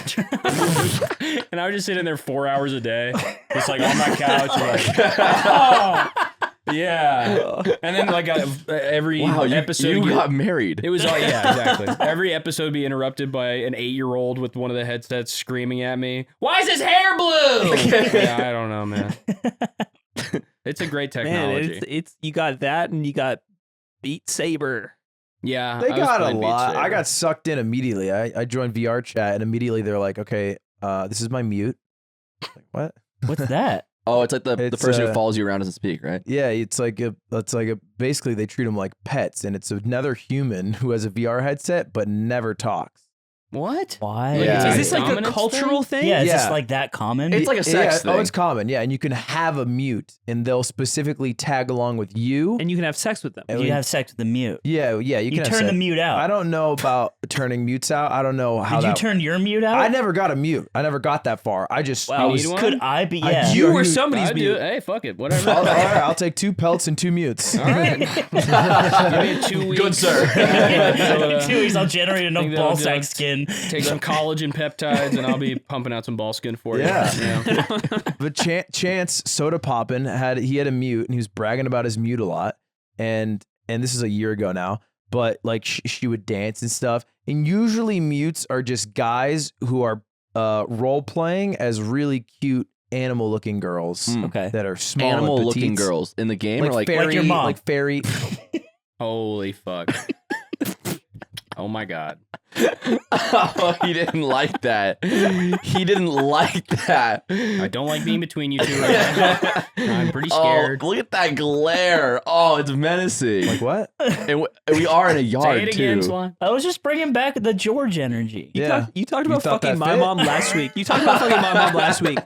C: And I would just sit in there 4 hours a day, just like on my couch, and like, oh, yeah. And then like every
E: Wow,
C: episode,
E: you got married.
C: it was all yeah, exactly. Every episode would be interrupted by an 8-year-old with one of the headsets screaming at me, "Why is his hair blue?" Yeah, I don't know, man. It's a great
D: Man,
C: technology.
D: it's you got that and you got Beat Saber.
C: Yeah,
B: They
C: I was
B: got a
C: playing Beat
B: lot. I
C: Saber.
B: got sucked in immediately. I joined VR chat and immediately they're like, okay, this is my mute. Like, what?
F: What's that?
E: Oh, it's like the
B: It's,
E: person who follows you around doesn't speak, right?
B: Yeah, it's like basically they treat them like pets, and it's another human who has a VR headset but never talks.
C: What?
F: Why?
E: Yeah.
D: Is this like a
C: Dominance
D: cultural thing?
F: Yeah, is
B: Yeah.
F: this like that common?
E: It's like a sex thing.
B: Oh, it's common. Yeah, and you can have a mute, and they'll specifically tag along with you.
D: And you can have sex with them.
B: And
F: you
B: we-
F: have sex with the mute.
B: yeah, you
F: You
B: can have
F: turn the
B: sex.
F: mute out.
B: I don't know about turning mutes out. I don't know how
F: Did you
B: that.
F: turn your mute out?
B: I never got a mute. I never got that far. I just.
D: Wow.
B: I was,
C: need one?
F: Could I be?
B: I
F: Yeah.
B: do.
D: You
B: Are
D: were
B: you-
D: somebody's
C: I do.
D: mute.
C: Hey, fuck it. Whatever.
B: all right, I'll take 2 pelts and 2 mutes.
C: All right. Give me a 2 weeks.
E: Good sir.
F: Two weeks, I'll generate enough
C: think that'll
F: ball
C: do
F: sack
C: it.
F: skin.
C: Take some collagen peptides, and I'll be pumping out some ball skin for you.
B: Yeah. But Chance Soda Poppin had a mute, and he was bragging about his mute a lot. And this is a year ago now. But like she would dance and stuff. And usually mutes are just guys who are role playing as really cute animal looking girls
F: Okay.
B: that are small and
E: Animal looking
B: petites.
E: girls in the game
B: Like
E: or like
B: fairy,
F: your mom.
B: like fairy.
C: Holy fuck. Oh my god.
E: Oh, he didn't like that. He didn't like that.
C: I don't like being between you two right now. I'm pretty scared.
E: Oh, look at that glare. Oh, it's menacing.
B: Like what?
E: And we are in a yard
C: Say it again,
E: too.
C: Slime.
F: I was just bringing back the George energy.
B: Yeah.
D: You talked about
B: thought
D: fucking
B: that
D: my
B: fit?
D: mom last week. You talked about fucking my mom last week.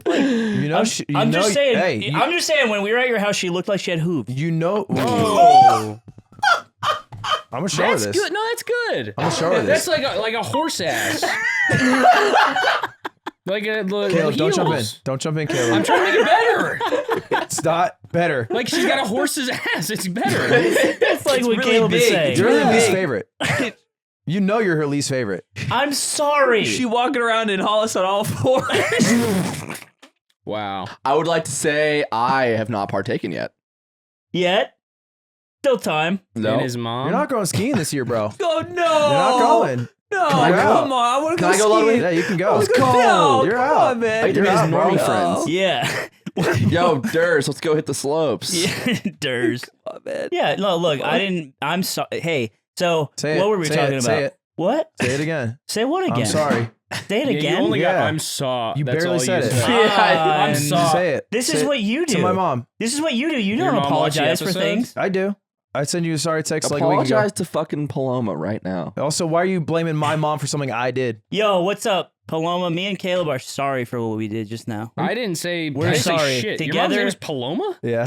B: You know,
F: I'm just saying.
B: Hey,
F: I'm just saying. When we were at your house, she looked like she had hooves.
B: you know.
C: Oh,
B: I'm gonna show her
C: that's
B: this.
C: good. No, that's good.
B: I'm gonna show her this.
C: That's like a horse ass. Like a
B: Caleb, don't jump in.
C: heels.
B: Don't jump in,
C: I'm
B: Caleb.
C: trying to make it better.
B: It's not better.
C: Like she's got a horse's ass. It's better.
F: It's like what
D: really
F: Caleb would
D: big.
F: say.
D: It's
B: You're
D: really
B: her least
D: big.
B: favorite. You know you're her least favorite.
F: I'm sorry.
D: She walking around in Hollis on all fours.
C: Wow.
E: I would like to say I have not partaken yet.
F: Yet. Still time.
E: No.
C: And his mom.
B: You're not going skiing this year, bro.
D: Oh no!
B: You're not going.
D: No,
E: I go?
D: come on! I want to
E: Can
D: go
E: I go, Ludwig?
D: skiing.
B: Yeah, you can go.
E: It's
D: No,
E: cold.
B: You're
D: come
B: out.
D: on, man.
E: I do
B: You're
E: his
B: out, bro.
E: normie friends.
F: Yeah.
E: Yo, Durs, let's go hit the slopes.
F: Yeah. Durs.
D: Come on, man.
F: Yeah. No, look, I didn't. I'm sorry. Hey, so
B: Say
F: what
B: it.
F: were we
B: Say
F: talking
B: it.
F: about?
B: Say it.
F: What?
B: Say it again.
F: Say what again?
B: I'm sorry.
F: Say it
C: Yeah,
F: again.
C: you only got
B: Yeah.
C: I'm sorry.
B: You
C: That's
B: barely
C: all
B: said
C: you
B: it.
C: said.
E: Yeah,
C: I'm sorry.
B: Say it.
F: This
B: Say
F: is
B: it
F: what you do.
B: to my mom.
F: This is what you do. You
C: Your
F: don't
C: mom watch the
F: apologize for
C: episodes?
F: things.
B: I do. I send you a sorry text like a week
E: Apologize
B: ago.
E: to fucking Paloma right now.
B: Also, why are you blaming my mom for something I did?
F: Yo, what's up, Paloma? Me and Caleb are sorry for what we did just now.
C: I didn't say.
F: We're
C: I didn't say
F: sorry.
C: shit. Your
F: Together-
C: mom's name is Paloma.
B: Yeah.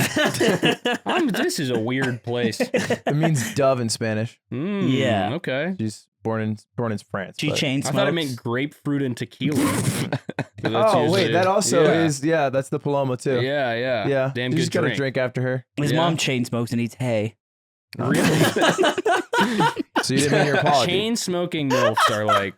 C: This is a weird place.
B: It means dove in Spanish.
F: Yeah.
C: Okay.
B: She's born in France.
F: She
B: but-
F: chain
C: I
F: smokes.
C: thought it meant grapefruit and tequila. 'Cause that's
B: Oh wait,
C: usually-
B: that also
C: yeah.
B: is that's the Paloma too.
C: Yeah, yeah.
B: Yeah.
C: Damn
B: you
C: good
B: just gotta
C: drink.
B: drink after her.
F: His
C: Yeah.
F: mom chain smokes and eats hay.
C: Really?
B: So you didn't mean your apology.
C: Chain smoking milfs are like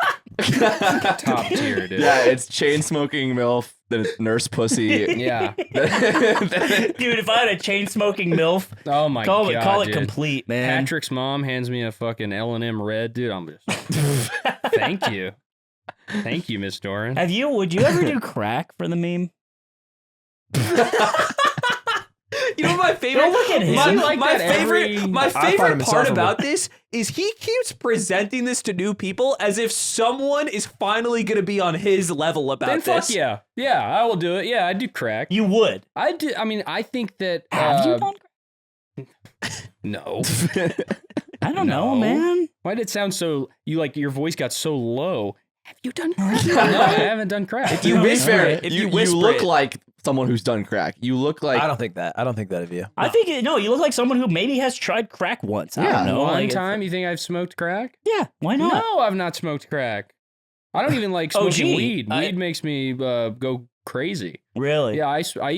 C: top tier, dude.
E: Yeah, it's chain smoking MILF, then it's nurse pussy.
C: Yeah.
F: Dude, if I had a chain smoking MILF,
C: Oh my
F: call
C: god.
F: it
C: dude.
F: complete, man.
C: Patrick's mom hands me a fucking L&M red, dude. I'm just thank you. Thank you, Miss Doran.
F: Would you ever do crack for the meme?
D: You know my favorite.
F: Don't look at him.
D: My,
F: You
C: like
D: my
C: that
D: favorite.
C: every-
D: My
B: I find
D: favorite
B: him
D: part
B: insufferable.
D: about this is he keeps presenting this to new people as if someone is finally going to be on his level about
C: Then
D: this.
C: fuck yeah. Yeah, I will do it. Yeah, I do crack.
F: You would.
C: I do. I mean, I think that.
F: Have you done
C: No.
F: I don't know,
C: No.
F: man.
C: Why did it sound so? You like your voice got so low. Have you done crack? No, I haven't done crack.
D: If you
E: To be
D: whisper
E: fair,
D: it, if you
E: you
D: whisper
E: look
D: it.
E: like someone who's done crack. You look like
B: I don't think that. I don't think that of you.
F: I think no. You look like someone who maybe has tried crack once. I
E: Yeah.
F: don't know.
C: One
F: like,
C: time, you think I've smoked crack?
F: Yeah. Why not?
C: No, I've not smoked crack. I don't even like
F: Oh,
C: smoking
F: gee.
C: weed.
F: I-
C: Weed makes me go crazy.
F: Really?
C: Yeah, I used to. I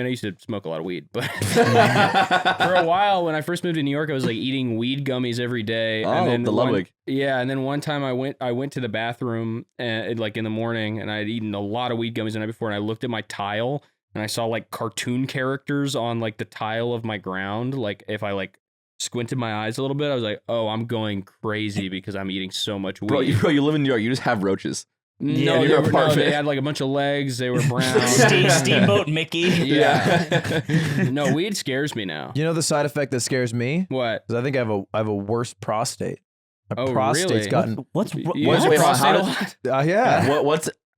C: used to smoke a lot of weed, but for a while when I first moved to New York, I was like eating weed gummies every day.
E: Oh,
C: and then
E: the Ludwig.
C: Yeah, and then one time I went to the bathroom and like in the morning, and I had eaten a lot of weed gummies the night before, and I looked at my tile and I saw like cartoon characters on like the tile of my ground. Like if I like squinted my eyes a little bit, I was like, oh, I'm going crazy because I'm eating so much weed.
E: bro, you live in New York. You just have roaches.
F: Yeah,
C: No,
E: your
C: they were, no,
E: apartment.
C: they had like a bunch of legs. They were brown.
F: Steamboat Mickey.
C: Yeah. No, weed scares me now.
B: You know the side effect that scares me?
C: What?
B: 'Cause I think I have a worse prostate. My
C: Oh,
B: prostate's
C: really?
B: gotten.
F: What's
C: You
F: what?
C: use your
E: wait,
C: prostate a
E: how
C: lot?
B: Yeah.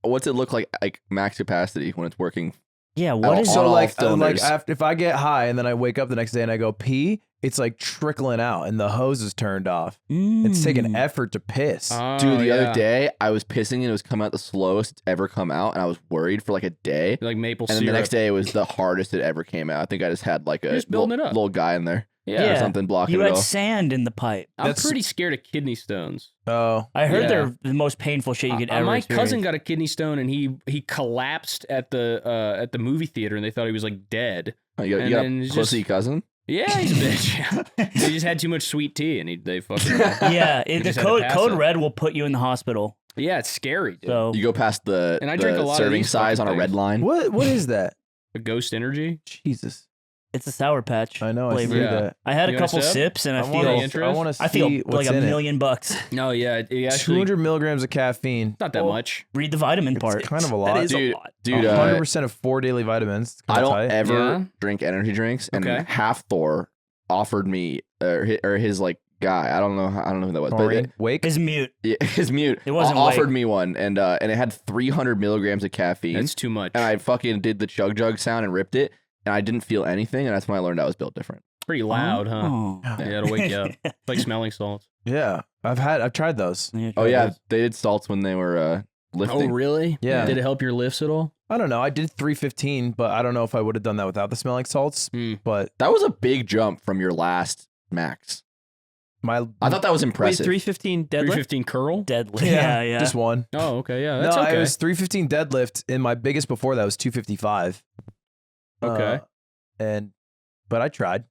E: What's it look like max capacity when it's working?
F: Yeah. What
E: Oh,
F: is?
B: So
E: all
B: like
E: cylinders.
B: after, if I get high and then I wake up the next day and I go pee, it's like trickling out and the hose is turned off. It's taking effort to piss.
C: Oh,
E: Dude, the
C: yeah.
E: other day I was pissing and it was coming out the slowest it's ever come out, and I was worried for like a day.
C: Like maple
E: And then
C: syrup.
E: the next day it was the hardest it ever came out. I think I just had like
C: You're
E: a
C: just building it up.
E: little guy in there
C: Yeah.
E: or something blocking
F: You
E: it
F: had
E: all.
F: sand in the pipe.
C: I'm
B: That's-
C: pretty scared of kidney stones.
B: Oh.
F: I heard
C: Yeah.
F: they're the most painful shit you could ever
C: My
F: experience.
C: cousin got a kidney stone and he collapsed at the movie theater and they thought he was like dead.
E: Oh, you got,
C: and
E: you got
C: then
E: a
C: it's
E: pussy
C: just-
E: cousin?
C: Yeah, he's a bitch. He just had too much sweet tea and they fucking.
F: Yeah,
C: He
F: the
C: just had to
F: code
C: pass
F: code
C: it.
F: red will put you in the hospital.
C: Yeah, it's scary. Dude.
F: So
E: You go past the,
C: And I drink a lot of
E: serving
C: these
E: size on
C: fucking
E: a red
C: things.
E: line.
B: What is that?
C: A ghost energy.
B: Jesus.
F: it's a Sour Patch.
B: I know. I
F: flavor.
B: see
C: Yeah.
B: that.
F: I had a
C: You wanna
F: couple
C: sip?
F: sips and I
C: wanna
F: feel
C: interest?
B: I want to see
F: I feel
B: what's
F: like
B: in
F: $1 million.
C: No, yeah, it actually
B: 200 milligrams of caffeine.
C: not that much.
F: Read the vitamin part.
B: Kind of a lot.
D: That is
E: Dude,
D: a lot.
E: dude,
B: 100% of 4 daily vitamins. It's
E: I
B: kinda
E: don't
B: tight.
E: ever
C: Yeah.
E: drink energy drinks, and
C: Okay.
E: Half Thor offered me, or his like guy. I don't know who that was,
B: Maureen, Wake.
F: His mute.
E: his mute
F: It wasn't
E: offered
F: Wake.
E: me one, and it had 300 milligrams of caffeine.
C: That's too much.
E: And I fucking did the chug sound and ripped it, and I didn't feel anything, and that's when I learned I was built different.
C: Pretty loud, huh?
F: Oh.
C: Yeah, it'll wake you up. It's like smelling salts.
B: Yeah, I've tried those.
E: Oh yeah, they did salts when they were lifting.
C: Oh, really?
B: Yeah.
C: Did it help your lifts at all?
B: I don't know. I did 315, but I don't know if I would have done that without the smelling salts. But
E: That was a big jump from your last max.
B: my
E: I thought that was
D: Wait,
E: impressive.
D: 315 deadlift?
C: 315 curl?
F: Deadly. Yeah.
B: just one.
C: Oh, okay. Yeah, that's
B: No,
C: okay.
B: it was 315 deadlift, and my biggest before that was 255.
C: Okay.
B: But I tried.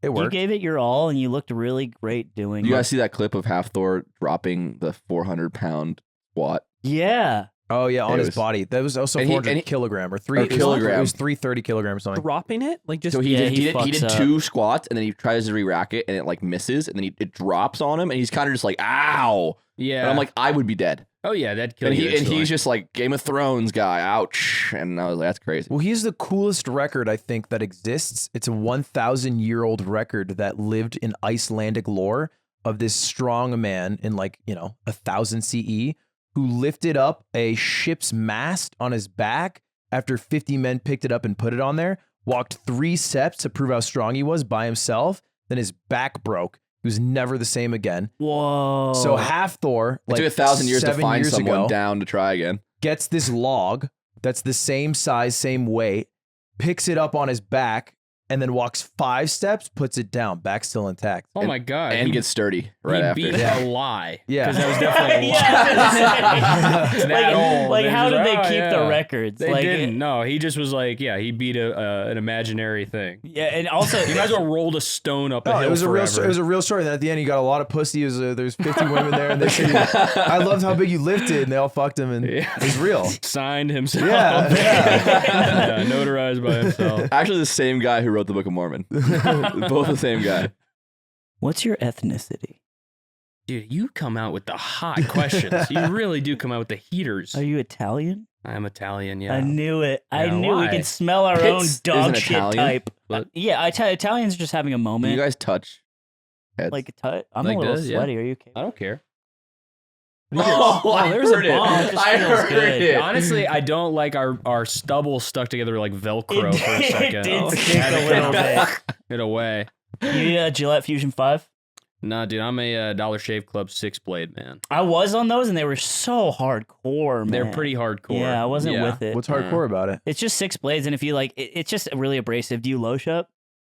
B: It
F: You
B: worked.
F: gave it your all, and you looked really great doing
E: You
F: it.
E: guys see that clip of Half Thor dropping the 400-pound squat?
F: Yeah.
B: Oh yeah, on
E: It
B: his
E: was-
B: body. That was also
E: and he-
B: 400
E: and he-
B: kilogram or three.
E: Or
B: it was-
E: kilogram.
B: It was 330 kilograms or something.
D: Dropping it? Like just
E: So he
F: Yeah,
E: did,
F: he
E: he did
F: fucks up.
E: 2 squats, and then he tries to re-rack it, and it like misses, and then it drops on him, and he's kind of just like, ow.
C: Yeah.
E: And I'm like, I would be dead.
C: oh, yeah, that'd kill
E: And
C: you.
E: he's
C: instantly.
E: just like Game of Thrones guy, ouch. And I was like, that's crazy.
B: Well, he's the coolest record I think that exists. It's a 1,000-year-old record that lived in Icelandic lore of this strong man in 1000 CE who lifted up a ship's mast on his back after 50 men picked it up and put it on there, walked 3 steps to prove how strong he was by himself, then his back broke. He was never the same again.
F: Whoa.
B: So Half Thor,
E: It
B: like
E: took 1,000 years to
B: 7
E: find
B: years
E: someone
B: ago,
E: down to try again.
B: gets this log that's the same size, same weight, picks it up on his back, and then walks 5 steps, puts it down, back still intact.
C: Oh, my God.
E: And
C: he,
E: gets sturdy right
C: he
E: after.
C: beat a lie.
B: Yeah.
C: Because that was definitely a lie.
F: Yeah.
C: It's that old.
F: Like,
C: They're
F: how
C: just
F: did they
C: like, oh,
F: keep the
C: yeah.
F: records?
C: They
F: like,
C: didn't. No, he just was like, yeah, he beat an imaginary thing.
F: Yeah, and also,
C: You might as well rolled a stone up a
B: No,
C: hill
B: it was a real.
C: forever.
B: It was a real story. And then at the end, he got a lot of pussy. There's 50 women there, and they said, "I loved how big you lifted," and they all fucked him, and
C: Yeah.
B: it was real.
C: Signed himself.
B: Yeah,
C: Yeah, notarized by himself.
E: Actually, the same guy who wrote the Book of Mormon. Both the same guy.
F: what's your ethnicity?
C: Dude, you come out with the hot questions. You really do come out with the heaters.
F: Are you Italian?
C: I'm Italian, yeah.
F: I knew it. I
C: Yeah,
F: knew we
C: why?
F: could smell our
E: Pitts
F: own dog
E: isn't
F: shit
E: Italian,
F: type.
C: but-
F: Yeah, Italians are just having a
E: Can
F: moment.
E: you guys touch heads?
F: Like, I'm
C: Like
F: a little
C: this, yeah.
F: sweaty. Are you okay?
C: I don't care.
E: oh, I
F: there's a
E: heard
F: bomb. It
E: it.
F: just
E: I
F: feels
E: heard
F: good.
E: it.
C: Honestly, I don't like our stubble stuck together like Velcro
F: It
C: for a
F: did-
C: second.
F: it did
C: Oh,
F: stick
C: had
F: a
C: to
F: little
C: get
F: bit.
C: it away.
F: You Gillette Fusion 5?
C: Nah, dude, I'm a Dollar Shave Club 6-blade man.
F: I was on those, and they were so hardcore, man.
C: They're pretty hardcore.
F: Yeah, I wasn't with it.
B: What's hardcore about it?
F: It's just 6 blades, and if you like, it's just really abrasive. Do you lotion up?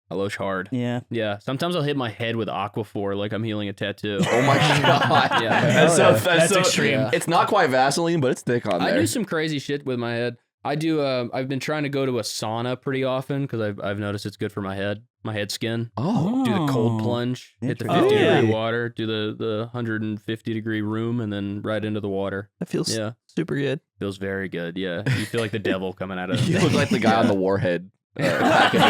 C: I loche hard.
F: Yeah.
C: Yeah, sometimes I'll hit my head with Aquaphor like I'm healing a tattoo.
E: Oh my god.
C: Yeah.
F: That's
E: so
F: extreme.
C: Yeah.
E: It's not quite Vaseline, but it's thick on
C: I
E: there.
C: do some crazy shit with my head. I do. I've been trying to go to a sauna pretty often because I've noticed it's good for my head skin.
E: Oh.
C: Do the cold plunge, hit the 50
F: Interesting.
B: Oh,
C: degree
B: yeah.
C: water, do the 150 degree room, and then right into the water.
D: That feels
C: Yeah,
D: super good.
C: feels very good. Yeah, you feel like the devil coming out of.
E: You look like the guy on the warhead. Packaging.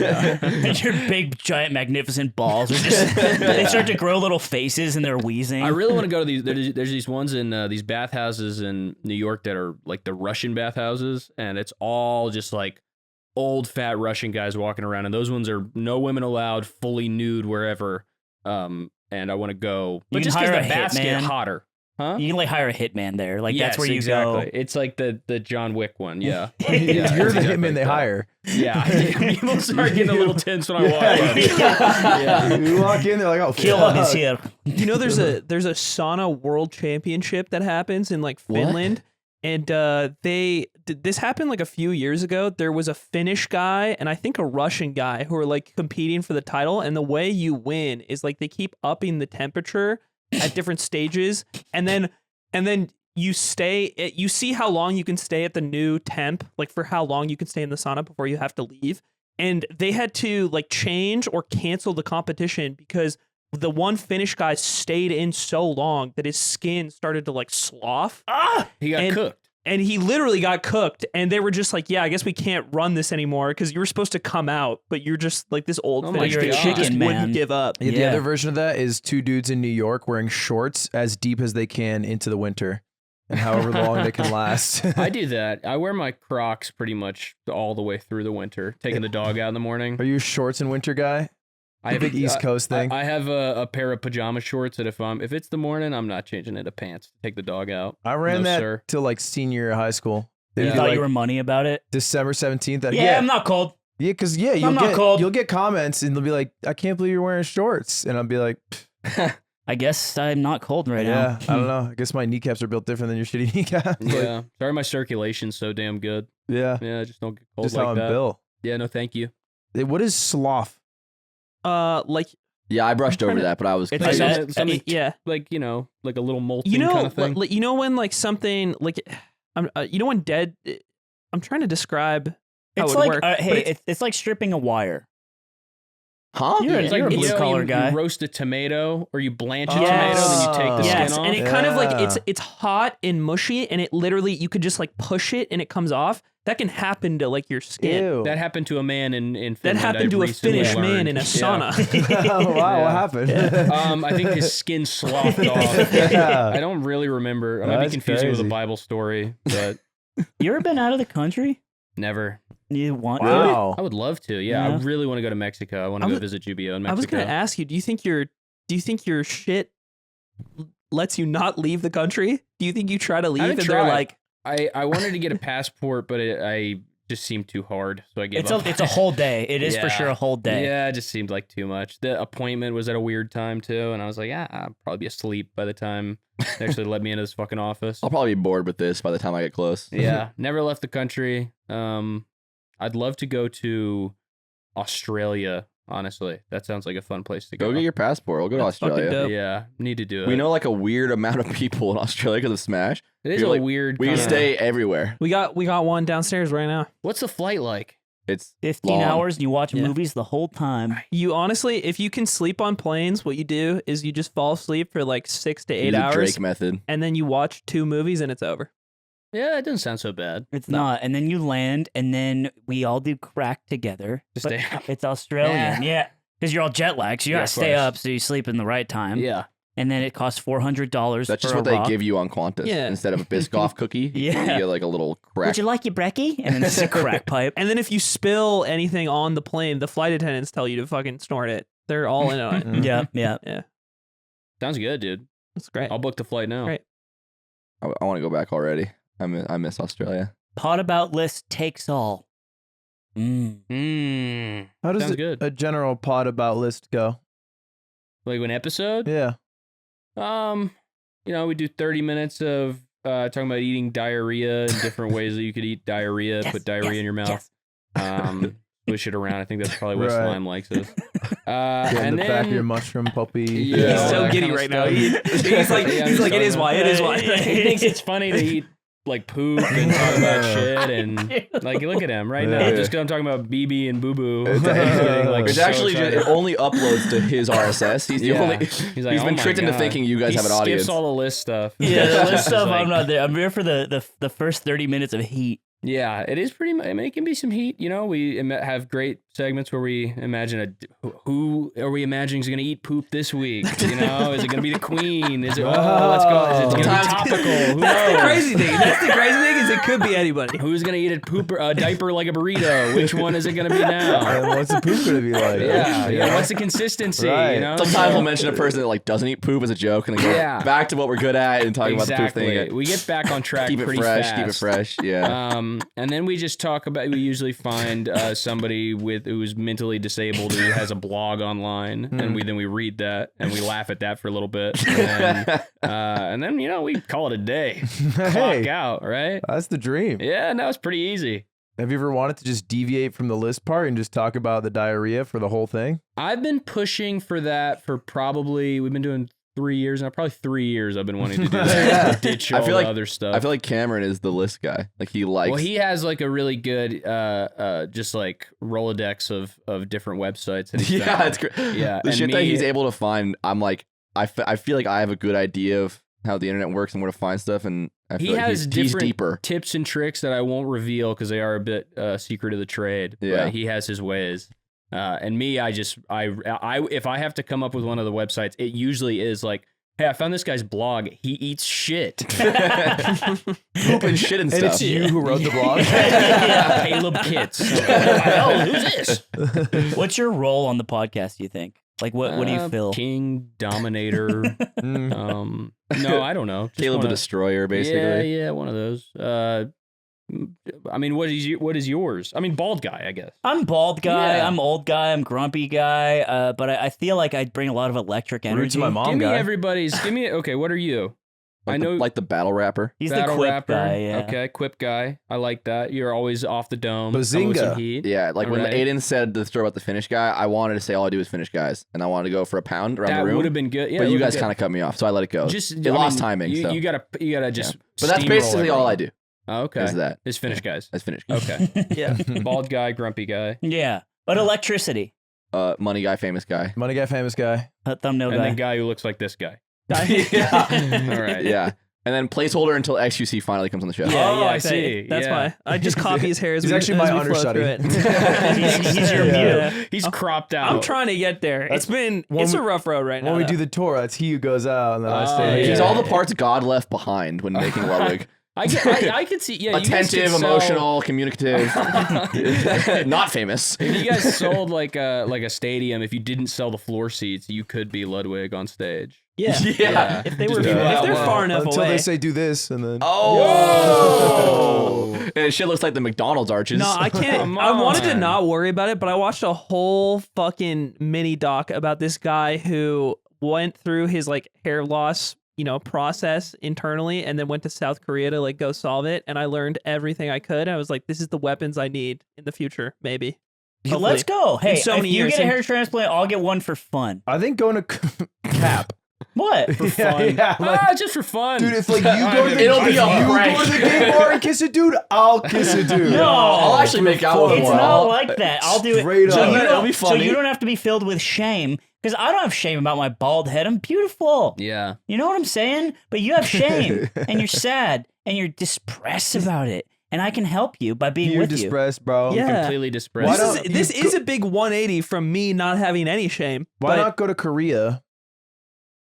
C: yeah.
F: Your big, giant, magnificent balls are just, they start to grow little faces and they're wheezing.
C: I really want to go to these. There's these ones in these bathhouses in New York that are like the Russian bathhouses, and it's all just like old fat Russian guys walking around, and those ones are no women allowed, fully nude wherever. And I want to go, but
F: can
C: just because
F: hire
C: the
F: a
C: baths get
F: hitman.
C: hotter, huh?
F: You can like hire a hitman there. Like that's
C: Yes,
F: where you
C: exactly.
F: go.
C: It's like the John Wick one. Yeah,
B: You're
C: it's
B: the
C: exactly
B: hitman
C: like
B: they
C: that.
B: hire.
C: Yeah, people start getting a little tense when I walk up.
B: Yeah. You walk in, they're like, "Oh,
F: Kill
B: fuck."
F: him is here.
D: You know, there's a sauna world championship that happens in like
E: What?
D: Finland, and this happened like a few years ago. There was a Finnish guy and I think a Russian guy who were like competing for the title, and the way you win is like they keep upping the temperature at different stages, and then you see how long you can stay at the new temp, like for how long you can stay in the sauna before you have to leave. And they had to like change or cancel the competition because the one Finnish guy stayed in so long that his skin started to like slough.
C: He got
D: And-
C: cooked.
D: And he literally got cooked, and they were just like, "Yeah, I guess we can't run this anymore because you were supposed to come out, but you're just like this old
C: Oh my
D: Finnish
F: You're a
D: dude who
F: chicken,
D: just
F: man.
D: wouldn't give up."
B: Yeah, the
F: Yeah.
B: other version of that is 2 dudes in New York wearing shorts as deep as they can into the winter, and however long they can last.
C: I do that. I wear my Crocs pretty much all the way through the winter, taking the dog out in the morning.
B: Are you a shorts and winter guy? A big East Coast thing.
C: I have a pair of pajama shorts that if it's the morning, I'm not changing into pants to take the dog out.
B: I ran
C: No,
B: that
C: sir.
B: till like senior year of high school.
F: You
B: They'd be
F: thought
B: like
F: you were money about it?
B: December 17th.
F: Yeah, I'm not cold.
B: Yeah, because
F: I'm not cold.
B: you'll get comments and they'll be like, I can't believe you're wearing shorts. And I'll be like,
F: I guess I'm not cold right
B: yeah,
F: now.
B: I don't know. I guess my kneecaps are built different than your shitty kneecaps.
C: Yeah. Sorry, my circulation's so damn good.
B: Yeah.
C: Yeah, I just don't get cold
B: Just
C: like
B: how I'm
C: that.
B: built.
C: Yeah, no, thank you.
B: What is sloth?
D: Like
E: Yeah, I brushed
D: I'm
E: over
D: trying to-
E: that, but I was.
F: It's
C: Like
F: like
C: something
D: yeah.
C: like like a little molting
D: You know,
C: kind of thing.
D: you know when like something like, you know when dead. I'm trying to describe how
F: It's
D: it would
F: like,
D: work. but
F: hey, it's like stripping a wire.
E: Huh?
F: You're
C: It's
F: a
C: like
F: blue collar
C: you
F: guy.
C: roast a tomato or you blanch a
D: Yes.
C: tomato, then you take the
D: Yes,
C: skin off.
D: and it kind of like
B: Yeah.
D: it's hot and mushy, and it literally you could just like push it and it comes off. That can happen to like your skin.
B: Ew.
C: That happened to a man in
D: That
C: Finland.
D: happened
C: I
D: to a
C: recently
D: Finnish man
C: learned.
D: in a
C: Yeah.
D: sauna.
B: Oh, wow,
C: Yeah.
B: what happened?
C: I think his skin sloughed off.
B: Yeah.
C: I don't really remember. I might be
B: That's
C: confusing it with a
B: crazy.
C: Bible story, but
F: You ever been out of the country?
C: never.
F: You want
B: Wow.
C: I would love to. Yeah,
F: Yeah.
C: I really want to go to Mexico. I want
D: I
C: to go
D: was-
C: visit Jubio in Mexico.
D: I was gonna ask you, do you think your shit lets you not leave the country? Do you think you try to leave
C: haven't
D: and they're
C: tried.
D: like,
C: I wanted to get a passport, but I just seemed too hard, so I gave
F: It's
C: up.
F: a a whole day. It is for
C: Yeah.
F: sure a whole day.
C: Yeah, it just seemed like too much. The appointment was at a weird time too, and I was like, I'll probably be asleep by the time they actually let me into this fucking office.
E: I'll probably be bored with this by the time I get close.
C: Yeah, never left the country. I'd love to go to Australia. Honestly, that sounds like a fun place to go.
E: Go get your passport. We'll go to
D: That's fucking
E: Australia.
D: dope.
C: Yeah, need to do it.
E: We know like a weird amount of people in Australia because of Smash.
C: it is
E: you're
C: a
E: like,
C: weird.
E: We can
C: kinda-
E: stay everywhere.
D: we got one downstairs right now.
C: What's the flight like?
E: It's
F: 15
E: long.
F: hours and you watch
D: Yeah.
F: movies the whole time.
D: You honestly, if you can sleep on planes, what you do is you just fall asleep for like 6 to 8
E: Use the
D: hours,
E: Drake method.
D: and then you watch 2 movies and it's over.
C: Yeah, it doesn't sound so bad.
F: It's not. And then you land and then we all do crack together.
C: Just
F: But
C: stay up.
F: it's Australian. Yeah. Because you're all jet lagged. So you
C: Yeah,
F: got
C: of
F: to stay
C: course.
F: up so you sleep in the right time.
C: Yeah,
F: And then it costs $400
E: That's just
F: for
E: what
F: a
E: they
F: rock.
E: give you on Qantas.
D: Yeah.
E: Instead of a Biscoff cookie,
F: Yeah.
E: you get like a little crack.
F: Would you like your brekkie? And then it's a crack pipe.
D: And then if you spill anything on the plane, the flight attendants tell you to fucking snort it. They're all in on it.
B: Mhm.
F: Yeah, yeah.
D: Yeah,
C: sounds good, dude.
D: that's great.
C: I'll book the flight now.
D: Great.
E: I want to go back already. I miss Australia.
F: Pot about list takes all.
B: How does
C: Sounds good.
B: a general pod about list go?
C: Like an episode?
B: Yeah.
C: We do 30 minutes of talking about eating diarrhea and different ways that you could eat diarrhea,
F: Yes,
C: put diarrhea
F: yes,
C: in your mouth.
F: yes.
C: Swish it around. I think that's probably what
B: Right.
C: Slime likes it.
B: Get
C: And
B: in the back of your
C: then
B: mushroom puppy.
C: Yeah,
D: He's
C: all
D: so
C: that
D: giddy
C: kinda
D: right now.
C: stuff.
D: He's like,
C: Yeah, I'm
D: he's
C: just
D: like, it is
C: talking
D: why,
C: about-
D: it is why.
C: He thinks it's funny to eat like poop and talk about shit and like look at him right now.
E: Yeah.
C: Just because I'm talking about BB and Boo Boo.
B: It's
E: It's actually just, it only uploads to his RSS. He's the
C: Yeah.
E: only.
C: He's
E: He's
C: like, "Oh
E: been
C: my
E: tricked into
C: God."
E: thinking you guys
C: He
E: have an audience.
C: skips all the list stuff.
F: Yeah, the list
C: He's
F: stuff,
C: like-
F: I'm not there. I'm here for the first 30 minutes of heat.
C: Yeah, it is pretty much. I mean, it can be some heat. We have great segments where we imagine who are we imagining is going to eat poop this week? Is it going to be the queen? Is it? Oh, let's go. Is it going to be
E: Sometimes-
C: topical? Who
D: That's the
C: knows?
D: crazy thing. That's the crazy thing is it could be anybody.
C: Who's going to eat a diaper like a burrito? Which one is it going to be now?
B: And what's the poop gonna be like?
C: Yeah. What's the consistency?
B: Right.
C: So-
E: Sometimes we'll mention a person that like doesn't eat poop as a joke, and then go
C: Yeah.
E: back to what we're good at and talk about the poop thing.
C: Exactly.
E: again.
C: We get back on track
E: Keep it
C: pretty
E: fresh.
C: fast.
E: Keep it fresh. Yeah.
C: And then we just talk about. We usually find somebody who's mentally disabled who has a blog online, and we read that and we laugh at that for a little bit, and then we call it a day. Clock
B: Hey,
C: out, right?
B: that's the dream.
C: Yeah, no, it's pretty easy.
B: Have you ever wanted to just deviate from the list part and just talk about the diarrhea for the whole thing?
C: I've been pushing for that for we've been doing 3 years now. Probably 3 years I've been wanting to do that.
B: Yeah.
C: Ditch
E: I
C: all
E: feel
C: the
E: like-
C: other stuff.
E: I feel like Cameron is the list guy. Like he likes.
C: Well, he has like a really good, just like Rolodex of different websites that he's
E: yeah,
C: found.
E: it's great.
C: Yeah,
E: the
C: and
E: shit that
C: me-
E: he's able to find. I'm like, I feel like I have a good idea of how the internet works and where to find stuff, and I feel
C: He
E: like
C: has
E: he's
C: different
E: deeper.
C: tips and tricks that I won't reveal because they are a bit secret of the trade.
E: Yeah.
C: But he has his ways. And me, I if I have to come up with one of the websites, it usually is like Hey, I found this guy's blog. He eats shit.
E: Poop and shit and
B: And
E: stuff.
B: it's you who wrote the blog.
C: Caleb Kitts. Oh, who's this?
F: What's your role on the podcast, do you think? Like, what do you feel?
C: King, dominator.
B: Mm.
C: No, I don't know. Just
E: Caleb the
C: wanna-
E: Destroyer, basically.
C: Yeah, one of those. I mean, what is yours? I mean, bald guy, I guess.
F: I'm bald guy.
C: Yeah.
F: I'm old guy. I'm grumpy guy. But I feel like I'd bring a lot of electric energy.
B: Rude to my mom
C: Give me
B: guy.
C: okay, what are you?
E: Like
C: I
E: the,
C: know
E: like the battle rapper.
F: He's the
C: battle
F: quip
C: rapper.
F: guy. Yeah.
C: Okay, quip guy. I like that. You're always off the dome. coming with some
B: Bazinga.
C: heat.
E: Yeah, like when
C: Alright.
E: Aiden said the story about the Finnish guy, I wanted to say all I do is Finnish guys, and I wanted to go for a pound around
C: That
E: the room.
C: would have been good. Yeah,
E: but
C: it
E: you
C: would've
E: guys
C: been
E: kind of cut me off, so I let it go.
C: good. Just
E: it lost timing.
C: You,
E: so.
C: you gotta just.
E: But that's
C: steamroll
E: basically all I
C: everything.
E: do.
C: Oh, okay.
E: Is that
C: Is Finnish guys.
E: as Finnish guys.
C: Okay.
D: Yeah.
C: Bald guy, grumpy guy,
F: Yeah. But electricity.
E: Money guy, famous guy.
B: Money guy, famous guy.
F: Thumbnail
C: and
F: guy.
C: then guy who looks like this guy.
E: yeah.
C: All right.
E: Yeah. And then placeholder until XUC finally comes on the show.
C: Oh, I
D: that-
C: see.
D: That's
C: Yeah.
D: why I just copy his hair. As
B: He's
D: we,
B: actually
D: as
B: my
D: we flow through
B: understudy.
D: it.
F: He's your
B: Yeah.
F: mute.
C: He's cropped out.
D: I'm trying to get there. It's been
B: when
D: it's
B: we-
D: a rough road right now.
B: When we
D: though.
B: do the tour, that's he who goes out, and then I
C: Oh,
B: stay.
C: yeah.
E: He's all the parts God left behind when making Ludwig.
C: I could see. Yeah, you guys
E: Attentive,
C: could sell-
E: emotional, communicative. Not famous.
C: If you guys sold like a stadium, if you didn't sell the floor seats, you could be Ludwig on stage.
D: yeah.
E: Yeah.
D: If they
C: Just
D: were,
C: be
D: if
C: like,
D: they're
C: wow.
D: far enough
B: Until
D: away.
B: they say do this, and then
E: Oh. And shit looks like the McDonald's arches.
D: No, I can't.
C: Come
D: I wanted to
C: on.
D: not worry about it, but I watched a whole fucking mini doc about this guy who went through his like hair loss, process internally, and then went to South Korea to like go solve it. And I learned everything I could. I was like, this is the weapons I need in the future, maybe.
F: Let's go. Hey,
D: so
F: if
D: many
F: you
D: years
F: get a
D: in-
F: hair transplant, I'll get one for fun.
B: I think going to Cap.
F: What?
B: Yeah, like,
C: Just for fun,
B: dude, if like you go to the,
E: It'll be
B: if
E: a
B: you
E: prank.
B: go to the gay bar and kiss a dude, I'll kiss a dude.
F: No,
E: I'll actually make out with
F: It's
E: one.
F: not like that. I'll do it.
B: Straight
F: So
B: up.
F: you,
E: It'll
F: don't,
E: be
F: so
E: funny.
F: you don't have to be filled with shame because I don't have shame about my bald head. I'm beautiful.
C: Yeah.
F: You know what I'm saying? But you have shame and you're sad and you're depressed about it. And I can help you by being
B: You're
F: with you.
B: distressed, bro.
D: Yeah.
C: Completely
B: Why
C: dispersed.
B: don't
D: This
B: you
D: is a big 180 from me not having any shame.
B: Why
D: but
B: not go to Korea?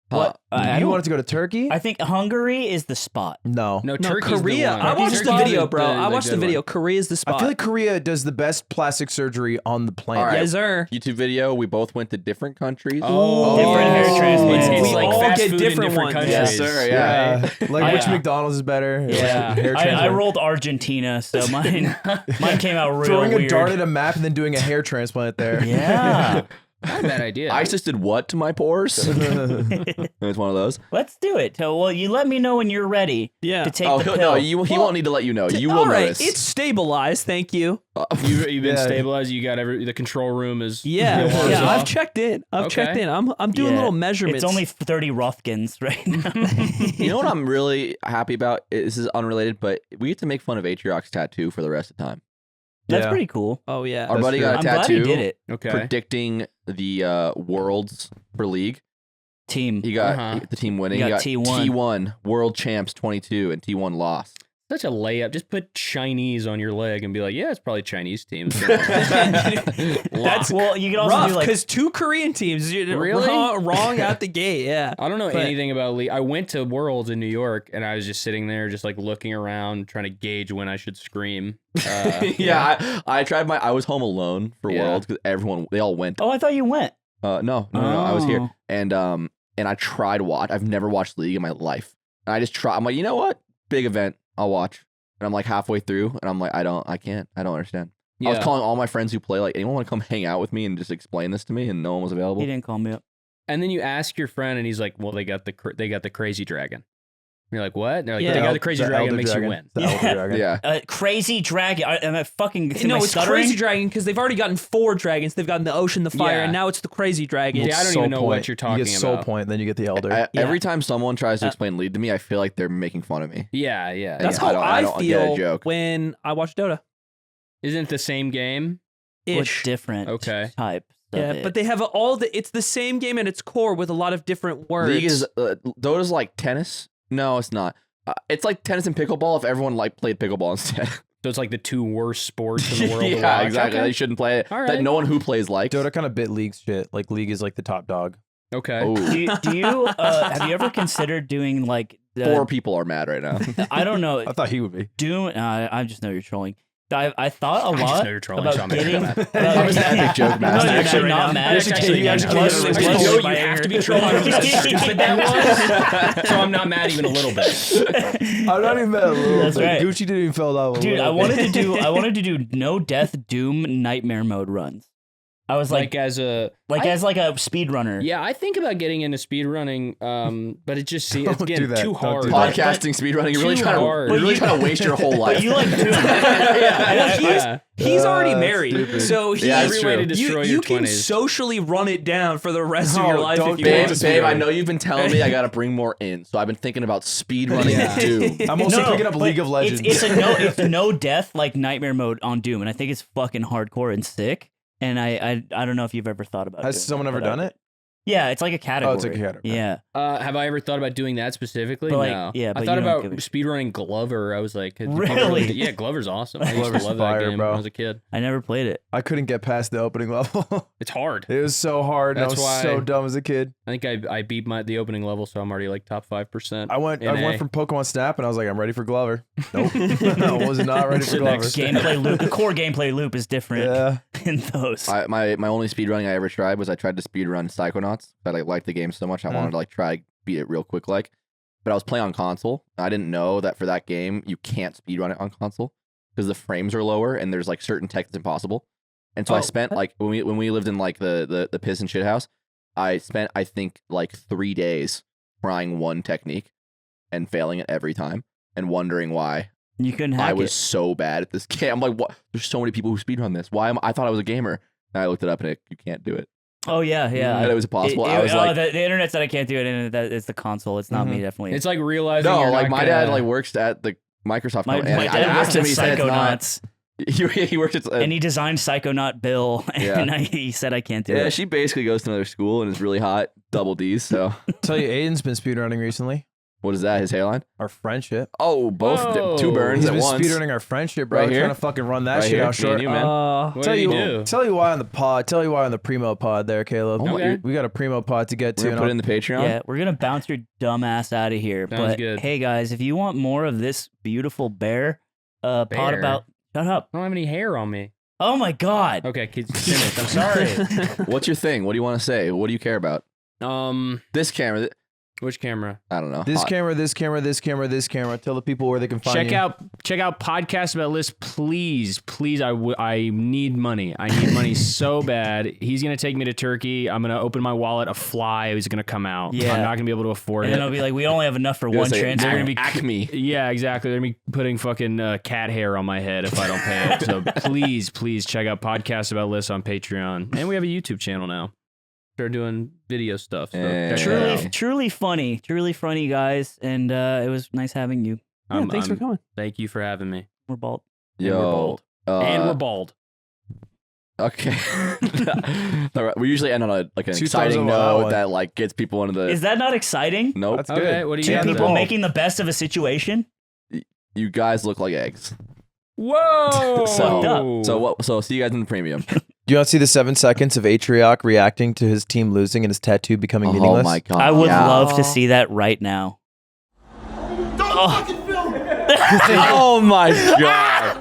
F: What? I
B: You
F: don't-
B: wanted to go to Turkey?
F: I think Hungary is the spot.
B: No.
C: No,
D: No,
C: Turkey's
D: Korea.
C: The one.
D: I watched
C: Turkey's
D: the video, bro. I
C: the
D: watched the
C: good
D: video.
C: one.
D: Korea's the spot.
B: I feel like Korea does the best plastic surgery on the planet.
E: All right.
D: yes, sir.
E: YouTube video. We both went to different countries.
C: Oh,
F: Different hair transplants.
C: It's
F: We
C: like
F: all
C: fast
D: get
C: food
D: different
C: in different
D: ones.
C: countries.
E: Yes, sir, yeah.
C: Right.
B: Like which
F: Yeah.
B: McDonald's is better?
C: Yeah.
B: Hair
F: I
B: transplant.
F: rolled Argentina, so mine came out real
B: Throwing
F: weird.
B: a dart at a map and then doing a hair transplant there.
F: Yeah.
C: Not a bad idea.
E: ISIS did what to my pores? It's one of those.
F: Let's do it. So, well, you let me know when you're ready
D: Yeah.
F: to take
E: Oh,
F: the
E: he'll,
F: pill.
E: no, he won't need to let you know. You will
D: All right,
E: notice.
D: it's stabilized. Thank you.
C: You've been
B: Yeah.
C: stabilized. You got the control room is
D: Yeah,
C: the alarm's
D: yeah.
C: off.
D: I've checked in. I've
C: Okay.
D: checked in. I'm doing
F: Yeah.
D: little measurements.
F: It's only 30 Rothkins right now.
E: You know what I'm really happy about? This is unrelated, but we get to make fun of Atriox's tattoo for the rest of the time.
F: That's
B: Yeah.
F: pretty cool.
D: Oh yeah.
E: Our buddy
B: true.
E: got a
F: I'm glad
E: tattoo
F: he did it.
C: Okay.
E: predicting the worlds for league.
F: Team.
E: He got
C: Uh-huh.
E: the team winning.
F: You
E: He
F: got
E: got
F: T1.
E: T1 world champs 22 and T1 lost.
C: Such a layup. Just put Chinese on your leg and be like, yeah, it's probably Chinese team.
D: That's
F: Well, you can also
D: rough
F: do like
D: because two Korean teams. You're
C: Really?
D: wrong out the gate. Yeah.
C: I don't know
D: But-
C: anything about league. I went to Worlds in New York and I was just sitting there, just like looking around, trying to gauge when I should scream.
E: Yeah, I tried I was home alone for
C: Yeah.
E: Worlds because they all went.
F: Oh, I thought you went.
E: No, I was here.
F: Oh.
E: And I tried watch. I've never watched League in my life. And I just try. I'm like, you know what? Big event. I'll watch. And I'm like halfway through, and I'm like, I don't understand. I was calling all my friends who play, like, anyone want to come hang out with me and just explain this to me, and no one was available.
F: He didn't call me up.
C: And then you ask your friend, and he's like, "Well, they got the crazy dragon." And you're like, "What?" And they're like,
D: Yeah.
C: "They got the crazy
B: The
C: dragon.
B: Elder
C: Makes
B: Dragon.
C: you win."
B: The
F: Yeah.
B: Elder Dragon.
E: Yeah.
F: Crazy dragon. Am I fucking?
D: No,
F: am I
D: it's
F: stuttering?
D: Crazy Dragon because they've already gotten 4 dragons. They've gotten the ocean, the fire,
C: Yeah.
D: and now it's the Crazy Dragon.
C: Yeah, I don't
B: Soul
C: even know what
B: Point.
C: you're talking
B: You get Soul
C: about.
B: Point, then you get the Elder.
D: Yeah.
E: Every time someone tries to explain League to me, I feel like they're making fun of me.
C: Yeah, yeah.
D: That's
E: Yeah,
D: how
E: I
D: I
E: don't get a
D: feel
E: joke.
D: when I watch Dota.
C: Isn't it the same game?
F: With
D: Ish.
F: different
C: Okay.
F: types. of
D: Yeah,
F: it.
D: but they have it's the same game at its core with a lot of different words.
E: League is Dota's like tennis. No, it's not. It's like tennis and pickleball if everyone played pickleball instead.
C: So it's like the two worst sports in the world. to
E: Yeah,
C: watch.
E: exactly.
C: Okay.
E: They shouldn't play it.
C: All
E: That
C: right.
E: no one who plays likes.
B: Dota kind of bit League's shit. Like League is like the top dog.
C: Okay.
E: Oh,
F: Do you have you ever considered doing like
E: 4 people are mad right now.
F: I don't know.
B: I thought he would be.
F: Doom. I just know you're trolling. I thought a
C: I just
F: lot
C: know you're trolling,
F: about
C: so I'm gonna
F: getting.
C: get mad.
E: I'm just an epic joke
F: No,
E: master.
F: you're actually
D: Right
F: not
D: now.
F: mad.
D: You're
F: It's
D: actually
F: actually
D: getting
F: genuine.
D: aggressive.
C: I know
D: by
C: you have
D: anger.
C: to be trolling because how stupid that was. So I'm not mad even a little bit.
B: I'm not even mad a little
F: That's
B: bit.
F: right.
B: Gucci didn't even fell off.
F: Dude, I wanted to do no death Doom nightmare mode runs. I was
C: Like
F: like
C: as a
F: as like a speedrunner.
C: yeah, I think about getting into speedrunning, but it just seems
B: Don't
C: again
B: do that.
C: too
B: Don't
C: hard.
B: do that.
E: Podcasting, speedrunning, you're really
C: Too
E: trying
C: hard.
E: to, you're really trying to waste your whole life.
F: But you like Doom.
C: Yeah.
D: He's already
B: That's
D: married,
B: stupid.
D: so he,
E: Yeah, that's
C: Every way
E: true.
C: to destroy
D: you
C: your
D: can
C: 20s.
D: socially run it down for the rest of
B: No,
D: your life
B: don't
D: if you
B: do
E: Babe,
D: want.
B: it.
E: babe, I know you've been telling me I gotta bring more in, so I've been thinking about speedrunning
C: Yeah.
E: Doom.
B: I'm also
F: No,
B: picking up
F: but
B: League of Legends.
F: It's no death like nightmare mode on Doom, and I think it's fucking hardcore and sick. And I don't know if you've ever thought about.
B: Has
F: doing
B: someone
F: that,
B: ever
F: but
B: done it?
F: Yeah, it's like a category.
B: it's like a category.
F: Yeah.
C: Have I ever thought about doing that specifically?
F: But, like,
C: no.
F: yeah,
C: I
F: but
C: thought
F: you don't
C: about
F: give a-
C: speedrunning Glover. I was like,
F: Really?
C: Yeah, Glover's awesome. I used to
B: Glover's
C: love
B: fire,
C: that game
B: bro.
C: when I was a kid.
F: I never played it.
B: I couldn't get past the opening level.
C: It's hard.
B: It was so hard. And I
C: That's
B: was
C: why-
B: so dumb as a kid.
C: I think I beat the opening level, so I'm already like top 5%.
B: I went
C: NA.
B: from Pokemon Snap and I was like, I'm ready for Glover. Nope. I was not ready for
C: Sit
B: Glover.
C: next
F: Gameplay loop. The core gameplay loop is different
B: Yeah.
F: in those.
E: My only speedrunning I ever tried was I tried to speedrun Psychonauts. I liked the game so much I wanted to try to beat it real quick but I was playing on console. I didn't know that for that game you can't speedrun it on console because the frames are lower and there's like certain tech that's impossible. And so I spent like when we lived in like the piss and shit house, I spent I think like 3 days trying one technique and failing it every time and wondering why
F: You couldn't hack
E: I was
F: it.
E: so bad at this game. I'm like, what? There's so many people who speedrun this. I thought I was a gamer. And I looked it up and you can't do it.
F: Oh yeah, yeah.
E: And it was impossible. I was like,
F: the internet said I can't do it, and that it's the console. It's not me, definitely.
C: It's like realizing
E: no,
C: you're
E: like
C: not
E: my dad
C: gonna-
E: like works at the Microsoft
F: my
E: company.
F: dad
E: I
F: works
E: asked him,
F: at
E: he said it's not.
F: Psychonauts,
E: He works at
F: and he designed Psychonaut Bill, and he said I can't do
E: yeah,
F: it.
E: she basically goes to another school and is really hot, double D's. So
B: Tell you, Aiden's been speedrunning recently.
E: what is that? His hairline?
B: Our friendship.
E: Oh, both
C: Whoa.
E: 2 burns
B: He's
E: at
B: been
E: once.
B: speedrunning our friendship, bro.
E: Right here?
B: Trying to fucking run that
E: Right
B: shit
E: here?
B: out
E: Me
B: short.
E: and you, man.
C: What
B: Tell
C: did
B: you,
C: he do?
B: tell you why on the pod. Tell you why on the primo pod there, Caleb.
E: Oh my-
C: Okay.
B: We got a primo pod to get
E: We're
B: to.
E: gonna
B: and
E: put
B: I'll-
E: it in the Patreon.
F: Yeah, we're gonna bounce your dumb ass out of here.
C: Sounds
F: but
C: good.
F: hey, guys, if you want more of this beautiful bear, pod
C: Bear?
F: about. Shut up.
C: I don't have any hair on me.
F: Oh my god.
C: Okay, finish. I'm sorry.
E: What's your thing? What do you want to say? What do you care about? This camera.
C: Which camera?
E: I don't know.
B: This
E: Hot.
B: camera, this camera, this camera, this camera. Tell the people where they can find you.
C: Check out podcast about Liz, please. I need money. I need money so bad. He's gonna take me to Turkey. I'm gonna open my wallet. A fly is gonna come out.
F: Yeah.
C: I'm not gonna be able to afford
F: And
C: it.
F: then I'll be like, we only have enough for
E: You're
F: one
E: gonna say,
F: transfer.
C: They're gonna be
E: Acme.
C: Yeah, exactly. They're gonna be putting fucking cat hair on my head if I don't pay it. So please check out podcast about Liz on Patreon, and we have a YouTube channel now. Start doing video stuff. So
E: Yeah.
F: Truly funny, guys. And it was nice having you.
D: Yeah, thanks for coming.
C: Thank you for having me.
F: We're bald.
C: And we're
E: Yo.
C: bald. And we're bald.
E: Okay. All right, we usually end on an
B: 2 thumbs
E: exciting
B: up on that
E: note
B: one.
E: that like gets people into the.
F: Is that not exciting?
E: Nope.
B: That's
C: Okay,
B: good.
C: what do you
F: Two
C: got?
F: people
C: there?
F: making the best of a situation.
E: You guys look like eggs.
C: Whoa!
E: So see you guys in the premium.
B: Do you want to see the 7 seconds of Atrioc reacting to his team losing and his tattoo becoming
E: Oh
B: meaningless?
E: my god.
F: I would
E: yeah.
F: love to see that right now.
E: Oh my god.